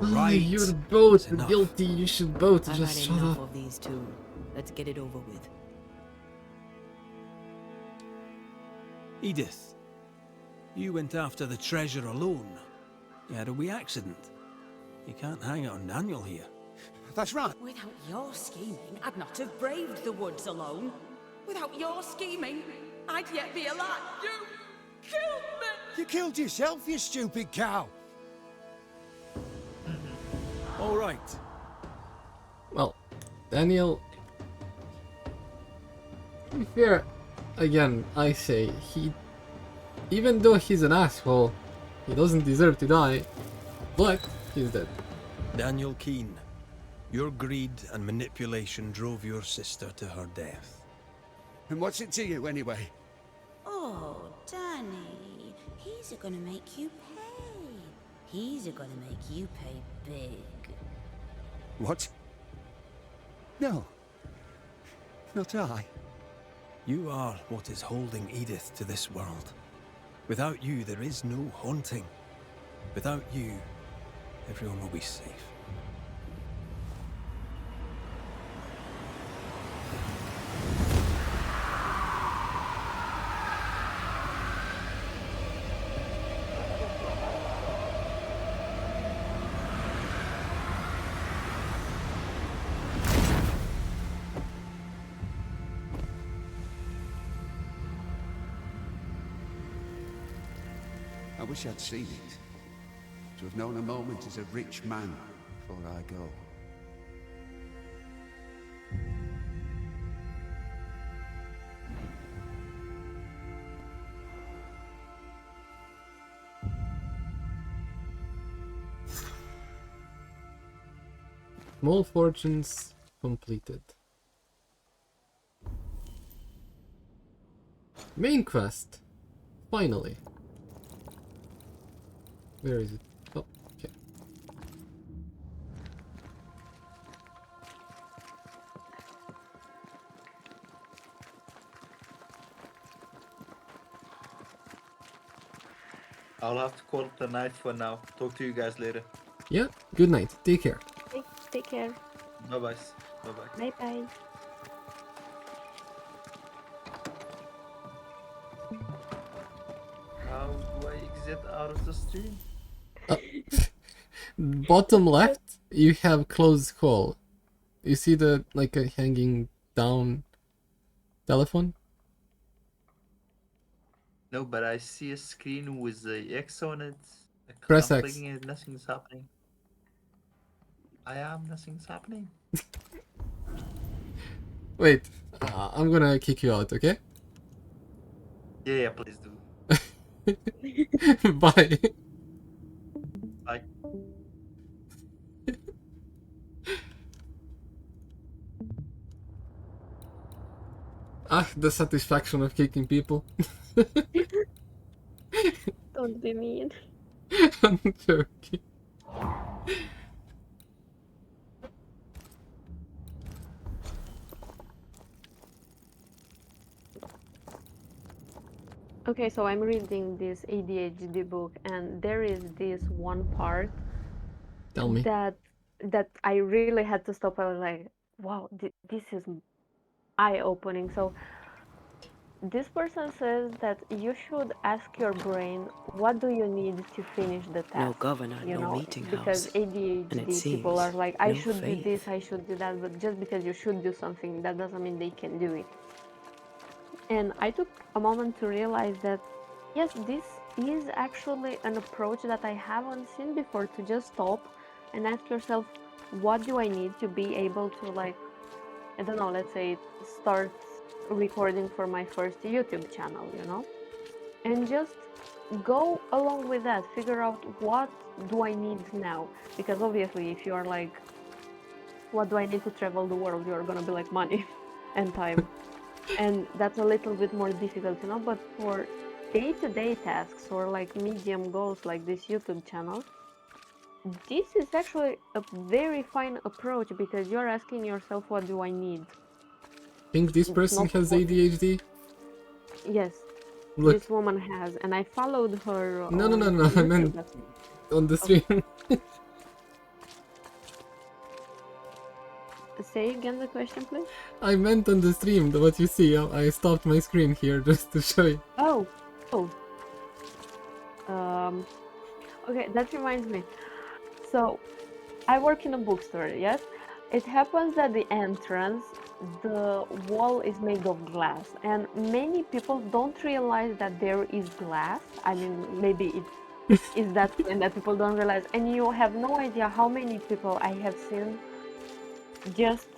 Right. You're both That's enough. guilty. You should both I've just had shut enough up. of these two. Let's get it over with. Edith, you went after the treasure alone. You had a wee accident. You can't hang it on Daniel here. That's right. Without your scheming, I'd not have braved the woods alone. Without your scheming, I'd yet be alive. You killed me! You killed yourself, you stupid cow. All right. Well, Daniel, to be fair, again, I say even though he's an asshole, he doesn't deserve to die, but he's dead. Daniel Keene, your greed and manipulation drove your sister to her death. And what's it to you, anyway? Oh, Danny, he's gonna make you pay. He's gonna make you pay big. What? No. Not I. You are what is holding Edith to this world. Without you, there is no haunting. Without you, everyone will be safe. I wish I'd seen it. To have known a moment as a rich man before I go. Small fortunes completed. Main quest. Finally. Where is it? Oh, okay. I'll have to call it a night for now. Talk to you guys later. Yeah, good night. Take care. Take care. Bye bye. Bye bye. Bye bye. How do I exit out of the stream? Bottom left, you have closed call. You see the like a hanging down telephone? No, but I see a screen with the X on it. Press I'm X. clicking it, nothing's happening. Nothing's happening. Wait, I'm gonna kick you out, okay? Yeah, please do. Bye. Bye. The satisfaction of kicking people. Don't be mean. I'm joking. Okay, so I'm reading this ADHD book, and there is this one part Tell me. that I really had to stop. I was like, wow, this is eye-opening. So this person says that you should ask your brain, what do you need to finish the task? No governor, you no know, meeting because house. And it ADHD people are seems like, I no should do faith. this, I should do that, but just because you should do something, that doesn't mean they can do it. And I took a moment to realize that, yes, this is actually an approach that I haven't seen before, to just stop and ask yourself, what do I need to be able to, like, I don't know, let's say start recording for my first YouTube channel, you know? And just go along with that, figure out what do I need now? Because obviously if you are like, what do I need to travel the world? You're gonna be like money and time. And that's a little bit more difficult, you know, but for day-to-day tasks or like medium goals like this YouTube channel, this is actually a very fine approach, because you're asking yourself, what do I need? Think this person has ADHD? Yes, Look. this woman has, and I followed her No, on I YouTube. meant on the stream. Say again the question, please. I meant on the stream, what you see. I stopped my screen here just to show you. Oh. Okay, that reminds me. So, I work in a bookstore, yes? It happens that the entrance, the wall is made of glass, and many people don't realize that there is glass. I mean, maybe it is that plain that people don't realize, and you have no idea how many people I have seen just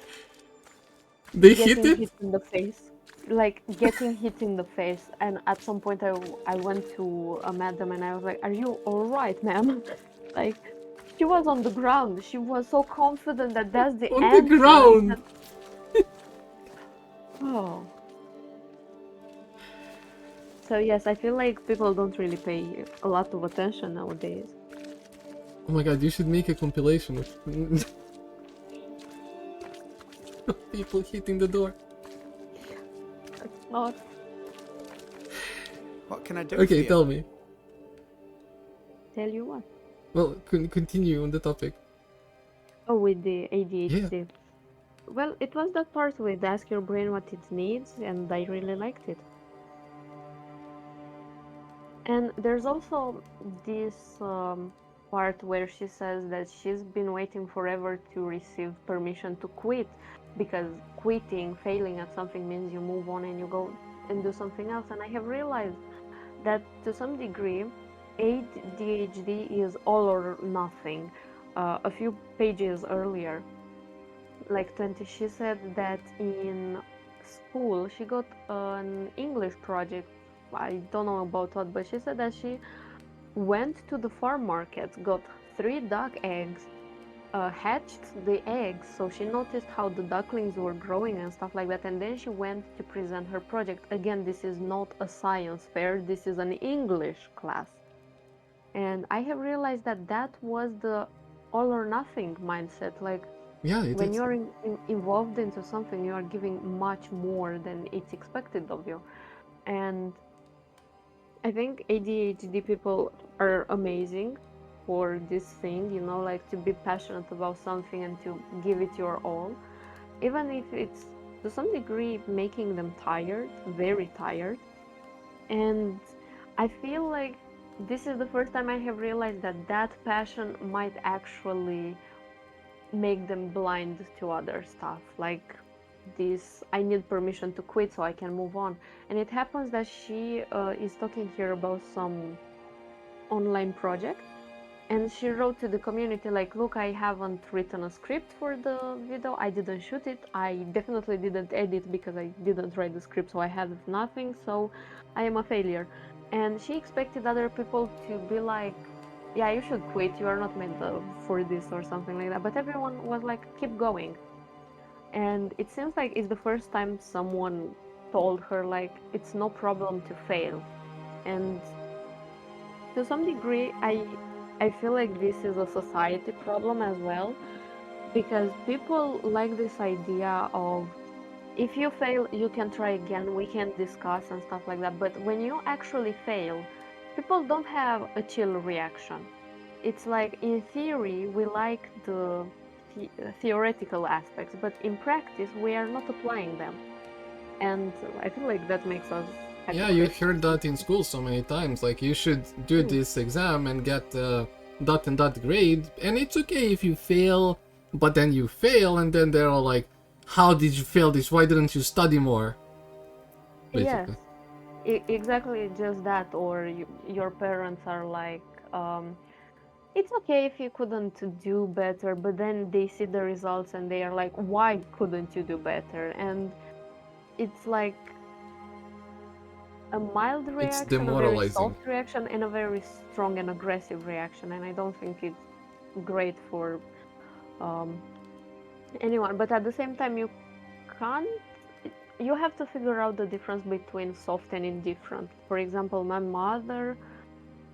They hit getting it? hit in the face. Like getting hit in the face, and at some point I went to a madam and I was like, "Are you all right, ma'am?" Like, she was on the ground. She was so confident that that's the On the entrance. ground! Oh. So yes, I feel like people don't really pay a lot of attention nowadays. Oh my god, you should make a compilation of people hitting the door. It's not. What can I do Okay, for you? tell me. Tell you what? Well, continue on the topic. Oh, with the ADHD. Yeah. Well, it was that part with ask your brain what it needs, and I really liked it. And there's also this part where she says that she's been waiting forever to receive permission to quit, because quitting, failing at something means you move on and you go and do something else. And I have realized that to some degree, ADHD is all or nothing. A few pages earlier, like 20, she said that in school she got an English project. I don't know about what, but she said that she went to the farm market, got 3 duck eggs, hatched the eggs, so she noticed how the ducklings were growing and stuff like that, and then she went to present her project. Again, this is not a science fair, this is an English class. And I have realized that that was the all or nothing mindset. Like, yeah, when you're involved into something, you are giving much more than it's expected of you. And I think ADHD people are amazing for this thing, you know, like to be passionate about something and to give it your all, even if it's to some degree making them tired, very tired. And I feel like this is the first time I have realized that that passion might actually make them blind to other stuff, like this I need permission to quit so I can move on. And it happens that she is talking here about some online project, and she wrote to the community like, look, I haven't written a script for the video, I didn't shoot it, I definitely didn't edit because I didn't write the script, so I have nothing, so I am a failure. And she expected other people to be like, yeah, you should quit, you are not made for this or something like that, but everyone was like, keep going. And it seems like it's the first time someone told her like, it's no problem to fail. And to some degree, I feel like this is a society problem as well, because people like this idea of, if you fail, you can try again, we can discuss and stuff like that. But when you actually fail, people don't have a chill reaction. It's like, in theory, we like the theoretical aspects, but in practice, we are not applying them. And I feel like that makes us Yeah, you hypocrites. heard that in school so many times, like you should do this exam and get dot and dot grade, and it's okay if you fail, but then you fail and then they're all like, how did you fail this, why didn't you study more? Basically. Yes, exactly, just that. Or your parents are like, it's okay if you couldn't do better, but then they see the results and they are like, why couldn't you do better? And it's like a mild It's reaction, a very demoralizing. soft reaction, and a very strong and aggressive reaction. And I don't think it's great for anyone. But at the same time, can't you have to figure out the difference between soft and indifferent. For example, my mother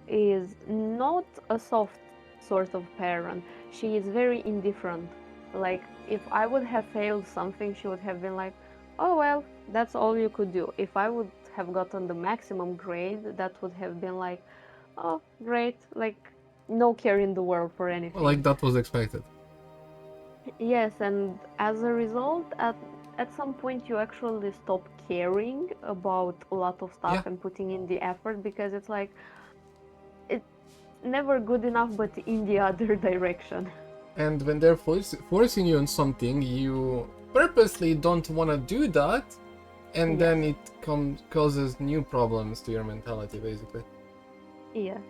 is not a soft sort of parent. She is very indifferent. Like, if I would have failed something, she would have been like, oh well, that's all you could do. If I would have gotten the maximum grade, that would have been like, oh great, like no care in the world for anything. Well, like that was expected. Yes, and as a result, at some point you actually stop caring about a lot of stuff Yeah. and putting in the effort because it's like it's never good enough, but in the other direction. And when they're forcing you on something, you purposely don't want to do that, and Yes. then it causes new problems to your mentality, basically. Yes.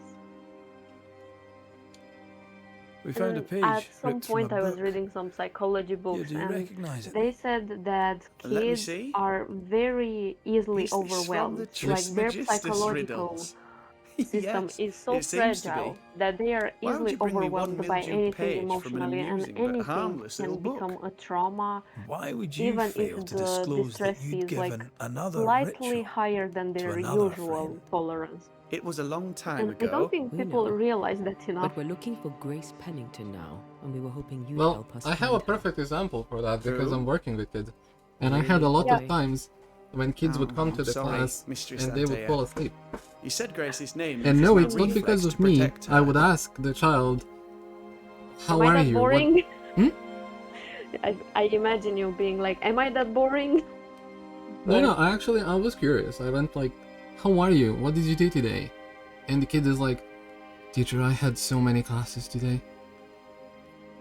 We found a And page at some ripped from a point, I was book. reading some psychology books, do you and recognise it? they said that Let me kids see. are very easily It's from the overwhelmed. Like their Trismegistus psychological riddles. system Yes, is so it seems to fragile be. that they are Why would easily you bring me one overwhelmed by mildewed anything page from an emotionally, and amusing but anything harmless can little book? become a trauma, Why would you even if fail to the disclose distress that you'd is like given another slightly ritual higher than to their another usual friend? tolerance. It was a long time And I don't ago. think We people know. realize that enough. But we're looking for Grace Pennington now, and we were hoping you'd Well, help us I have find a perfect example for that because Who? I'm working with kids. And I Really, had a lot Yeah. of times when kids would come to I'm the sorry, class Mistress and they would Antea. fall asleep. You said Grace's name. And which no, is my it's not reflex because to of me. protect her. I would ask the child, how Am I are that you? boring? Hmm? I imagine you being like, am I that boring? No, I was curious. I went like, how are you? What did you do today? And the kid is like, teacher, I had so many classes today.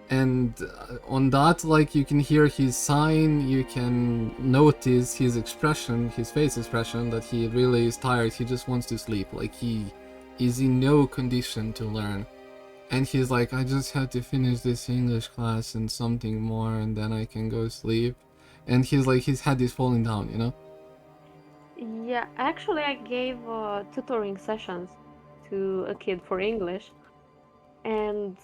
And on that, like, you can hear his sign, you can notice his expression, his face expression, that he really is tired, he just wants to sleep, like, he is in no condition to learn. And he's like, I just had to finish this English class and something more, and then I can go sleep. And he's like, his head is falling down, you know? Yeah, actually, I gave tutoring sessions to a kid for English, and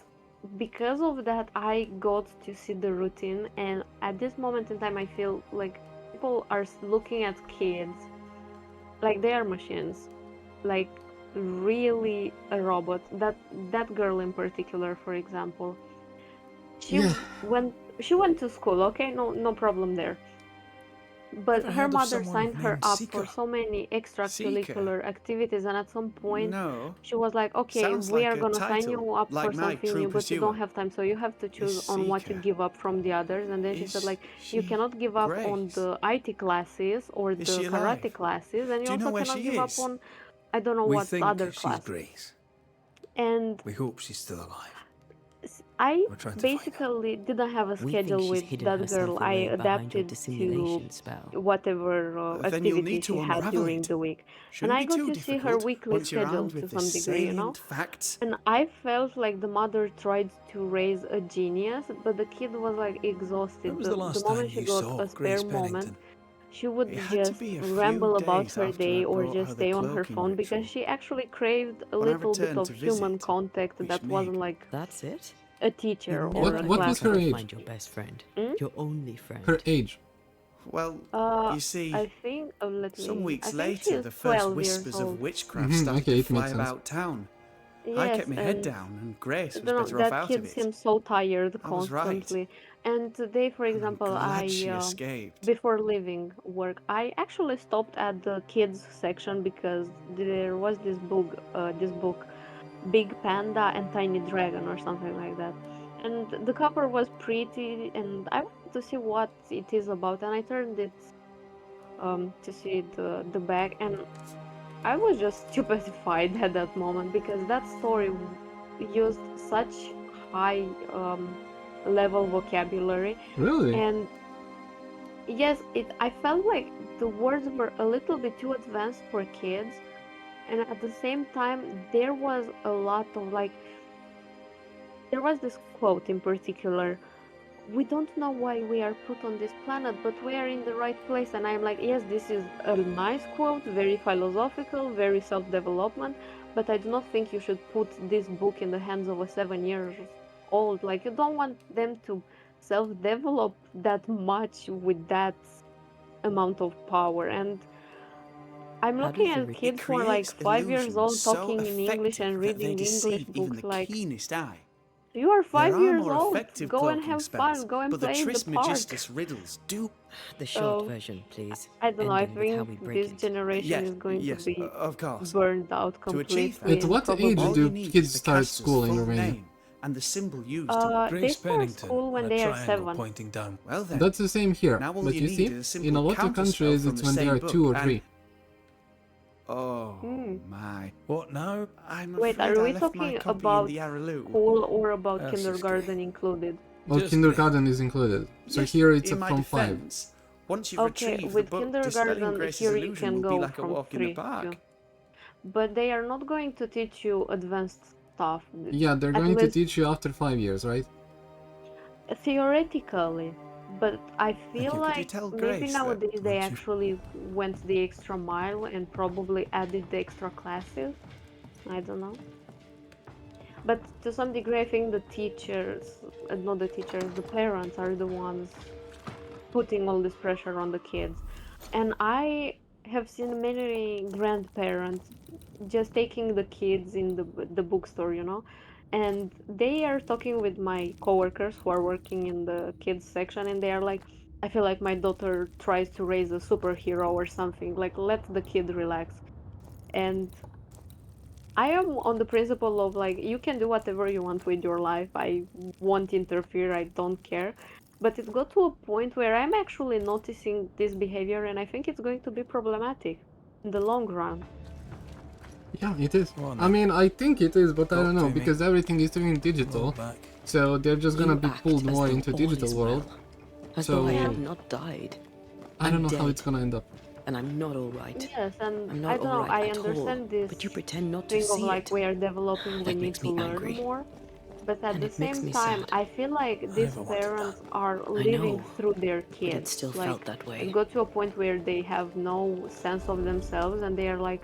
because of that, I got to see the routine. And at this moment in time, I feel like people are looking at kids like they are machines, like really a robot. That girl in particular, for example, she Yeah. went to school. Okay, no problem there. But Ever her heard of mother someone signed her named up for Seeker? so many extracurricular activities, and at some point, No. she was like, "Okay, Sounds we like are a gonna sign title, you up like for my something True new, but you don't Pursuer. have time, so you have to choose on what you Seeker. give up from the others." And then she said, Is like, "You she cannot give up on Grace? the IT classes or Is the she karate alive? classes, and you Do you know also where cannot she give up is? on I don't know We what think other she's class." Grace. And We hope she's still alive. I We're trying to find basically didn't have a We think schedule she's with hidden that herself girl. I away behind your adapted to dissimulation spell. whatever Then you'll activity need she to had unravel during it. the week. And Shouldn't I be got too to see her difficult weekly once you're schedule armed to with the some degree, you know? salient facts. And I felt like the mother tried to raise a genius, but the kid was like exhausted. When was the The last moment time she you got saw a Grace spare moment, Pennington? she would It had to just be a few ramble about days her after day I or brought just her the stay on her cloaking phone ritual. because she actually craved a When I little bit returned of to human visit, contact that wasn't like That's it? a teacher You'll or never a What was her ever age? find your best friend. Hmm? Your only friend. Her age. Well, you see, I think some weeks I think later, she's the first 12 years whispers of old. witchcraft Mhm, started okay, to it makes fly sense. about town. I Yes, kept my head and down, and Grace I was don't know, better off that out kid of it. seems so tired I was right. constantly. And today, for example, Glad she escaped. before leaving work, I actually stopped at the kids section because there was this book, Big Panda and Tiny Dragon or something like that. And the cover was pretty, and I wanted to see what it is about, and I turned it to see the back, and I was just stupefied at that moment because that story used such high level vocabulary, Really? and yes, it I felt like the words were a little bit too advanced for kids, and at the same time there was a lot of like there was this quote in particular, we don't know why we are put on this planet, but we are in the right place. And I'm like, yes, this is a nice quote, very philosophical, very self-development, but I do not think you should put this book in the hands of a 7 years old. Like, you don't want them to self-develop that much with that amount of power. And I'm How looking does the at rich kids who are like Creates 5 years illusions old so talking in English effective and that they reading English deceive even books the like, keenest eye. you are There 5 are years more old. effective Go and cloaking have spells, fun. Go and but the play in the park. Trismegistus riddles do. The short So, version, please. I don't know. I Ending with how think we break this it. generation is going to Yes, be of course. burned out To achieve that, completely At and what age all probably. do you need kids is the start caster's school in full Romania? name and the symbol used They start school when they are 7. pointing down. Well then. That's the same here, Now all but you you need see, is a simple in a lot of counterspell countries from it's the when they same are book, 2 or and- 3. Oh my. What now? I'm Wait, afraid are I we left talking my copy about in the Araloo. school or about That's kindergarten included? Oh, Just kindergarten is included. So Yes, here it's in up my from 5. defense, once you've Okay, retrieved the with book, dispelling kindergarten, Grace's here you illusion can will be go like a from walk in the 3 park. too. But they are not going to teach you advanced stuff. Yeah, they're At going to least teach you after 5 years, right? theoretically. But I feel you. Could you like tell maybe Grace that nowadays they once you- actually went the extra mile and probably added the extra classes. I don't know. But to some degree, I think the teachers, not the teachers, the parents are the ones putting all this pressure on the kids. And I have seen many grandparents just taking the kids in the bookstore, you know, and they are talking with my coworkers who are working in the kids section, and they are like, I feel like my daughter tries to raise a superhero or something. Like, let the kid relax. And I am on the principle of like, you can do whatever you want with your life. I won't interfere. I don't care. But it got to a point where I'm actually noticing this behavior, and I think it's going to be problematic in the long run. Yeah, it is. Go on I then. mean, I think it is, but I Talk don't know, to me. because everything is turning digital. Roll back. So they're just gonna You be act pulled as more though into all digital is world. well, as So though I have not died. I don't I'm know how dead, it's gonna end up. and I'm not all right. Yes, and I'm I not don't all know, right I at all, understand this but you pretend not to thing of see like it. we are developing, we That need makes to me learn angry. more. But at And the it makes same me time, sad. I feel like these never wanted parents are I living know, through their but kids. it still Like, felt that way. it got to a point where they have no sense of themselves, and they are like,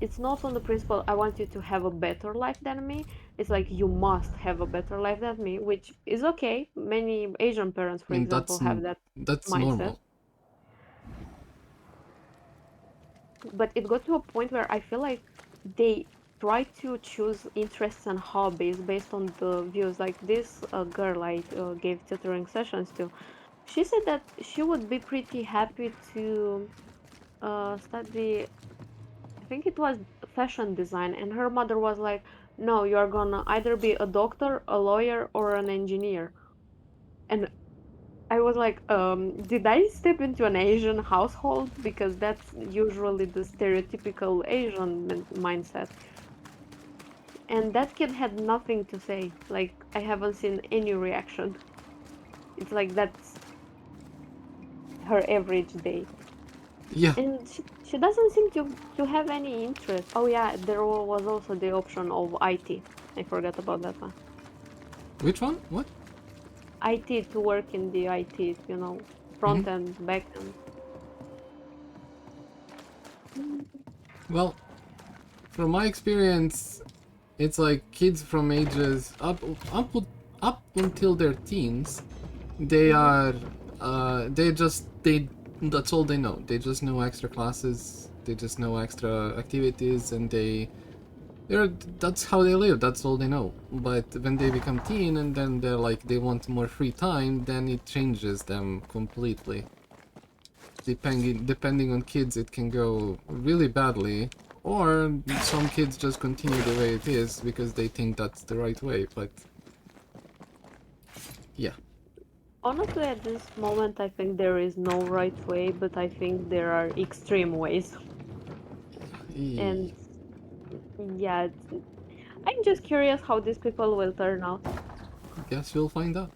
it's not on the principle, I want you to have a better life than me. It's like, you must have a better life than me, which is okay. Many Asian parents, I for mean, example, have that that's mindset. normal. But it got to a point where I feel like they try to choose interests and hobbies based on the views. Like this girl I gave tutoring sessions to, she said that she would be pretty happy to study, I think it was fashion design, and her mother was like, no, you're gonna either be a doctor, a lawyer, or an engineer. And I was like, did I step into an Asian household? Because that's usually the stereotypical Asian mindset. And that kid had nothing to say. Like, I haven't seen any reaction. It's like that's her average day. Yeah. And she doesn't seem to have any interest. Oh yeah, there was also the option of IT. I forgot about that one. Which one? What? IT, to work in the IT, you know, front end, back end. Well, from my experience, it's like kids from ages up until their teens, they are they that's all they know. They just know extra classes, they just know extra activities, and that's how they live. That's all they know. But when they become teen and then they're like they want more free time, then it changes them completely. Depending on kids, it can go really badly, or some kids just continue the way it is because they think that's the right way. But yeah. Honestly, at this moment, I think there is no right way, but I think there are extreme ways. And yeah, I'm just curious how these people will turn out. Guess we'll find out.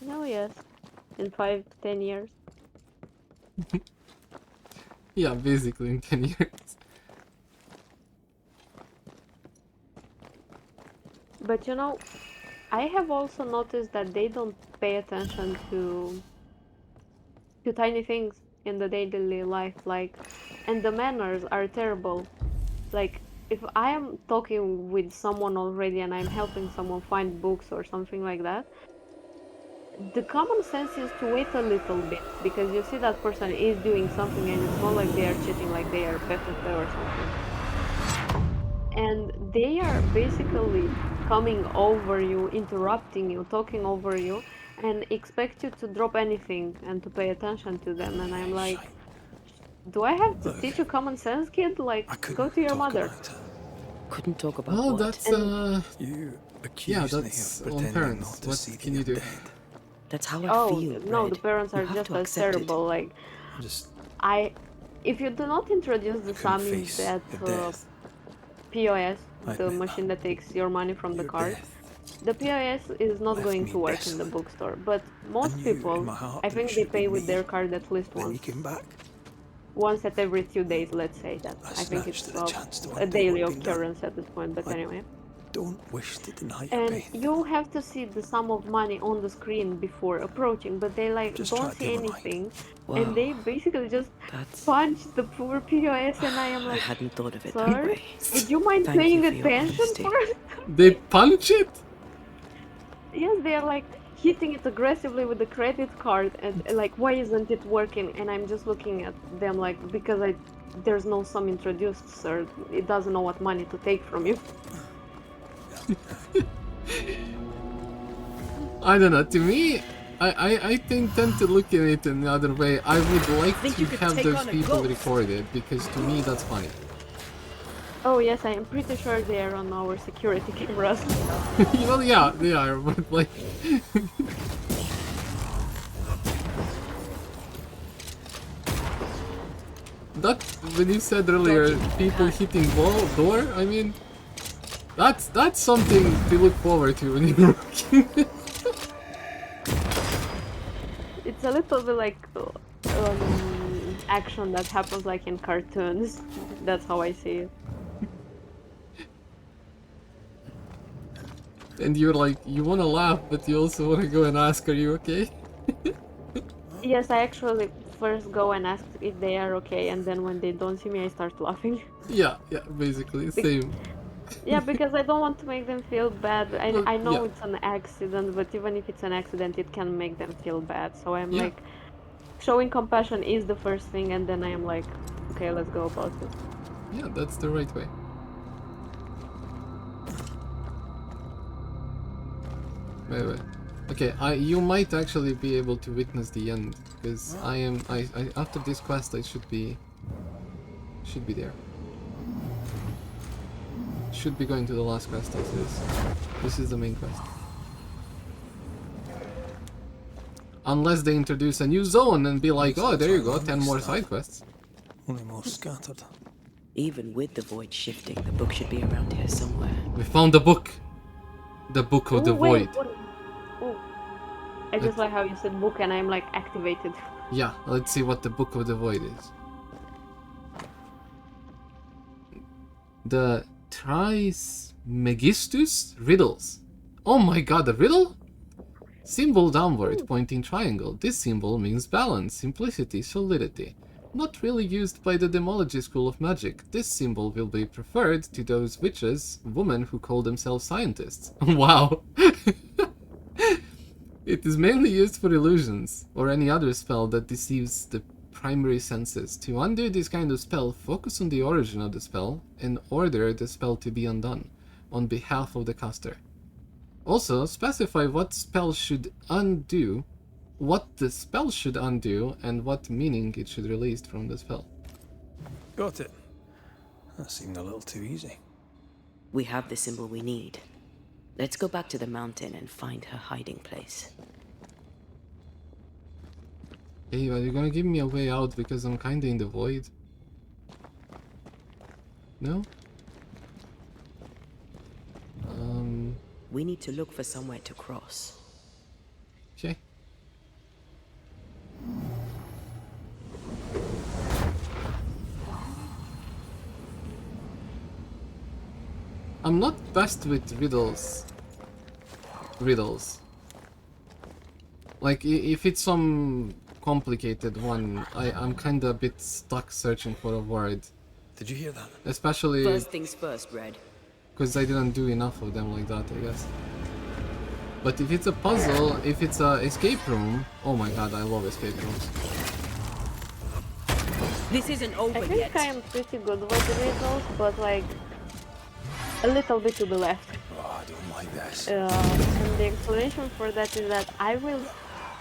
No, yes, in 5-10 years. Yeah, basically in 10 years. But you know, I have also noticed that they don't pay attention to tiny things in the daily life, like, and the manners are terrible. Like, if I am talking with someone already and I'm helping someone find books or something like that, the common sense is to wait a little bit because you see that person is doing something and it's not like they are cheating, like they are PFF or something. And they are basically coming over you, interrupting you, talking over you, and expect you to drop anything and to pay attention to them. And I'm like, do I have to teach you common sense, kid? Like, go to your mother. Couldn't talk about Well, what? that's And You accuse me that's of on pretending parents. not to What see that can you you're do? dead. That's how I Oh, feel, no, Red. the parents You are have just to as accept it. terrible. Like, Just if you do not introduce the couldn't sum in face that your death. POS, I the admit machine that takes your money from the Your card, death the POS is not left going me to work in the desolate. bookstore. But I most knew in people, my heart I that it think they should have pay been with their me. card at least Then you came back. once at every 2 days, let's say that. I I think snatched it's at the chance to a undo what daily had been done. occurrence at this point, but I anyway. don't wish to deny your And pain. you have to see the sum of money on the screen before approaching, but they like Just don't try to see give her mind. anything, Wow. and they basically just punch the poor POS, and I am I like, hadn't thought of it that sir, way. would you mind Thank paying you for your attention honesty. first? They punch it? Yes, they are like hitting it aggressively with the credit card, and like, why isn't it working? And I'm just looking at them like, because there's no sum introduced, sir. It doesn't know what money to take from you. I don't know. To me, I tend to look at it in the other way. I would like Think to you could have take those on a people ghost? recorded because to me that's funny. Oh yes, I am pretty sure they are on our security cameras. Well, yeah, they are, but like. That when you said earlier, people hitting door. I mean, that's something to look forward to when you're working. It's a little bit like action that happens like in cartoons. That's how I see it. And you're like, you want to laugh, but you also want to go and ask, are you okay? Yes, I actually first go and ask if they are okay, and then when they don't see me, I start laughing. Yeah, basically, same. Yeah, because I don't want to make them feel bad. Well, I know yeah. it's an accident, but even if it's an accident, it can make them feel bad. So I'm Yeah. like, showing compassion is the first thing, and then I am like, okay, let's go about it. Yeah, that's the right way. Wait. Okay, you might actually be able to witness the end, because I after this quest I should be there. Should be going to the last quest after this. This is the main quest. Unless they introduce a new zone and be like, oh, there you go, 10 more side quests. Only more scattered. Even with the void shifting, the book should be around here somewhere. We found the book! The Book of the Void. Oh. I just like how you said book and I'm like activated. Yeah, let's see what the Book of the Void is. The Trismegistus Riddles. Oh my god, a riddle? Symbol downward, pointing triangle. This symbol means balance, simplicity, solidity. Not really used by the Demology School of Magic. This symbol will be preferred to those witches, women who call themselves scientists. Wow! It is mainly used for illusions, or any other spell that deceives the primary senses. To undo this kind of spell, focus on the origin of the spell, and order the spell to be undone, on behalf of the caster. Also, specify what the spell should undo, and what meaning it should release from the spell. Got it. That seemed a little too easy. We have the symbol we need. Let's go back to the mountain and find her hiding place. Hey, are you gonna give me a way out because I'm kinda in the void? No? We need to look for somewhere to cross. Okay. I'm not best with riddles. Like, if it's some complicated one, I'm kinda a bit stuck searching for a word. Did you hear that? Especially... First things first, Red. Because I didn't do enough of them like that, I guess. But if it's a puzzle, if it's a escape room... Oh my god, I love escape rooms. This isn't over I think yet. I am pretty good with the riddles, but like a little bit to the left. Oh, I don't like this. And the explanation for that is that I will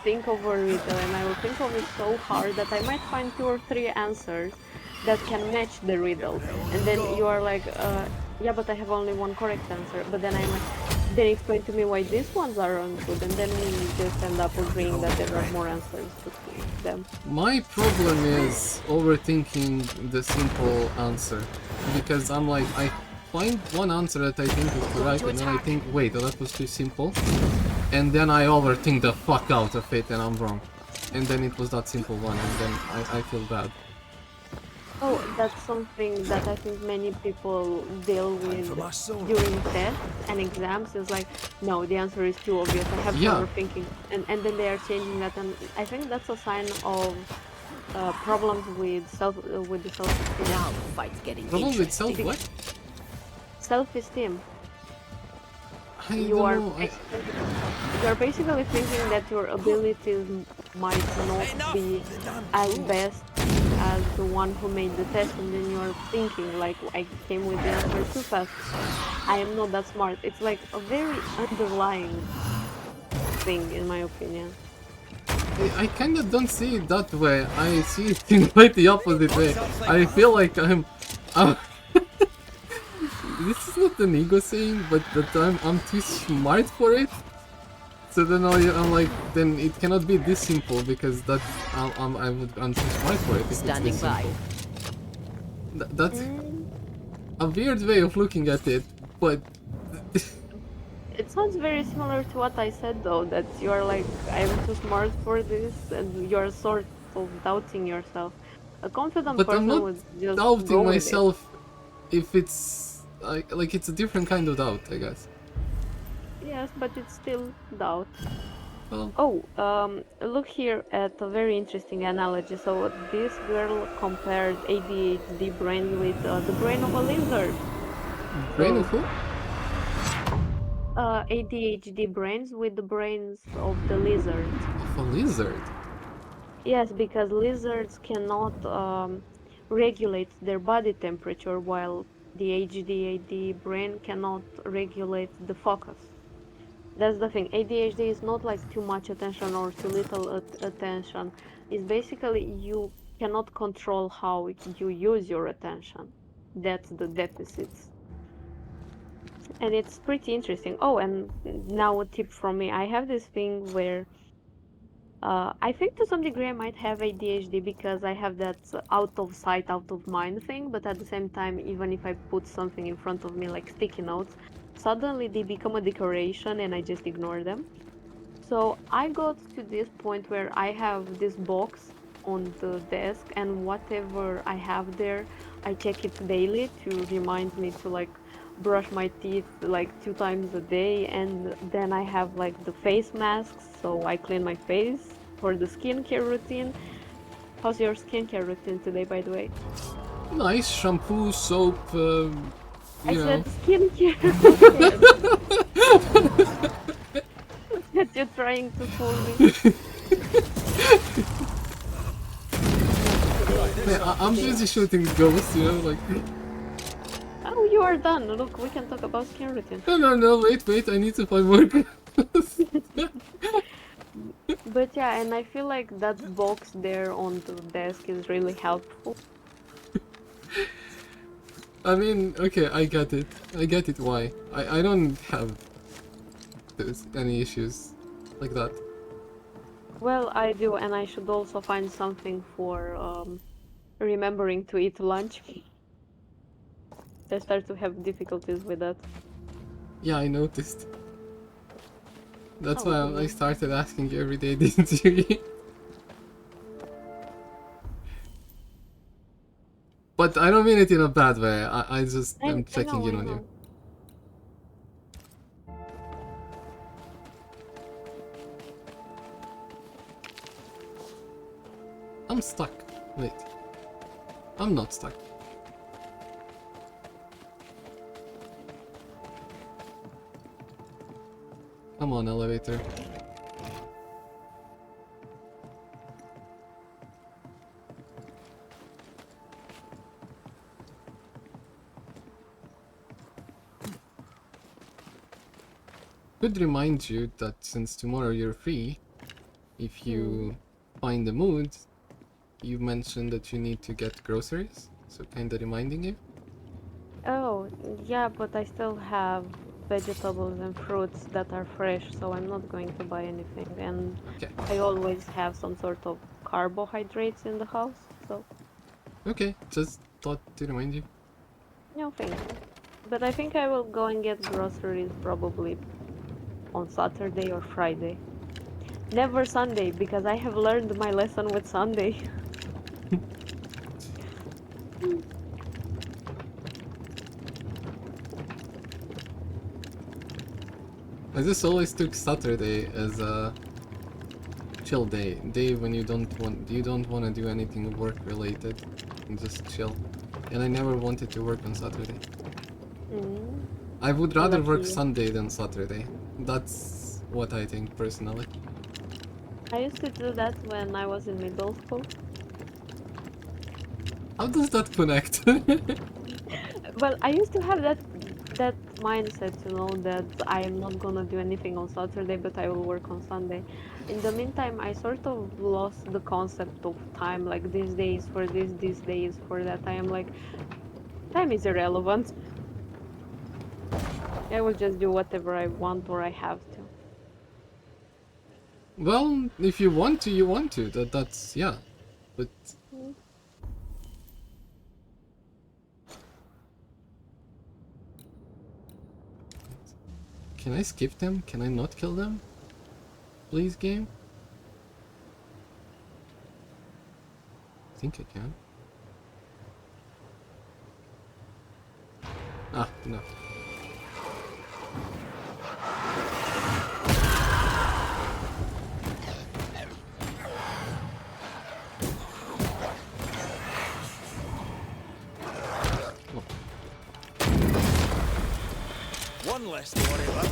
think of a riddle and I will think of it so hard that I might find 2 or 3 answers that can match the riddle. And then you are like, yeah, but I have only one correct answer. But then I'm like, then explain to me why these ones aren't good, and then we just end up agreeing that there are more answers to them. My problem is overthinking the simple answer, because I'm like, I find one answer that I think is correct, and then I think, wait, that was too simple, and then I overthink the fuck out of it, and I'm wrong. And then it was that simple one, and then I feel bad. Oh, that's something that I think many people deal with during tests and exams. Is like, no, the answer is too obvious. I have trouble thinking, and then they are changing that, and I think that's a sign of problems with the self-esteem. Now the fight's getting Problem with what? Self-esteem. You are basically thinking that your abilities might not be as best as the one who made the test, and then you're thinking like, I came with the answer too fast. I am not that smart. It's like a very underlying thing, in my opinion. I kind of don't see it that way. I see it in quite the opposite way. I feel like I'm this is not an ego saying, but that I'm too smart for it. So then I'm like, then it cannot be this simple, because that I'm too smart for it. If Standing it's this by. simple. That's a weird way of looking at it, but it sounds very similar to what I said, though, that you are like, I'm too smart for this, and you're sort of doubting yourself. A confident but person I'm not would just doubting go with myself if it's like it's a different kind of doubt, I guess. Yes, but it's still doubt. Well. Oh, look here at a very interesting analogy. So this girl compared ADHD brain with the brain of a lizard. Brain of who? ADHD brains with the brains of the lizard. Of a lizard? Yes, because lizards cannot regulate their body temperature, while the ADHD brain cannot regulate the focus. That's the thing. ADHD is not like too much attention or too little attention. It's basically you cannot control how you use your attention. That's the deficits. And it's pretty interesting. Oh, and now a tip from me. I have this thing where I think to some degree I might have ADHD because I have that out of sight, out of mind thing, but at the same time, even if I put something in front of me like sticky notes, suddenly they become a decoration and I just ignore them. So I got to this point where I have this box on the desk, and whatever I have there, I check it daily to remind me to like brush my teeth like 2 times a day, and then I have like the face masks, so I clean my face for the skincare routine. How's your skincare routine today, by the way? Nice shampoo, soap, I said know. skincare. That you're trying to fool me. I'm busy shooting ghosts, you know, like. Oh, you are done. Look, we can talk about skin routine. No, wait, I need to find more ghosts. But yeah, and I feel like that box there on the desk is really helpful. I mean, okay, I get it. I get it why. I don't have any issues like that. Well, I do, and I should also find something for remembering to eat lunch. I start to have difficulties with that. Yeah, I noticed. That's Oh, why I started asking you every day, didn't you eat? But I don't mean it in a bad way, I just am checking in on you. I'm stuck. Wait. I'm not stuck. Come on, elevator. Could remind you that since tomorrow you're free, if you find the mood, you mentioned that you need to get groceries, so kinda reminding you. Oh, yeah, but I still have vegetables and fruits that are fresh, so I'm not going to buy anything. And Okay. I always have some sort of carbohydrates in the house, so. Okay, just thought to remind you. No, thank you. But I think I will go and get groceries probably on Saturday or Friday. Never Sunday, because I have learned my lesson with Sunday. I just always took Saturday as a chill day when you don't want to do anything work related and just chill. And I never wanted to work on Saturday. I would rather work Sunday than Saturday. That's what I think personally. I used to do that when I was in middle school. How does that connect? Well, I used to have that mindset, you know, that I am not gonna do anything on Saturday, but I will work on Sunday. In the meantime, I sort of lost the concept of time, like this day is for this day is for that. I am like, time is irrelevant. I will just do whatever I want or I have to. Well, if you want to, you want to. That's yeah. But can I skip them? Can I not kill them? Please, game? I think I can. Ah, no. One less to worry about.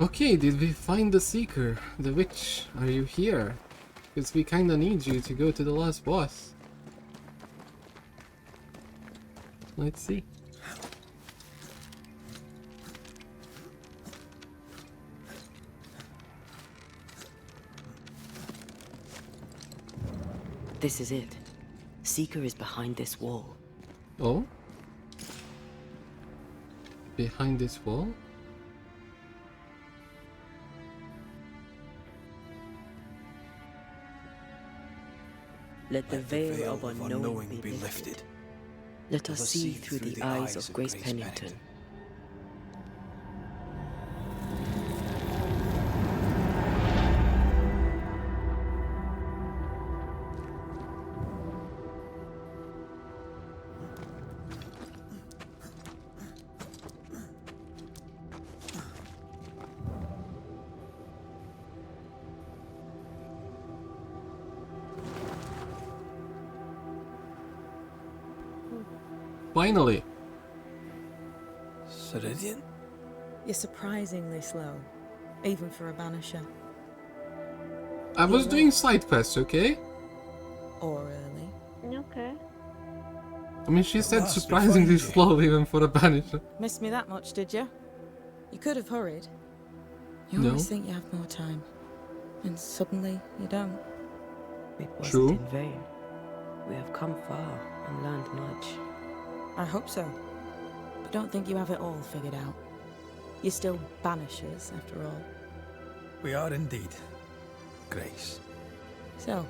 Okay, did we find the Seeker? The Witch, are you here? Because we kinda need you to go to the last boss. Let's see. This is it. Seeker is behind this wall. Oh? Behind this wall? Let the veil of unknowing be lifted. Let us see through the eyes of Grace Pennington. Finally! Ceridian? You're surprisingly slow, even for a Banisher. I was doing side quests, okay? Or early. Okay. I mean, she said surprisingly slow even for a Banisher. Missed me that much, did you? You could have hurried. You No. always think you have more time, and suddenly you don't. It wasn't True. in vain. We have come far and learned much. I hope so. But don't think you have it all figured out. You're still Banishers, after all. We are indeed, Grace. So,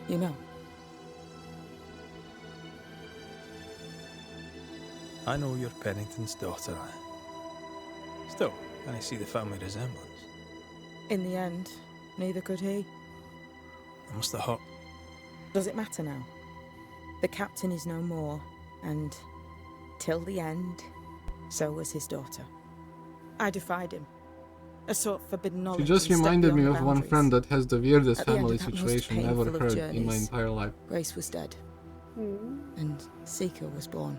you know. I know you're Pennington's daughter. Still, I see the family resemblance. In the end, neither could he. I must have hurt. Does it matter now? The captain is no more, and till the end, so was his daughter. I defied him. A sort of forbidden knowledge. She just and stepped reminded me beyond of the one boundaries. friend that has the weirdest At the end family of that most situation I ever painful of heard in my journeys, entire life. Grace was dead, and Seeker was born.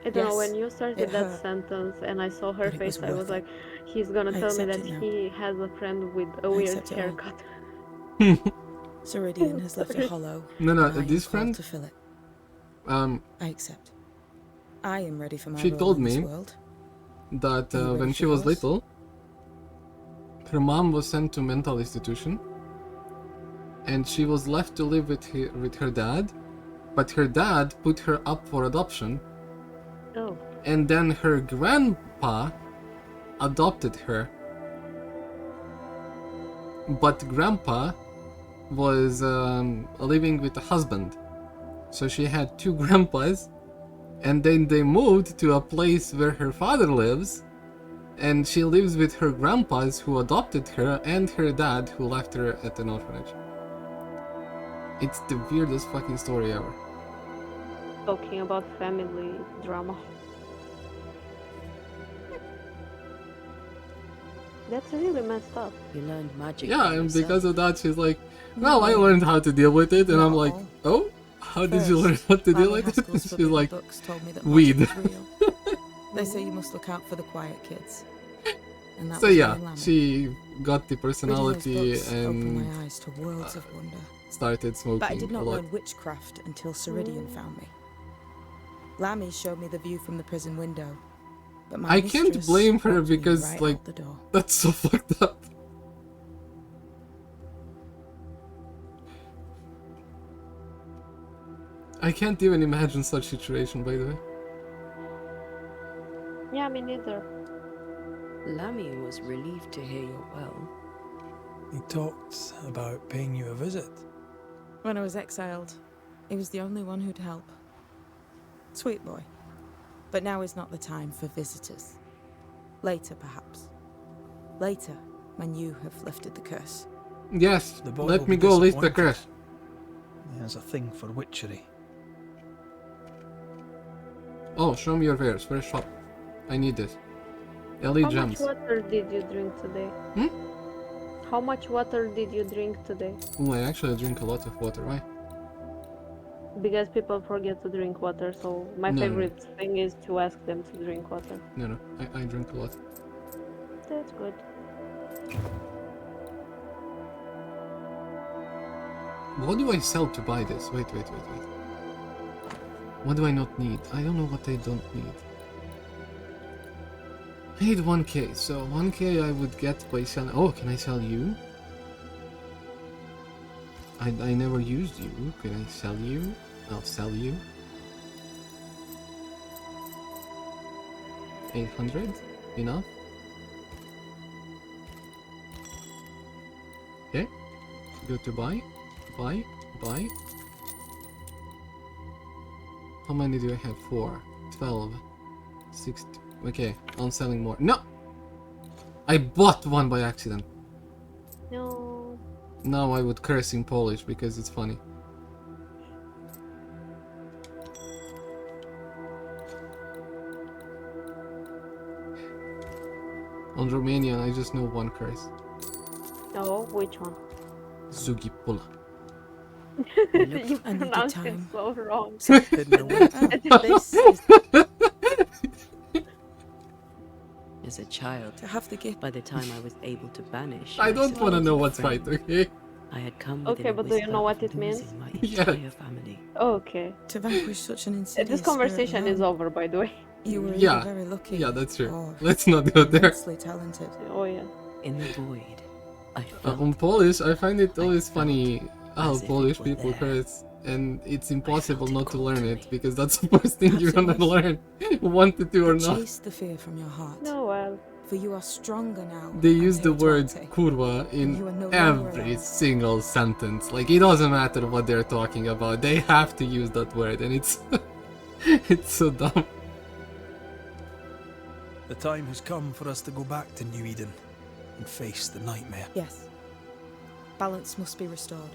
I don't know, Yes, when you started it that hurt, sentence and I saw her but it face, was I worth was it. like, he's gonna I tell me accept that it now. he has a friend with a I weird accept it all. haircut. Ceridian has left a Sorry. hollow. No, and I am this called friend, to fill it. I accept. I am ready for my she role told in this me world. that Are you ready when for she was yours? little, her mom was sent to mental institution, and she was left to live with her dad, but her dad put her up for adoption. Oh. And then her grandpa adopted her. But grandpa was living with a husband. So she had two grandpas, and then they moved to a place where her father lives, and she lives with her grandpas who adopted her and her dad who left her at an orphanage. It's the weirdest fucking story ever. Talking about family drama. That's really messed up. You learned magic. Yeah, by and yourself. because of that, she's like, well, I learned how to deal with it, and I'm like, oh? How did you learn how to deal with it? She's like, books told me that weed. magic was real. They say you must look out for the quiet kids. And that So was yeah, me and Lammy. she got the Reading those personality books and opened my eyes to worlds of wonder. started smoking But I did not a lot. learn witchcraft until Ceridian found me. Lammy showed me the view from the prison window. But my I can't mistress blame her walked me because, right like, out the door. that's so fucked up. I can't even imagine such situation, by the way. Yeah, me neither. Lammy was relieved to hear you're well. He talked about paying you a visit. When I was exiled, he was the only one who'd help. Sweet boy. But now is not the time for visitors. Later, perhaps. Later, when you have lifted the curse. Yes, The boy let will me be go lift the disappointed. curse. He has a thing for witchery. Oh, show me your wares. Where's shop? I need this. Elite How gems. much water did you drink today? How much water did you drink today? Oh, I actually drink a lot of water. Why? Because people forget to drink water, so my No, no, no. favorite thing is to ask them to drink water. No, I drink a lot. That's good. What do I sell to buy this? Wait. What do I not need? I don't know what I don't need. I need 1k, so 1k I would get by selling... Oh, can I sell you? I never used you. Can I sell you? I'll sell you. 800? Enough? Okay. Go to buy. Buy. How many do I have? 4, 12, 16. Okay, I'm selling more. No! I bought one by accident. No. Now I would curse in Polish because it's funny. On Romanian, I just know one curse. Oh, which one? Zugipula. You pronounced it so wrong. This is As a child, to have the gift. by the time I was able to banish, I my don't want to know supposed what's right, friend, okay? I had come Okay, within a but do you know whisper what it of means? losing my Yeah. entire family. Okay. To vanquish such an insidious This conversation spirit is alone. over, by the way. You were Yeah. either very lucky. Yeah, that's true. Or Let's not go there. immensely talented. Oh yeah. In the void, I felt On Polish, I find it always funny how as if it Polish were people there. curse, and it's impossible not to learn it because that's the first thing you're gonna learn, wanted to or But not. chase the fear from your heart. No, well. For you are stronger now. They and use the here to word Ante. kurwa in You are no longer every alone. single sentence. Like, it doesn't matter what they're talking about, they have to use that word, and it's it's so dumb. The time has come for us to go back to New Eden and face the nightmare. Yes. Balance must be restored.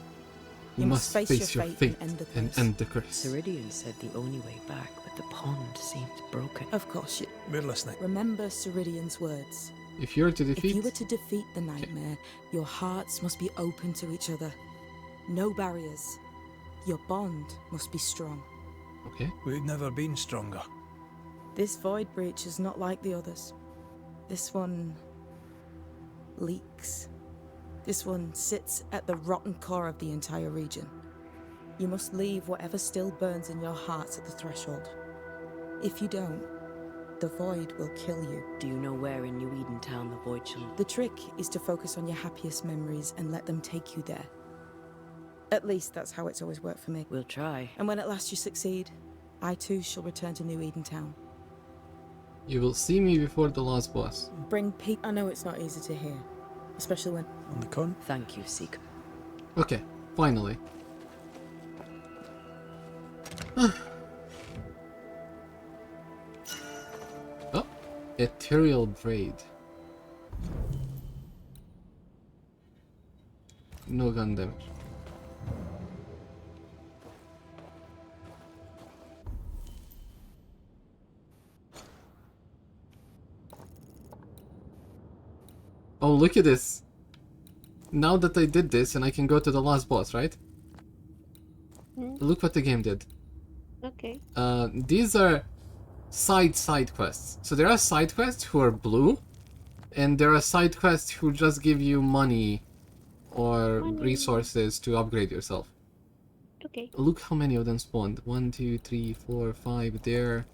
You must face your fate and end the and curse. end the curse. Ceridian said the only way back, but the pond seemed broken. Of course, you We're listening. remember Ceridian's words. If you're to If you defeat, were to defeat the nightmare, your hearts must be open to each other. No barriers. Your bond must be strong. okay, We've never been stronger. This void breach is not like the others. This one leaks. This one sits at the rotten core of the entire region. You must leave whatever still burns in your hearts at the threshold. If you don't, The void will kill you. Do you know where in New Eden Town the void shall... The trick is to focus on your happiest memories and let them take you there. At least that's how it's always worked for me. We'll try. And when at last you succeed, I too shall return to New Eden Town. You will see me before the last boss. Bring peace. I know it's not easy to hear, especially when... On the con? Thank you, Seeker. Okay, finally. Oh, ethereal braid. No gun damage. Oh, look at this. Now that I did this and I can go to the last boss, right? Look what the game did. Okay. These are side quests. So there are side quests who are blue, and there are side quests who just give you money or resources to upgrade yourself. Okay. Look how many of them spawned. 1, 2, 3, 4, 5 there.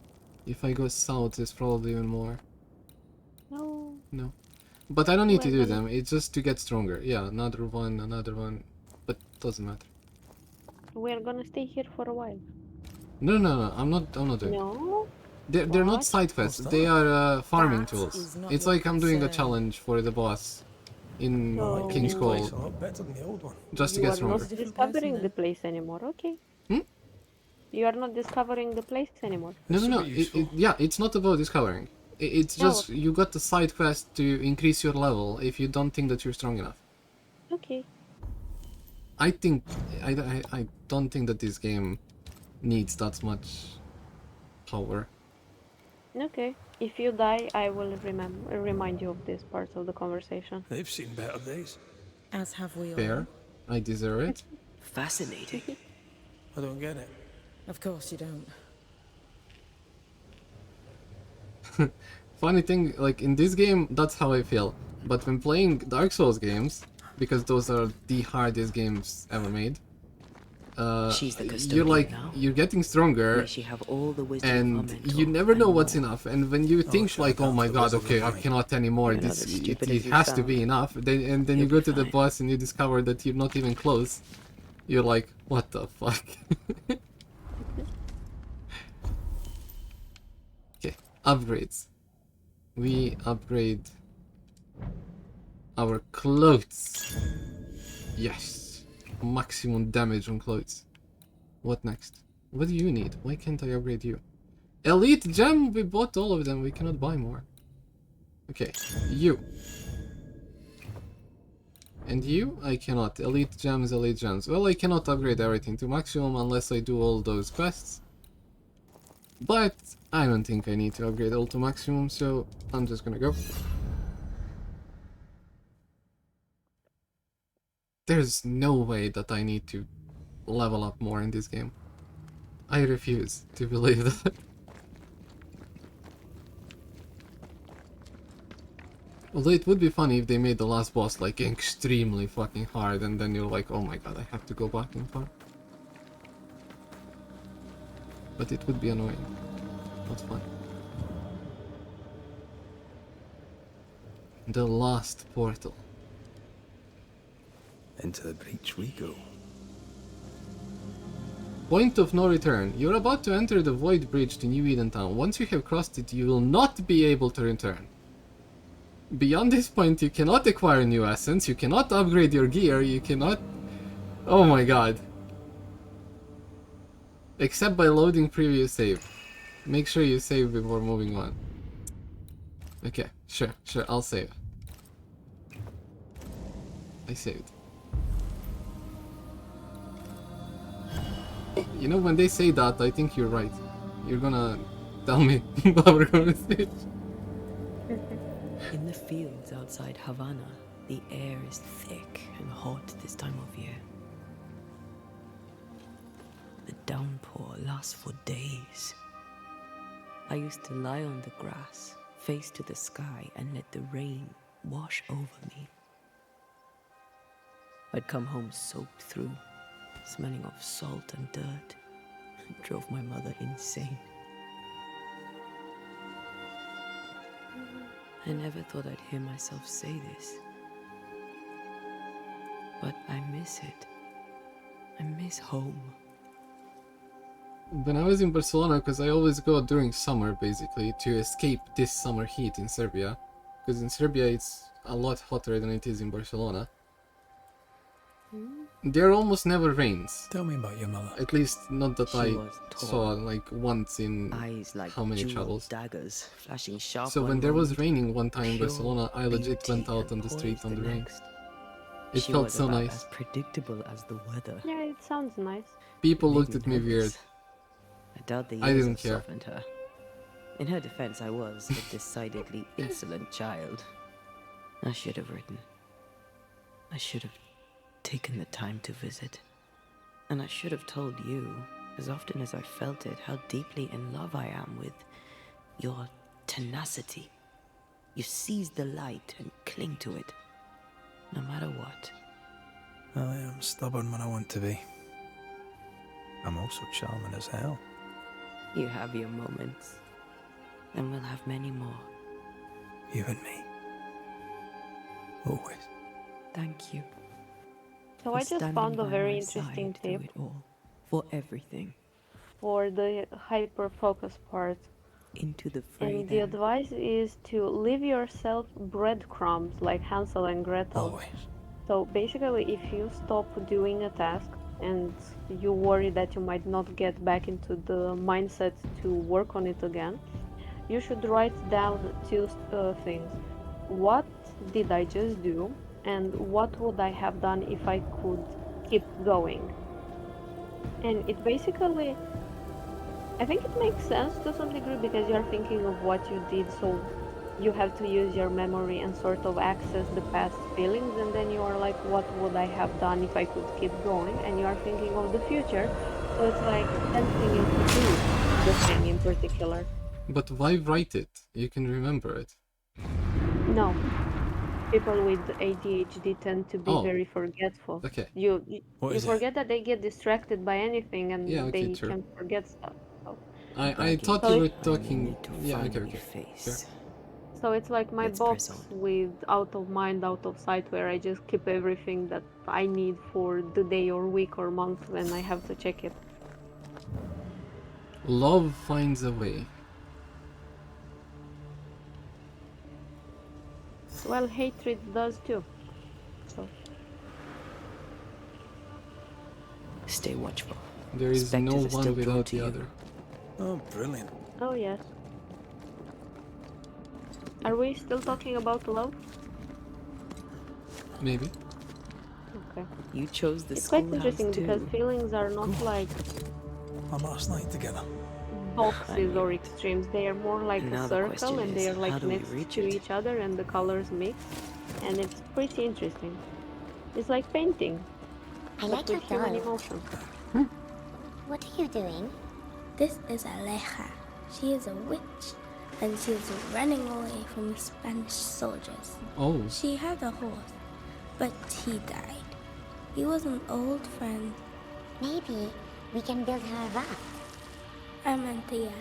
If I go south, there's probably even more. No. No. But I don't need to do Well, them, it's just to get stronger. Yeah, another one, but doesn't matter. We're gonna stay here for a while. No, I'm not doing No. They're not What? side quests, they are farming tools. It's like I'm doing a challenge for the boss in No. King's New Call. place a lot better than the old one. Just to You get are stronger. not discovering the place anymore, okay? You are not discovering the place anymore. No. Yeah, it's not about discovering. It's just you got the side quest to increase your level if you don't think that you're strong enough. Okay. I don't think that this game needs that much power. Okay. If you die, I will remind you of this part of the conversation. They've seen better days. As have we all. Fair. I deserve it. Fascinating. I don't get it. Of course you don't. Funny thing, like in this game, that's how I feel. But when playing Dark Souls games, because those are the hardest games ever made, She's the you're custodian like, now. you're getting stronger, May she have all the wisdom and of our mentor you never know and what's more. enough. And when you think like, oh my god, okay, I cannot anymore, You're not this as stupid it as you has to sound. be enough. And then you go to the boss and you discover that you're not even close. You're like, what the fuck? Okay, upgrades. We upgrade our clothes. Yes. Maximum damage on clothes. What next? What do you need? Why can't I upgrade you? Elite gem! We bought all of them. We cannot buy more. Okay. You. And you? I cannot. Elite gems, elite gems. Well, I cannot upgrade everything to maximum unless I do all those quests. But I don't think I need to upgrade all to maximum, so I'm just gonna go. There's no way that I need to level up more in this game. I refuse to believe that. Although it would be funny if they made the last boss like extremely fucking hard and then you're like, oh my god, I have to go back and farm. But it would be annoying. Not fun. The last portal. Into the breach we go. Point of no return. You're about to enter the Void Bridge to New Eden Town. Once you have crossed it, you will not be able to return. Beyond this point, you cannot acquire new essence, you cannot upgrade your gear, you cannot... Oh my god. Except by loading previous save. Make sure you save before moving on. Okay, sure, I'll save. I saved. You know, when they say that, I think you're right. You're gonna tell me how we're gonna see it. In the fields outside Havana, the air is thick and hot this time of year. The downpour lasts for days. I used to lie on the grass, face to the sky, and let the rain wash over me. I'd come home soaked through, smelling of salt and dirt. It drove my mother insane. I never thought I'd hear myself say this. But I miss it. I miss home. When I was in Barcelona, because I always go during summer basically to escape this summer heat in Serbia, because in Serbia it's a lot hotter than it is in Barcelona. There almost never rains. Tell me about your mother. At least not that She I was tall. saw, like once in Eyes like how many jeweled travels. daggers flashing sharp So one when there was moment, raining one time in pure Barcelona, I legit beauty went out and on the street poise on the rain. next. It She felt was so about nice. as predictable as the weather. Yeah, it sounds nice. People It made looked at me weird. nervous. I doubt the I years didn't have care. softened her. In her defense, I was a decidedly insolent child. I should have written. I should have taken the time to visit. And I should have told you, as often as I felt it, how deeply in love I am with your tenacity. You seize the light and cling to it, no matter what. I am stubborn when I want to be. I'm also charming as hell. You have your moments, and we'll have many more. You and me. Always. Thank you. So for I just standing found a by very my interesting side through tip it all, for everything. for the hyper focus part. Into the fray And the then. advice is to leave yourself breadcrumbs like Hansel and Gretel. Always. So basically, if you stop doing a task and you worry that you might not get back into the mindset to work on it again, you should write down two things. What did I just do? And what would I have done if I could keep going? And it basically, I think it makes sense to some degree because you're thinking of what you did, so you have to use your memory and sort of access the past feelings, and then you are like, what would I have done if I could keep going? And you are thinking of the future, so it's like tempting you to do the thing in particular. But why write it? You can remember it. No. People with ADHD tend to be very forgetful. Okay. You What you is it? forget that they get distracted by anything and Yeah, okay, they true. can forget stuff. So. I thought So you were if- talking. Yeah, okay. Sure. So it's like my Let's box press with out of mind, out of sight, where I just keep everything that I need for the day or week or month when I have to check it. Love finds a way. Well, hatred does too. So Stay watchful. There is Spectres no are still one drawn without to the you. other. Oh, brilliant. oh yes. Are we still talking about love? Maybe. Okay. You chose the It's quite schoolhouse interesting too. because feelings are not like Our last night together. boxes or extremes. They are more like Now a the circle question and they is, are like how do we next reach to it? each other and the colors mix. And it's pretty interesting. It's like painting. I but like your with human dog. emotion. What are you doing? This is Aleja. She is a witch, and she is running away from the Spanish soldiers. Oh. She had a horse, but he died. He was an old friend. Maybe we can build her a raft. I'm Anthea.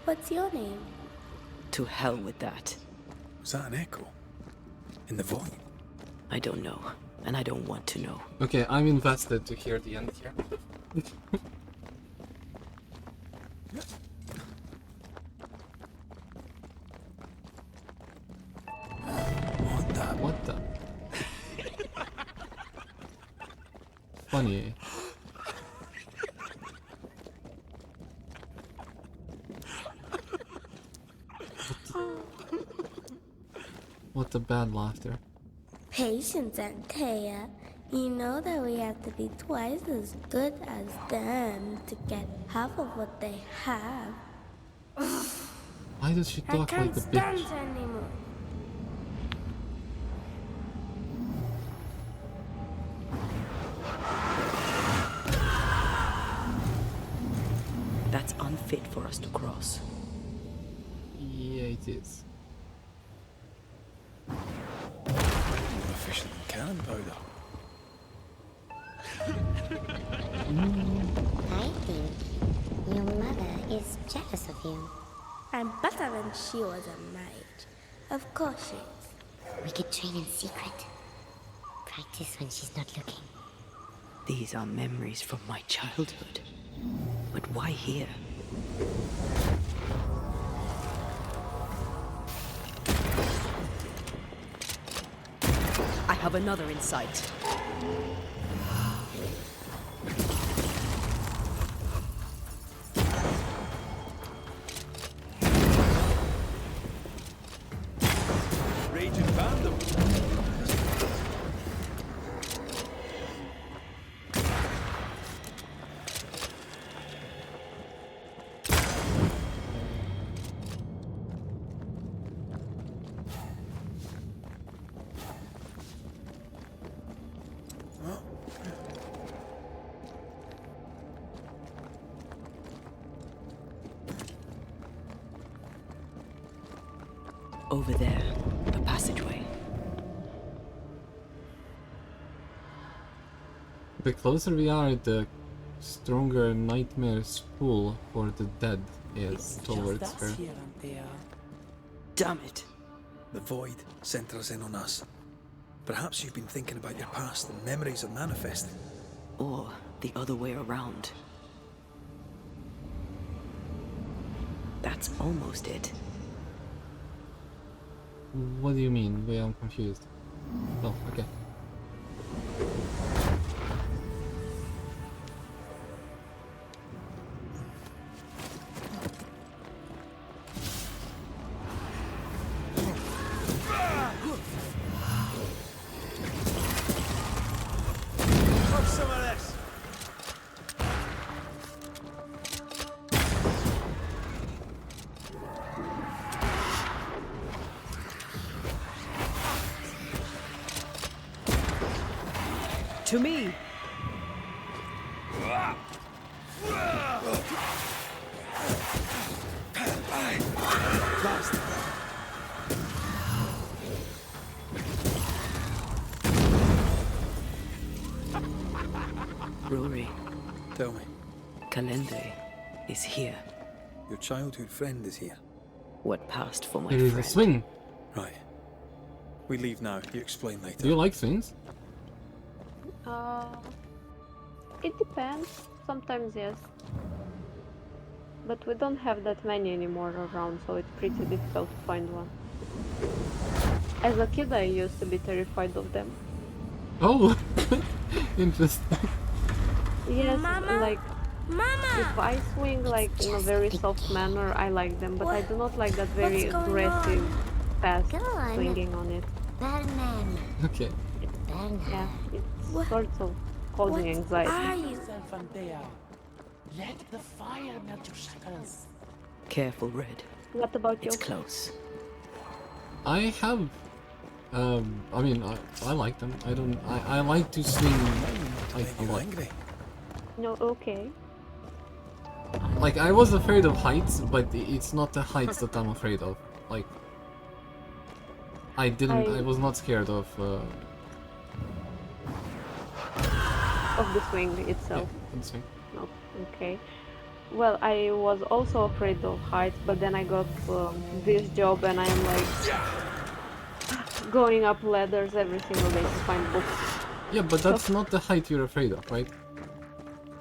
What's your name? To hell with that. Was that an echo? In the void? I don't know, and I don't want to know. Okay, I'm invested to hear the end here. What the? Funny. What a bad laughter. Patience, Anthea. You know that we have to be twice as good as them to get half of what they have. Why does she I talk can't like a stand bitch? anymore. That's unfit for us to cross. Yeah, it is. More efficient than cannon powder. I think your mother is jealous of you. I'm better than she was a mage. Of course she is. We could train in secret. Practice when she's not looking. These are memories from my childhood. But why here? I have another insight. Raging found them. Over there, a passageway. The closer we are, the stronger Nightmare's pull for the dead is towards her. Damn it! The void centres in on us. Perhaps you've been thinking about your past and memories are manifesting. Or the other way around. That's almost it. What do you mean? Wait, I'm confused. Oh, okay. Have some of this. To me! Rory. Tell me. Kalende is here. Your childhood friend is here. What passed for my There is friend? a swing. Right. We leave now. You explain later. Do you like swings? It depends. Sometimes yes. But we don't have that many anymore around, so it's pretty difficult to find one. As a kid, I used to be terrified of them. Oh, interesting. Yes, Mama? like Mama! if I swing like in a very soft manner, I like them, but I do not like that very What's going aggressive, fast Go on. swinging on it. Batman. Okay. Yeah, it's sort of causing anxiety. Are you? Let the fire melt your shackles. Careful, Red. What about you? It's close. I have, I mean, I like them. I like to swing like a lot. No, okay. Like, I was afraid of heights, but it's not the heights that I'm afraid of. Like, I was not scared of the swing itself. the swing. No, okay. Well, I was also afraid of heights, but then I got this job and I am like going up ladders every single day to find books. Yeah, but that's not the height you're afraid of, right?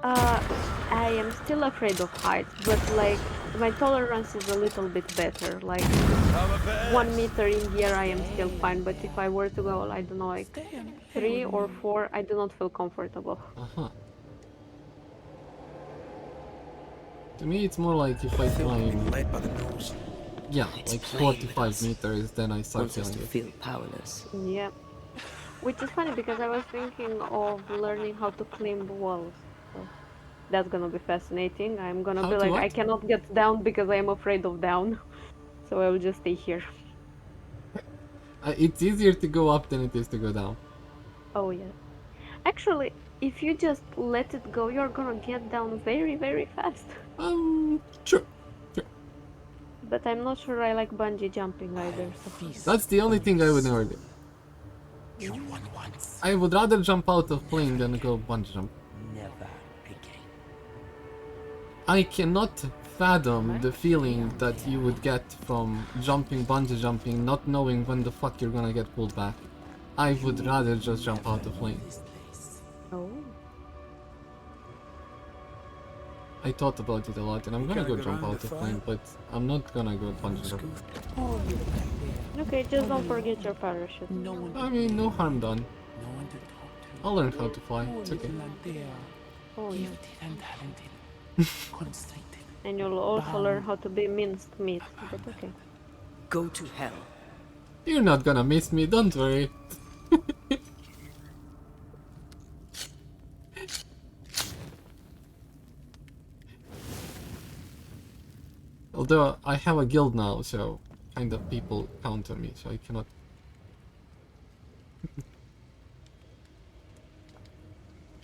I am still afraid of heights, but like my tolerance is a little bit better. Like 1 meter in the air, I am still fine. But if I were to go, I don't know, like 3 or 4, I do not feel comfortable. Uh-huh. To me, it's more like if I climb, yeah, like 45 meters, then I start feeling it. Feel powerless. Yeah. Which is funny because I was thinking of learning how to climb walls. So that's gonna be fascinating. I'm gonna How be to like, what? I cannot get down because I am afraid of down. So I will just stay here. It's easier to go up than it is to go down. Oh yeah. Actually, if you just let it go, you're gonna get down very, very fast. Sure. But I'm not sure I like bungee jumping either. So. That's the only thing I would never do. I would rather jump out of plane than go bungee jump. Never again. I cannot fathom the feeling that you would get from jumping, bungee jumping, not knowing when the fuck you're gonna get pulled back. I would rather just jump out the plane. Oh. I thought about it a lot, and I'm gonna go jump out the plane, but I'm not gonna go bungee jump. Okay, just don't forget your parachute. I mean, no harm done. I'll learn how to fly. It's okay. Oh yeah. And you'll also learn how to be minced meat, but okay. Go to hell. You're not gonna miss me, don't worry. Although I have a guild now, so kind of people count on me, so I cannot.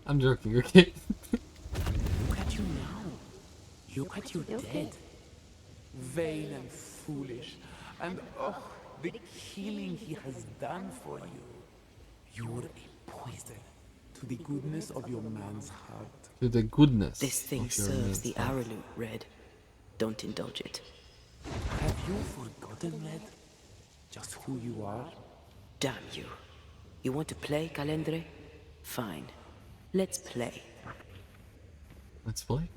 I'm joking, okay? Look at you now. Look at you dead. Vain and foolish. And oh, the killing he has done for you. You're a poison to the goodness of your man's heart. To the goodness. This thing of your serves the man's heart. arrowroot, Red. Don't indulge it. Have you forgotten, Red? Just who you are? Damn you. You want to play, Calendre? Fine. Let's play. Let's play.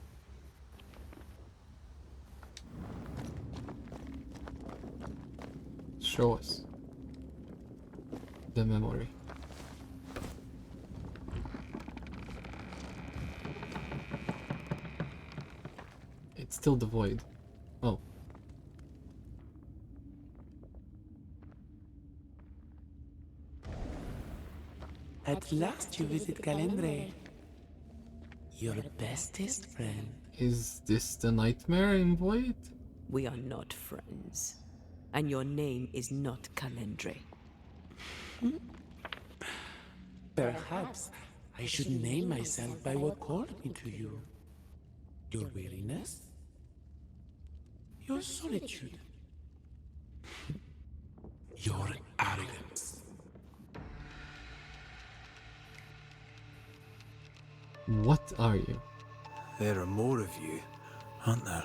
Show us the memory. It's still the void. Oh. At last you visit Calendre. Your bestest friend. Is this the nightmare in void? We are not friends. And your name is not Calendre. Perhaps I should name myself by what called me to you. Your weariness? Your solitude? Your arrogance? What are you? There are more of you, aren't there?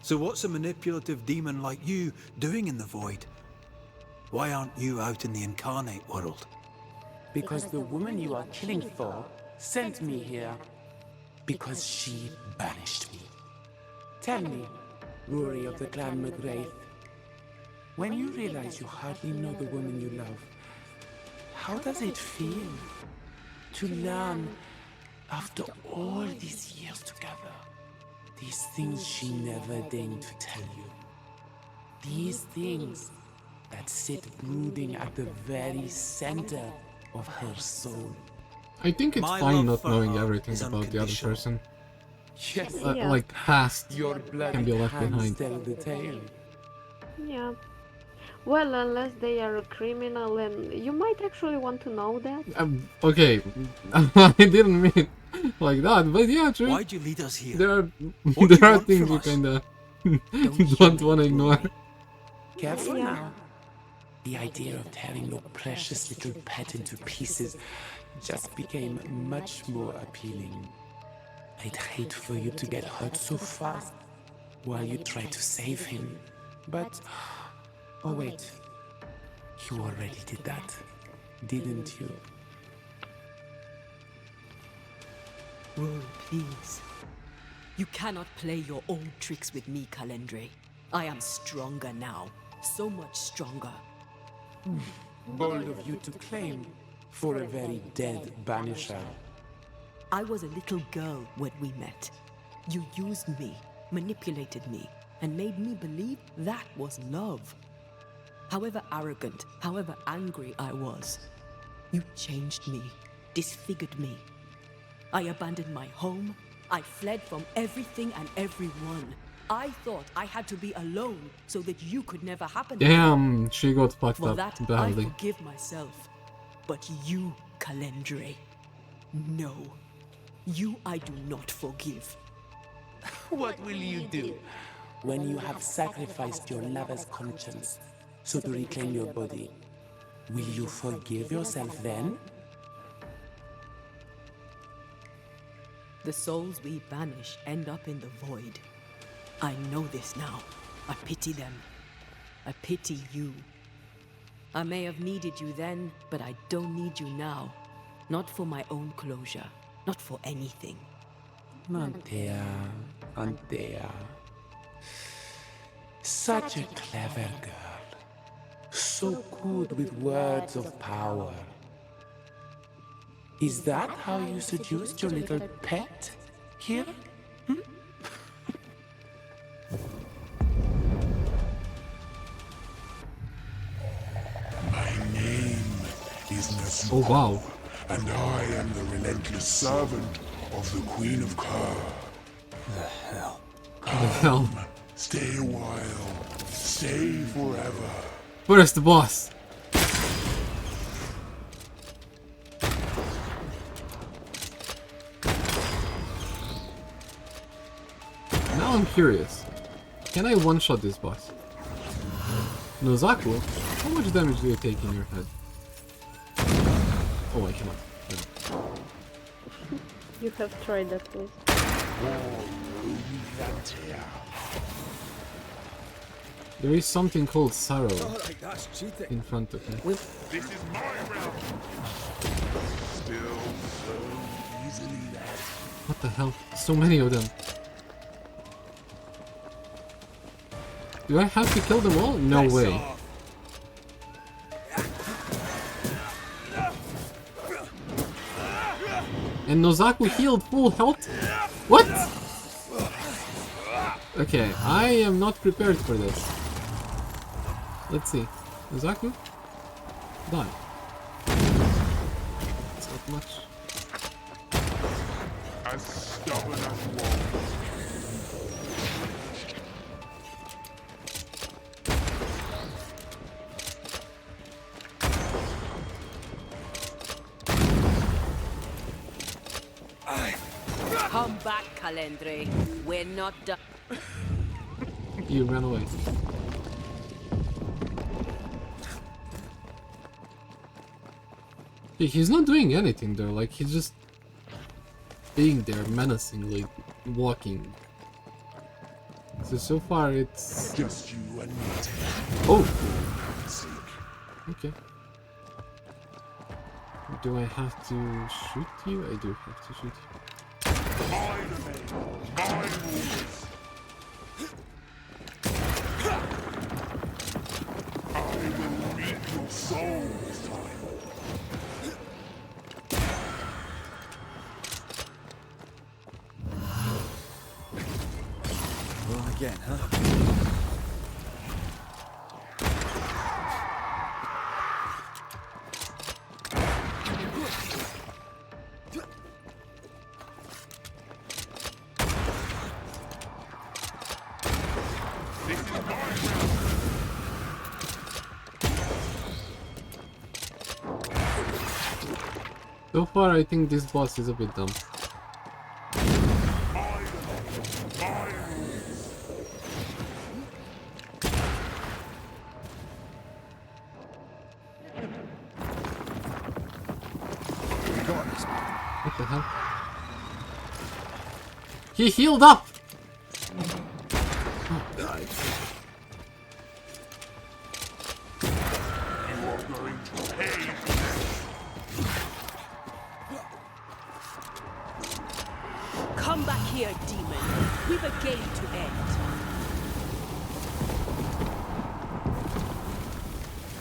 So what's a manipulative demon like you doing in the void? Why aren't you out in the incarnate world? Because the woman you are killing for sent me here. Because she banished me. Tell me, Rory of the clan McGrath, when you realize you hardly know the woman you love, how does it feel to learn, after all these years together, these things she never deigned to tell you? These things that sit brooding at the very center of her soul. I think it's My fine love not for knowing her everything is about the other unconditional. person. Yes. Yeah. Like past Your blood can be left hands behind. tell the tale. Yeah. Well, unless they are a criminal, and you might actually want to know that. Okay, I didn't mean it like that, but yeah, true. Why'd you lead us here? There are What do there you are want things from you us? kinda don't want to ignore. Careful Yeah. now. The idea of tearing your precious little pet into pieces just became much more appealing. I'd hate for you to get hurt so fast while you try to save him. But, oh wait, you already did that, didn't you? Rory, please. You cannot play your old tricks with me, Calendre. I am stronger now. So much stronger. Bold of you to claim for a very dead Banisher. I was a little girl when we met. You used me, manipulated me, and made me believe that was love. However arrogant, however angry I was, you changed me, disfigured me. I abandoned my home. I fled from everything and everyone. I thought I had to be alone so that you could never happen again. Damn, she got fucked For up that, I badly. forgive myself. But you, Calendre, no. You I do not forgive. What will you do when you have sacrificed your lover's conscience so to reclaim your body? Will you forgive yourself then? The souls we banish end up in the void. I know this now. I pity them. I pity you. I may have needed you then, but I don't need you now. Not for my own closure. Not for anything. Antea, Antea. Such a clever girl. So good with words of power. Is that how you seduced your little pet here? My name is Nasuko. Oh wow. And I am the relentless servant of the Queen of Kerr. The hell? Come, stay a while. Stay forever. Where's the boss? Now I'm curious. Can I one-shot this boss? Nozaku, how much damage do you take in your head? Oh, I cannot. You have tried that, please. There is something called sorrow Alright, that's cheating. in front of me. This is my realm. Still so easily led. What the hell? So many of them. Do I have to kill them all? No way. And Nozaku healed full health? What? Okay, I am not prepared for this. Let's see. Nozaku? Die. It's not much. As stubborn as one. Come back, Calendre. We're not done. You ran away. Yeah, he's not doing anything there, like he's just being there menacingly, walking. So far it's... Just you and me. Oh! Okay. Do I have to shoot you? I do have to shoot you. My domain. My rules. I will reap your soul this time. Wrong again, huh? So far I think this boss is a bit dumb. What the hell? He healed up! Oh, God. You are going to pay. Come back here, demon. We've a game to end.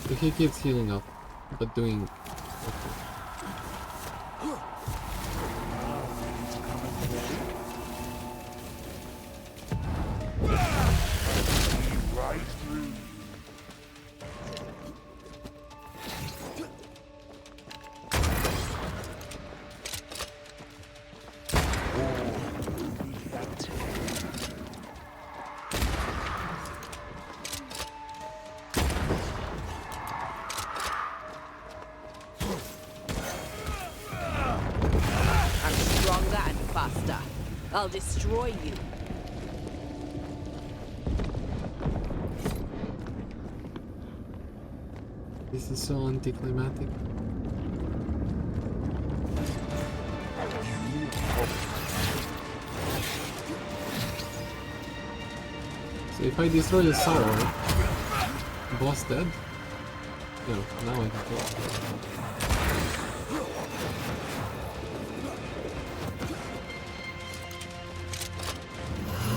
So he keeps healing up, but doing... Right through. I'm stronger and faster. I'll destroy you. This is so anticlimactic. If I destroy the sour, boss dead? No, now I can kill it.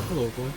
Hello, boy.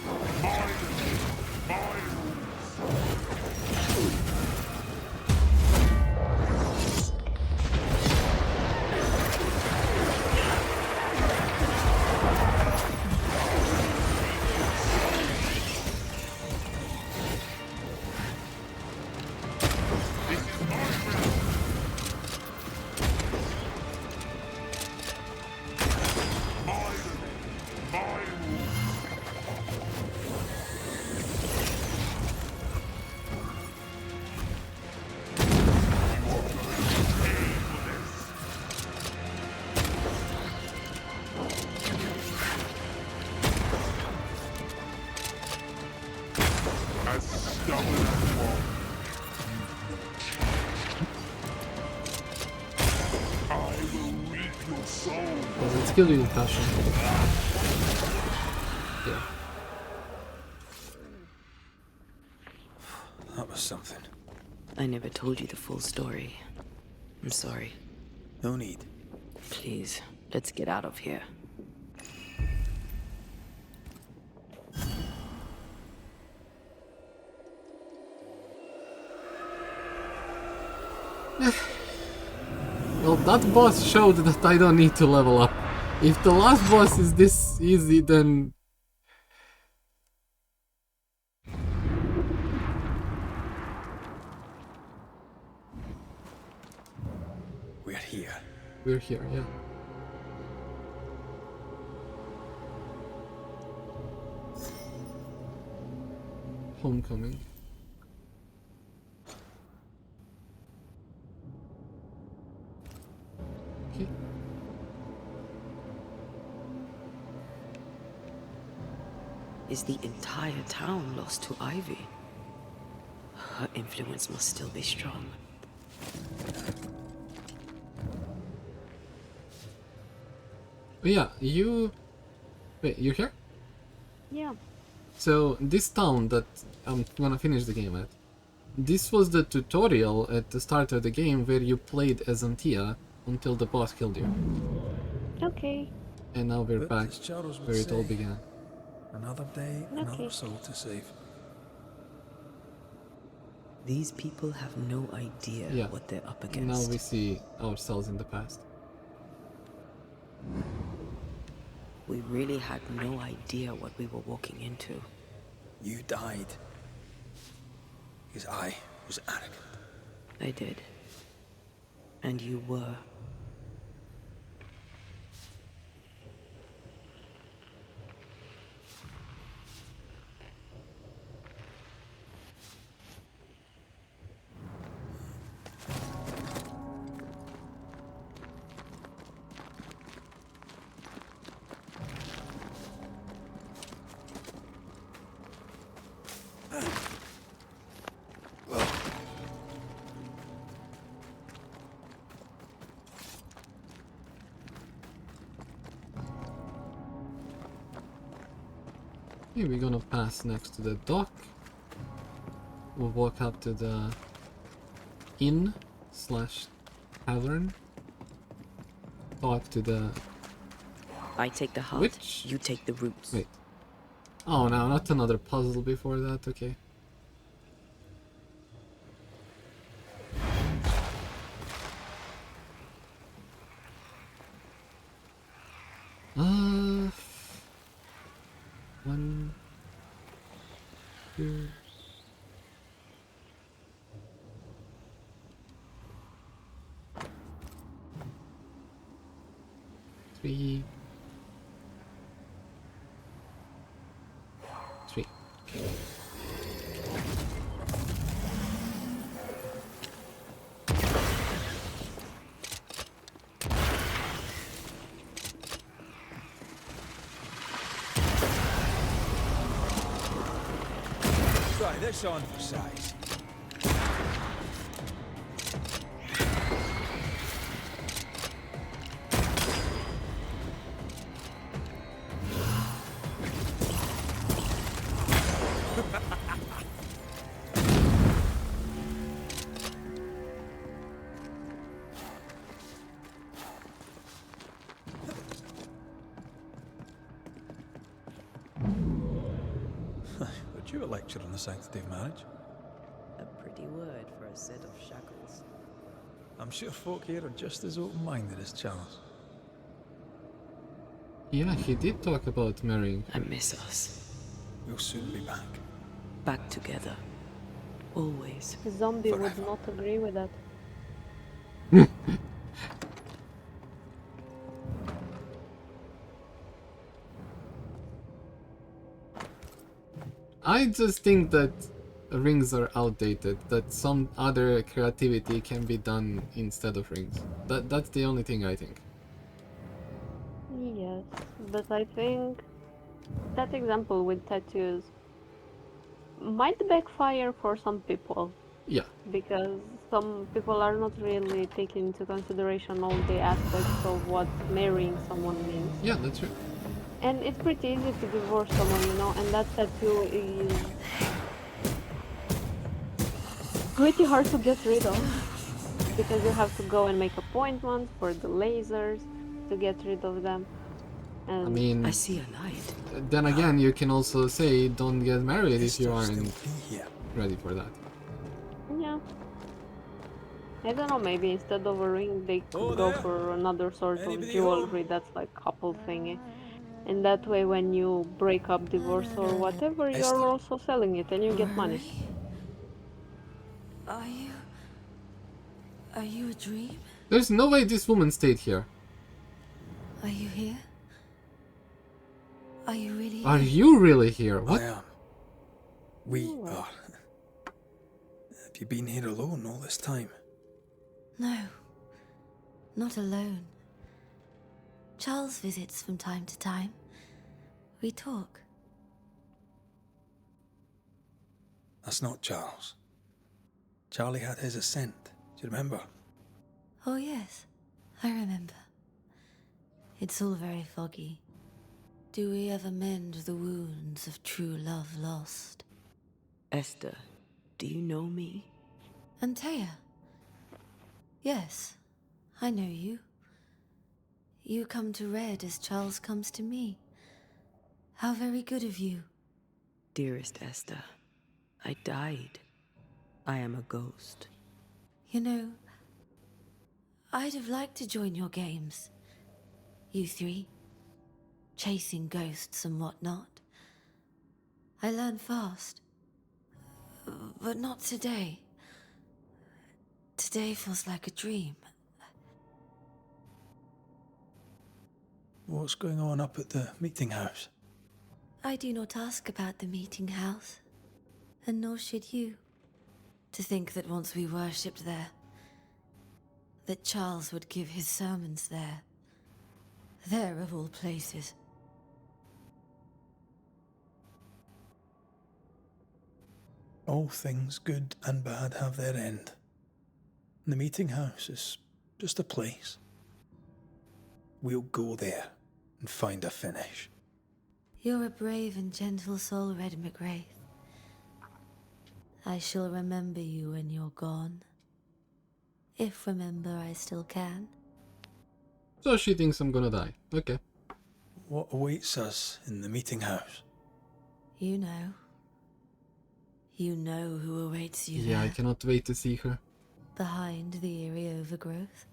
Let's kill you with passion. Yeah. That was something. I never told you the full story. I'm sorry. No need. Please, let's get out of here. Well, that boss showed that I don't need to level up. If the last boss is this easy, then... We're here. We're here, yeah. Homecoming. Okay. Is the entire town lost to Ivy? Her influence must still be strong. Oh yeah, you... Wait, you're here? Yeah. So, this town that I'm gonna finish the game at, this was the tutorial at the start of the game where you played as Antia until the boss killed you. Okay. And now we're But back as Charles would where it all say, began. Another day, another soul to save. These people have no idea Yeah. what they're up Now against. we see ourselves in the past. We really had no idea what we were walking into. You died. Because I was arrogant. I did. And you were. Okay, we're gonna pass next to the dock. We'll walk up to the inn / tavern. Talk to the... I take the heart, Which? you take the roots. Wait. Oh no, not another puzzle before that, okay. One, two, three, three. Try this on for size. Would you a lecture on the sanctity of marriage? A pretty word for a set of shackles. I'm sure folk here are just as open-minded as Charles. Yeah, he did talk about marrying. I miss us. We'll soon be back. Back together. Always. The zombie would not agree with that. I just think that rings are outdated, that some other creativity can be done instead of rings. That's the only thing I think. Yes, but I think that example with tattoos might backfire for some people. Yeah. Because some people are not really taking into consideration all the aspects of what marrying someone means. Yeah, that's true. And it's pretty easy to divorce someone, you know, and that tattoo is pretty hard to get rid of. Because you have to go and make appointments for the lasers to get rid of them. And I mean, I see a light. Then again, you can also say don't get married if you aren't ready for that. yeah. I don't know, maybe instead of a ring they could go for another sort of jewelry that's like couple thingy. And that way when you break up, divorce or whatever, you're also selling it and you get money. Are you a dream? There's no way this woman stayed here. Are you here? Are you really Are here? you really here? What? I am. We are. Have you been here alone all this time? No, not alone. Charles visits from time to time. We talk. That's not Charles. Charlie had his ascent. Do you remember? Oh yes, I remember. It's all very foggy. Do we ever mend the wounds of true love lost? Esther, do you know me? Antea? Yes, I know you. You come to Red as Charles comes to me. How very good of you. Dearest Esther, I died. I am a ghost. You know, I'd have liked to join your games. You three. Chasing ghosts and whatnot. I learn fast. But not today. Today feels like a dream. What's going on up at the meeting house? I do not ask about the meeting house, and nor should you. To think that once we worshipped there, that Charles would give his sermons there. There of all places. All things good and bad have their end. The meeting house is just a place. We'll go there and find a finish. You're a brave and gentle soul, Red McGrath. I shall remember you when you're gone. If remember I still can. So she thinks I'm gonna die. Okay. What awaits us in the meeting house? You know. You know who awaits you Yeah, there. I cannot wait to see her. Behind the eerie overgrowth.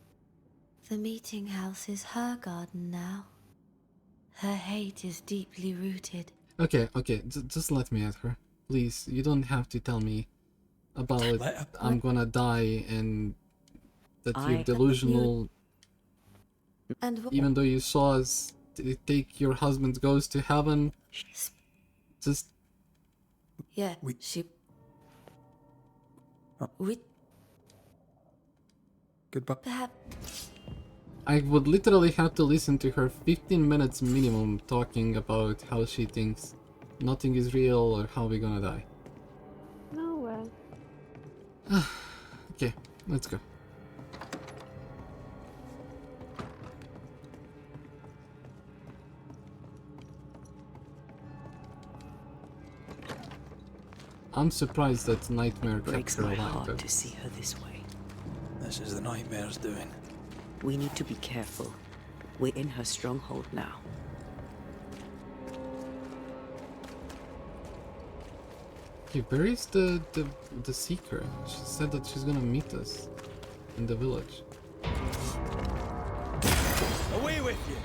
The meeting house is her garden now. Her hate is deeply rooted. Okay, just let me at her. Please, you don't have to tell me about I'm gonna die and that you're delusional. And even though you saw us take your husband's ghost to heaven. Just... Yeah, she... We... Goodbye. Perhaps... I would literally have to listen to her 15 minutes minimum talking about how she thinks nothing is real or how we're gonna die. No way. Okay, let's go. I'm surprised that Nightmare kept Breaks her my alive. heart to see her this way. This is the Nightmare's doing. We need to be careful. We're in her stronghold now. Okay, where is the seeker? She said that she's gonna meet us in the village. Away with you!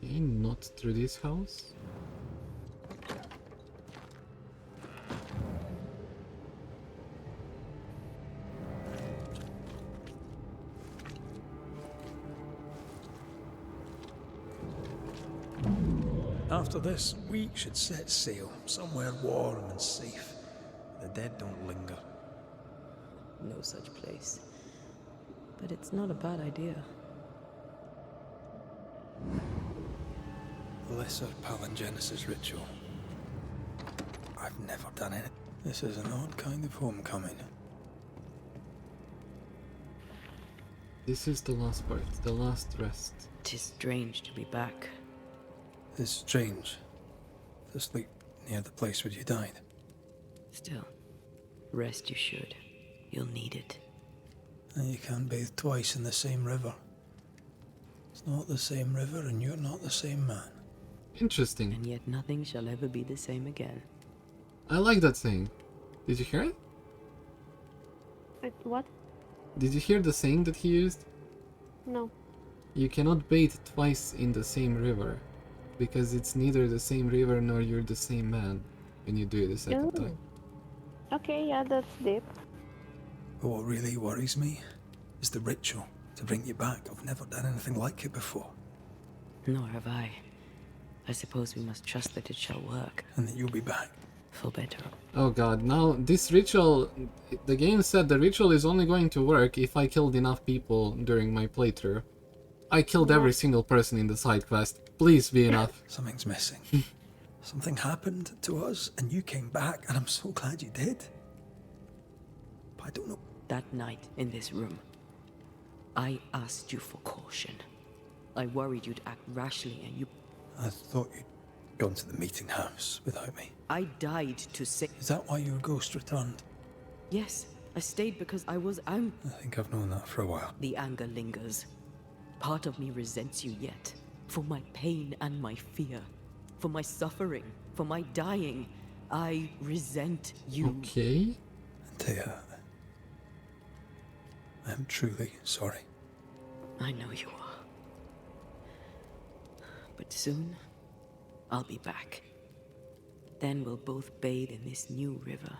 Okay, not through this house. After this, we should set sail somewhere warm and safe. The dead don't linger. No such place. But it's not a bad idea. Lesser palingenesis ritual. I've never done it. This is an odd kind of homecoming. This is the last part, the last rest. 'Tis strange to be back. It's strange to sleep near the place where you died. Still, rest you should. You'll need it. And you can't bathe twice in the same river. It's not the same river and you're not the same man. Interesting. And yet nothing shall ever be the same again. I like that saying. Did you hear it? What? Did you hear the saying that he used? No. You cannot bathe twice in the same river, because it's neither the same river nor you're the same man when you do it the second Oh. time. Okay, yeah, that's deep. But what really worries me is the ritual to bring you back. I've never done anything like it before. Nor have I. I suppose we must trust that it shall work. And that you'll be back. For better. Oh god, now this ritual... The game said the ritual is only going to work if I killed enough people during my playthrough. I killed every single person in the side quest. Please be enough. Something's missing. Something happened to us and you came back and I'm so glad you did. But I don't know. That night in this room, I asked you for caution. I worried you'd act rashly and you... I thought you'd gone to the meeting house without me. I died to save... Is that why your ghost returned? Yes, I stayed because I was out. I think I've known that for a while. The anger lingers. Part of me resents you yet. For my pain and my fear. For my suffering. For my dying. I resent you. Okay. Thea, I am truly sorry. I know you are. But soon, I'll be back. Then we'll both bathe in this new river.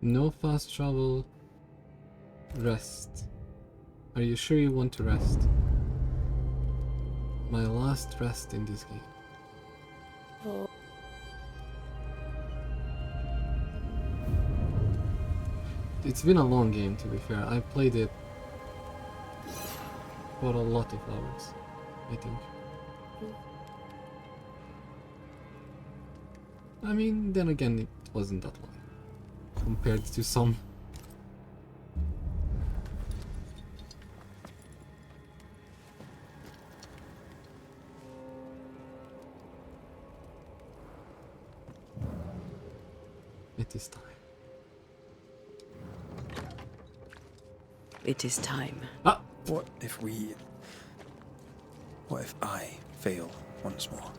No fast travel. Rest. Are you sure you want to rest? My last rest in this game. Oh. It's been a long game, to be fair. I played it for a lot of hours, I think. I mean, then again, it wasn't that long compared to some. It is time. It is time. Ah! What if I fail once more?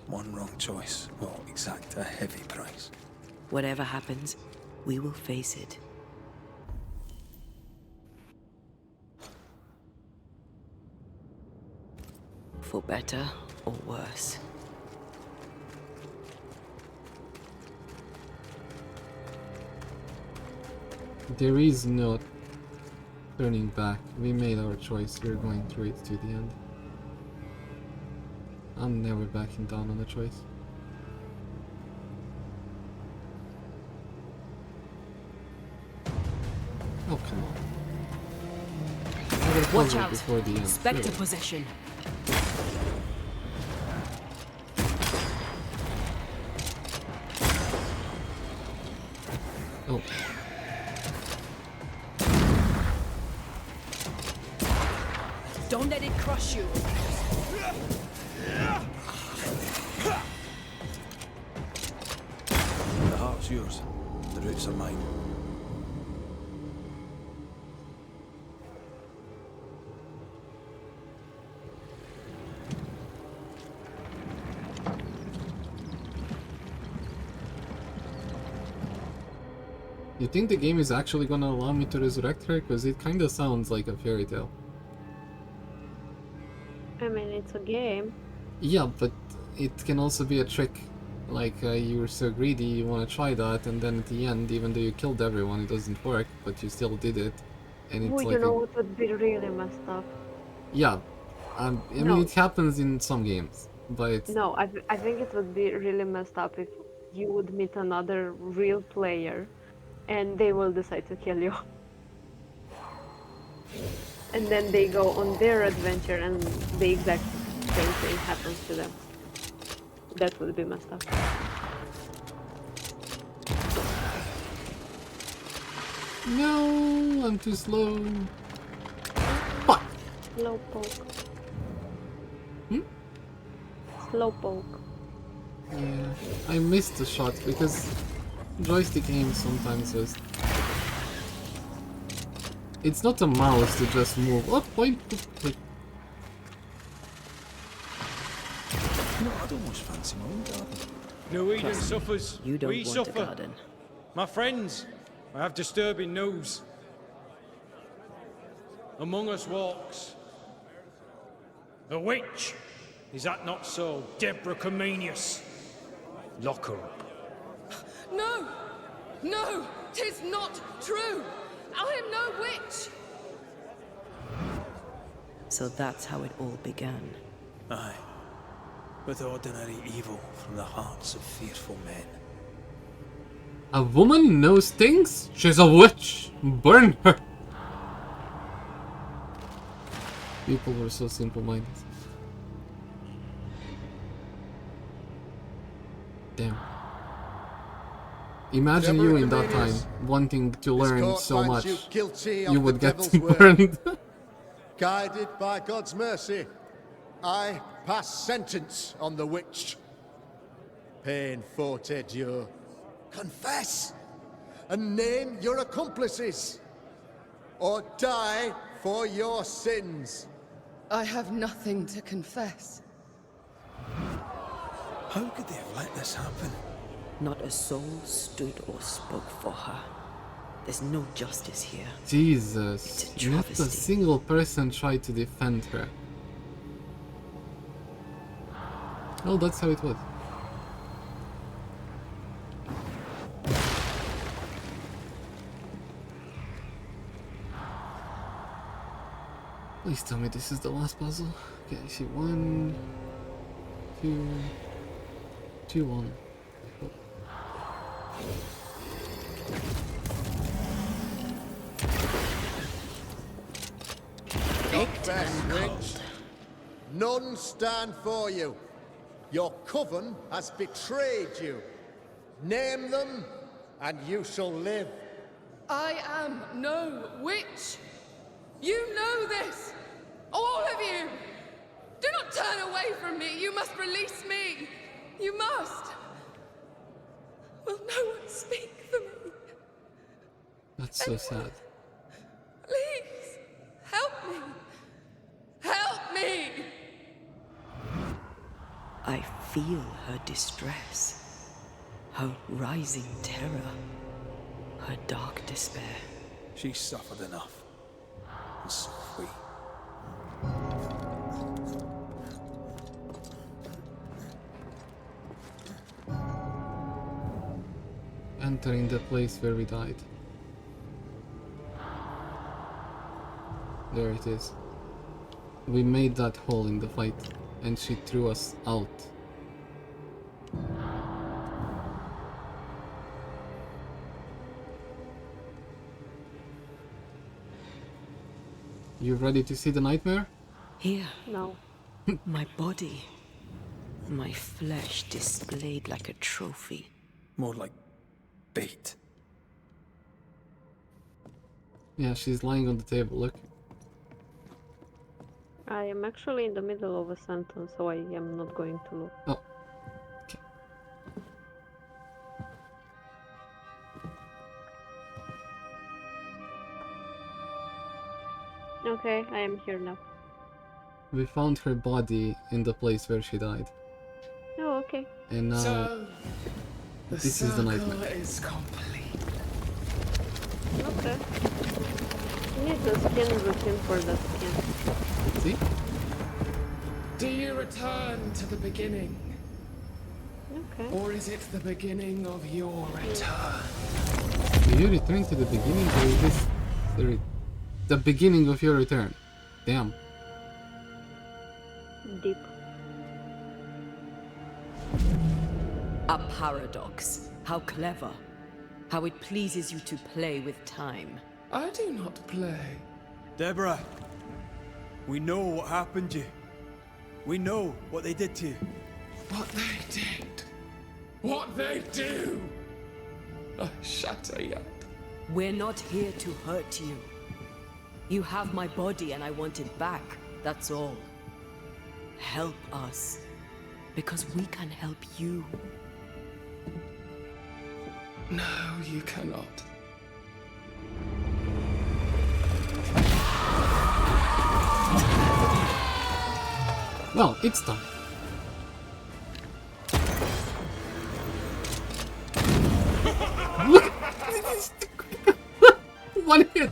One wrong choice will exact a heavy price. Whatever happens, we will face it. For better or worse. There is no turning back. We made our choice. We're going through it to the end. I'm never backing down on a choice. Oh, come on. Another Watch puzzle out. before the end. Spectre Really. possession. Oh. Don't let it crush you. The heart's yours. The roots are mine. You think the game is actually gonna allow me to resurrect her? Because it kinda sounds like a fairy tale. I mean, it's a game. Yeah, but it can also be a trick. Like, you were so greedy, you wanna try that, and then at the end, even though you killed everyone, it doesn't work, but you still did it. And it's Well, like you know what would be really messed up? Yeah. I mean, No. it happens in some games, but... No, I think it would be really messed up if you would meet another real player and they will decide to kill you. And then they go on their adventure and the exact same thing happens to them. That would be messed up. No, I'm too slow. Fuck! Slowpoke. Hmm? Slowpoke. Yeah, I missed the shot because joystick aim sometimes just... It's not a mouse to just move. Oh, point! Click. No, I'd almost fancy my own garden. No Eden Trust me, suffers. you don't We want suffer. a garden. My friends, I have disturbing news. Among us walks a witch. Is that not so, Deborah Comenius? Lock her up. No! No! 'Tis not true! I am no witch! So that's how it all began. Aye. With ordinary evil from the hearts of fearful men. A woman knows things? She's a witch! Burn her! People were so simple-minded. Damn. Imagine you in that time, wanting to learn so much. You would get burned. Guided by God's mercy, I pass sentence on the witch. Pain forte Dieu. Confess and name your accomplices, or die for your sins. I have nothing to confess. How could they have let this happen? Not a soul stood or spoke for her. There's no justice here. Jesus, It's a not a travesty. single person tried to defend her. Oh, that's how it was. Please tell me this is the last puzzle. Okay, I see 1, 2, 2, 1. Confess, witch. None stand for you. Your coven has betrayed you. Name them, and you shall live. I am no witch! You know this! All of you! Do not turn away from me! You must release me! You must! Will no one speak for me? That's so sad. Please! Help me! Help me! I feel her distress, her rising terror, her dark despair. She suffered enough. And so have we. Entering the place where we died. There it is. We made that hole in the fight, and she threw us out. You ready to see the nightmare? Here. No. My body. My flesh displayed like a trophy. More like bait. Yeah, she's lying on the table, look. I am actually in the middle of a sentence, so I am not going to look. Oh. Okay, I am here now. We found her body in the place where she died. Oh, okay. And now So, this is the nightmare. circle is complete. Okay. You need the skin routine for the skin. See? Do you return to the beginning? Okay. Or is it the beginning of your return? Do you return to the beginning, or is this the beginning of your return? Damn. Deep. A paradox. How clever. How it pleases you to play with time. I do not play. Deborah, we know what happened to you. We know what they did to you. What they did. What they do. I shatter yet. We're not here to hurt you. You have my body and I want it back. That's all. Help us. Because we can help you. No, you cannot. Well, it's time. Look! One hit!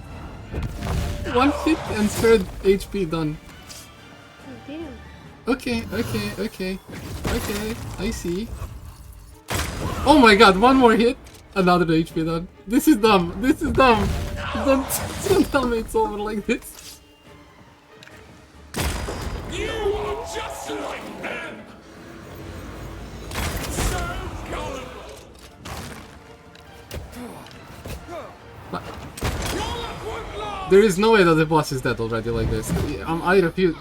One hit and third HP done. Damn. Okay, I see. Oh my god, one more hit! Another HP done. This is dumb, Don't tell me it's over like this. You are just like them! So gullible! There is no way that the boss is dead already like this. I refuse.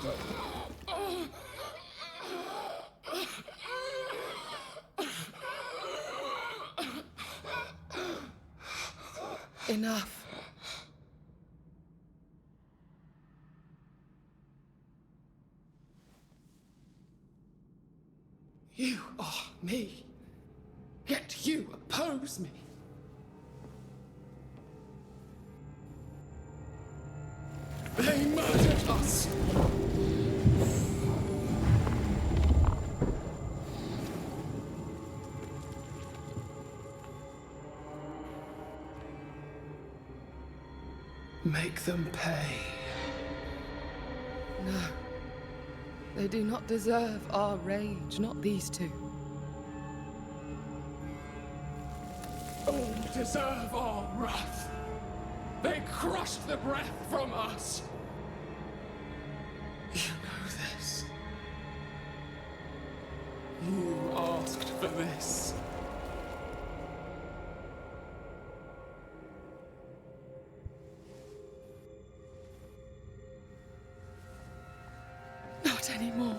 Enough. You are me, yet you oppose me. They murdered us. Make them pay. No. They do not deserve our rage, not these two. All deserve our wrath. They crushed the breath from us. You know this. You asked for this. Not anymore.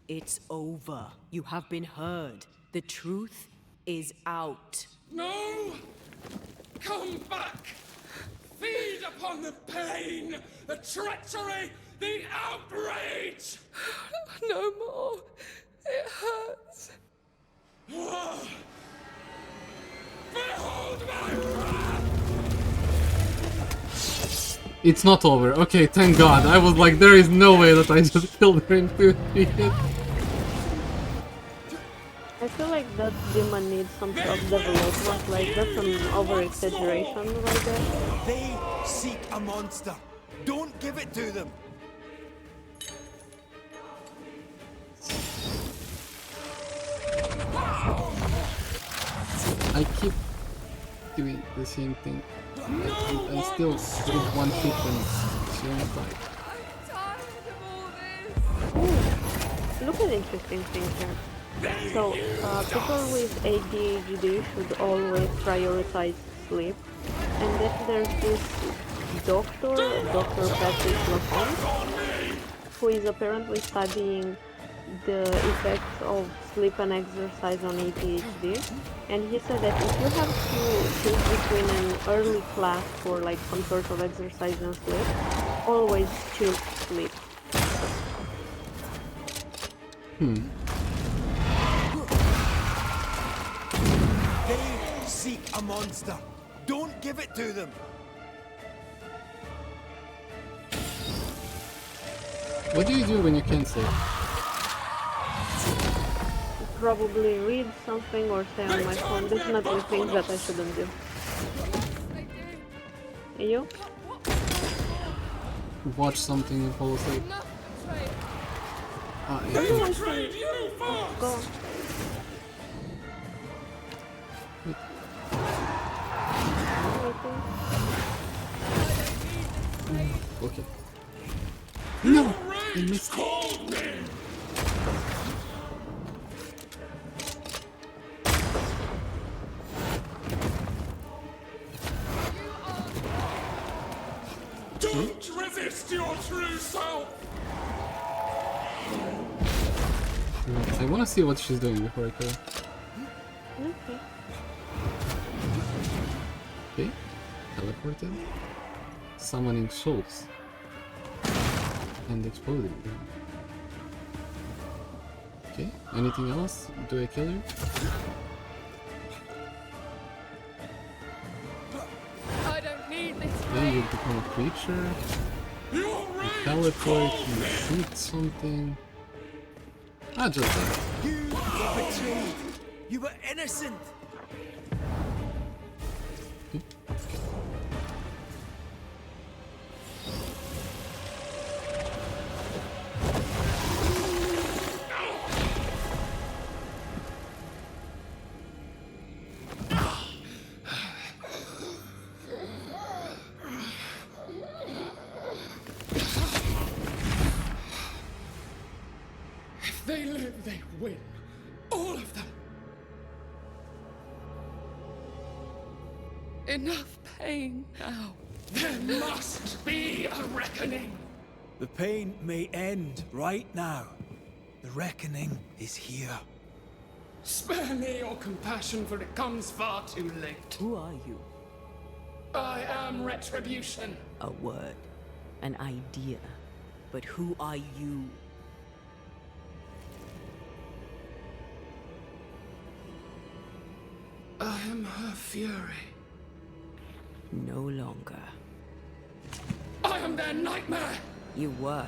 It's over. You have been heard. The truth is out. No! Come back! Feed upon the pain, the treachery, the outrage! No more. It hurts. Behold my wrath! It's not over. Okay, thank God. I was like, there is no way that I just killed her in 2 hits. I feel like that demon needs some self-development, like that's an over-exaggeration right there. They seek a monster. Don't give it to them. I keep doing the same thing. And still with one hit and she almost died. Look at interesting things here. So, people with ADHD should always prioritize sleep. And then there's this doctor, Dr. Patrick Lafont, who is apparently studying the effects of sleep and exercise on ADHD. And he said that if you have to choose between an early class for like some sort of exercise and sleep, always choose sleep. They seek a monster. Don't give it to them. What do you do when you can't sleep? Probably read something or stay on my phone. Definitely things that I shouldn't do. You? Watch something and fall asleep. Ah, yeah. Go on. Okay. No! I missed it. Don't resist your true self! I wanna see what she's doing before I kill her. Okay. Okay. Teleported. Summoning souls. And exploding. Okay. Anything else? Do I kill you? I don't need this. Then you become a creature. You teleport, you shoot something. Ah, just that. You were betrayed. You were innocent. If they live, they win. All of them. Enough pain now. There must be a reckoning. The pain may end right now. The reckoning is here. Spare me your compassion, for it comes far too late. Who are you? I am Retribution. A word, an idea. But who are you? I am her fury. No longer. I am their nightmare. You were.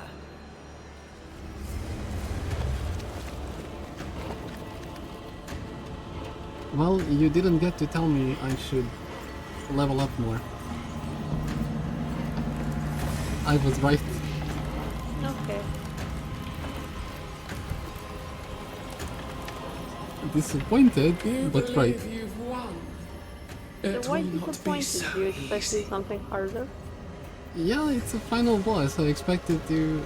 Well, you didn't get to tell me I should level up more. I was right. Okay. Disappointed, but right. You've won. So It why will not be disappointed? so Do you expect easy. something harder? Yeah, it's a final boss. I expected to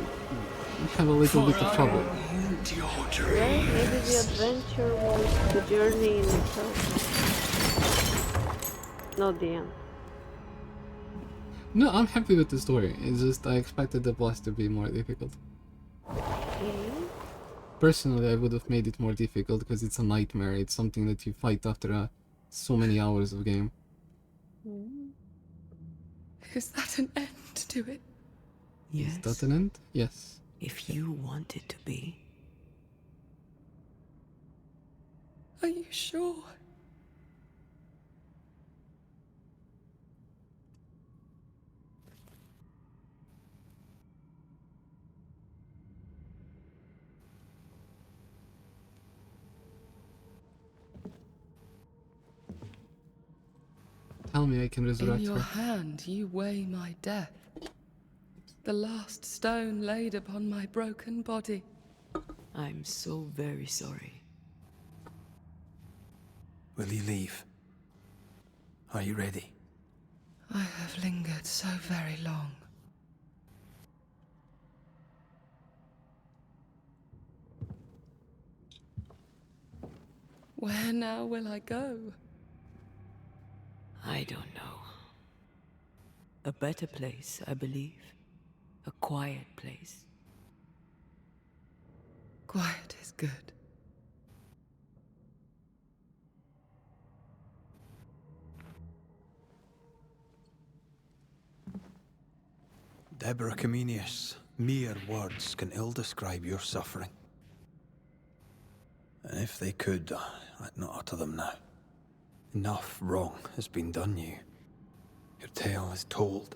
have a little bit of trouble. Right? Maybe the adventure was the journey in itself. Not the end. No, I'm happy with the story. It's just I expected the boss to be more difficult. Personally, I would have made it more difficult because it's a nightmare. It's something that you fight after so many hours of game. Is that an end to it? Yes. Is that an end? Yes. If you want it to be. Are you sure? Tell me I can resurrect In your her. hand you weigh my death. The last stone laid upon my broken body. I'm so very sorry. Will you leave? Are you ready? I have lingered so very long. Where now will I go? I don't know. A better place, I believe. A quiet place. Quiet is good. Deborah Comenius, mere words can ill describe your suffering. And if they could, I'd not utter them now. Enough wrong has been done you. Your tale is told,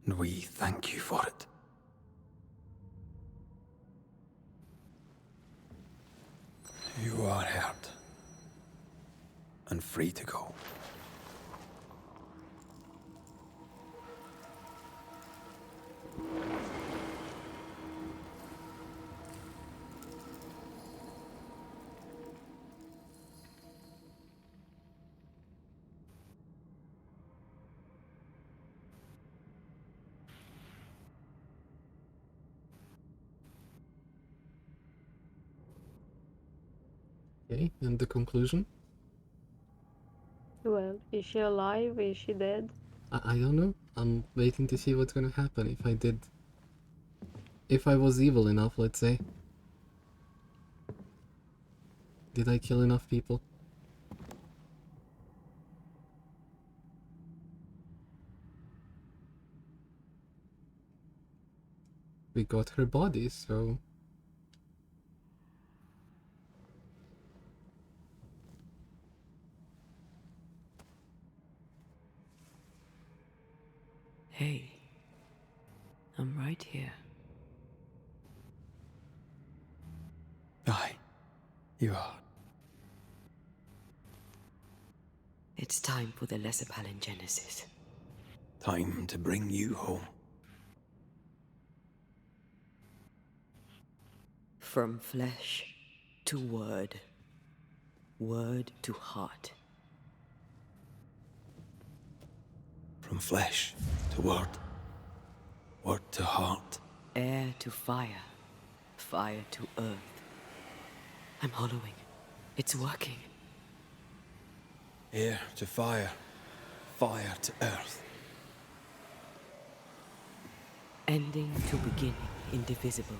and we thank you for it. You are heard, and free to go. Okay, and the conclusion? Well, is she alive? Is she dead? I don't know. I'm waiting to see what's gonna happen if I did. If I was evil enough, let's say. Did I kill enough people? We got her body, so... Hey, I'm right here. Aye, you are. It's time for the Lesser Palingenesis. Time to bring you home. From flesh to word. Word to heart. From flesh to word. Word to heart. Air to fire. Fire to earth. I'm hollowing. It's working. Air to fire. Fire to earth. Ending to beginning, indivisible.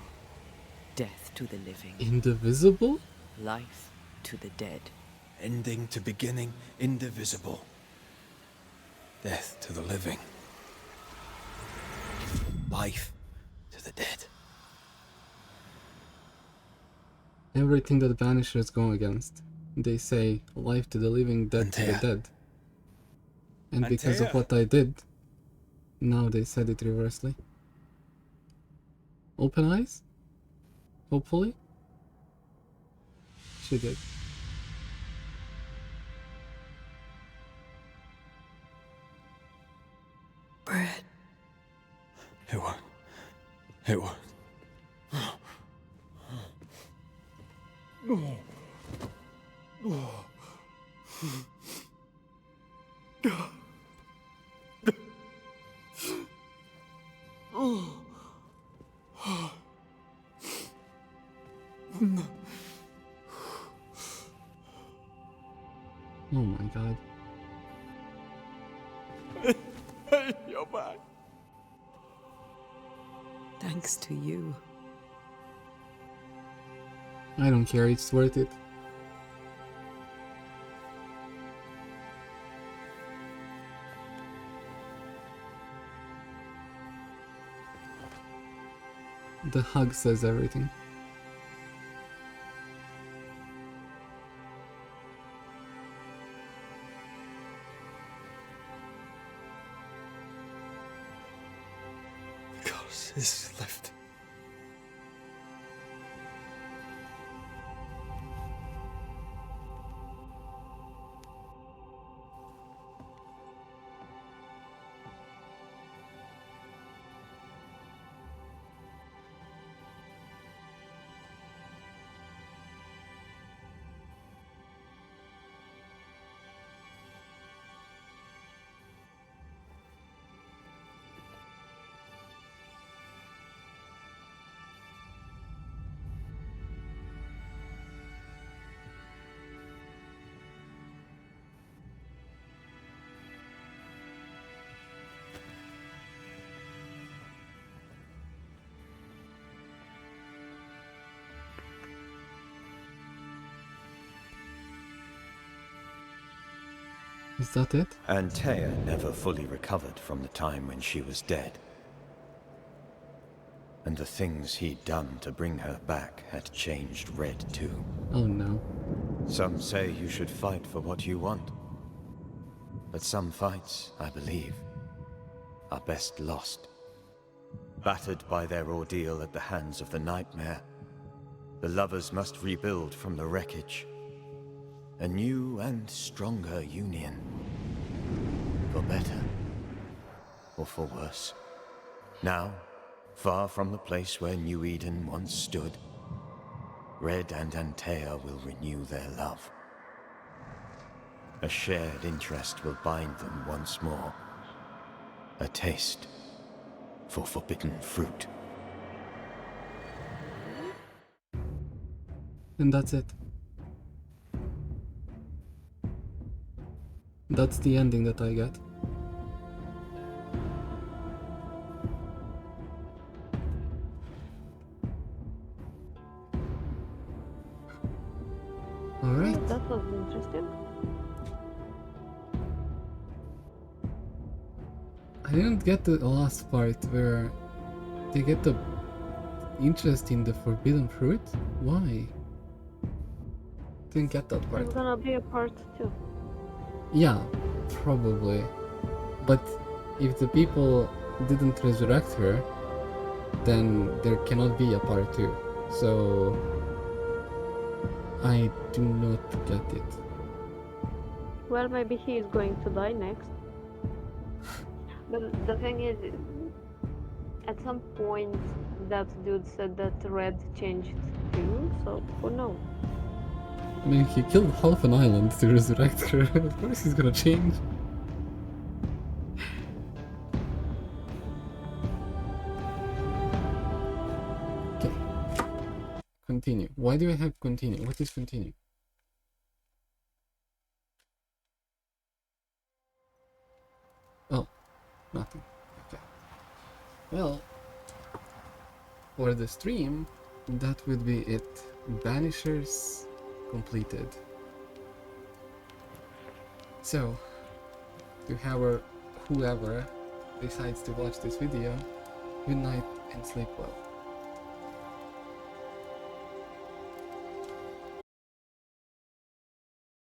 Death to the living. Indivisible? Life to the dead. Ending to beginning, indivisible. Death to the living. Life to the dead. Everything that Banishers go against. They say, life to the living, death to the dead. And because of what I did, now they said it reversely. Open eyes? Hopefully? She did. Bread. It was. It was. Oh my god. You're back. Thanks to you. I don't care, it's worth it. The hug says everything. The curse is lifted. Is that it? Antea never fully recovered from the time when she was dead. And the things he'd done to bring her back had changed Red too. Oh no. Some say you should fight for what you want. But some fights, I believe, are best lost. Battered by their ordeal at the hands of the Nightmare, the lovers must rebuild from the wreckage. A new and stronger union. For better, or for worse. Now, far from the place where New Eden once stood, Red and Antea will renew their love. A shared interest will bind them once more. A taste for forbidden fruit. And that's it. That's the ending that I get. Alright. That was interesting. I didn't get the last part where they get the interest in the forbidden fruit? Why? Didn't get that part. It's gonna be a part 2. Yeah, probably. But if the people didn't resurrect her, then there cannot be a part 2. So I do not get it. Well, maybe he is going to die next. But the thing is, at some point, that dude said that Red changed too, so who knows? I mean, he killed half an island to resurrect her. Of course he's gonna change. Okay. Continue. Why do I have continue? What is continue? Oh, nothing. Okay. Well, for the stream, that would be it. Banishers completed. So, to whoever decides to watch this video, good night and sleep well.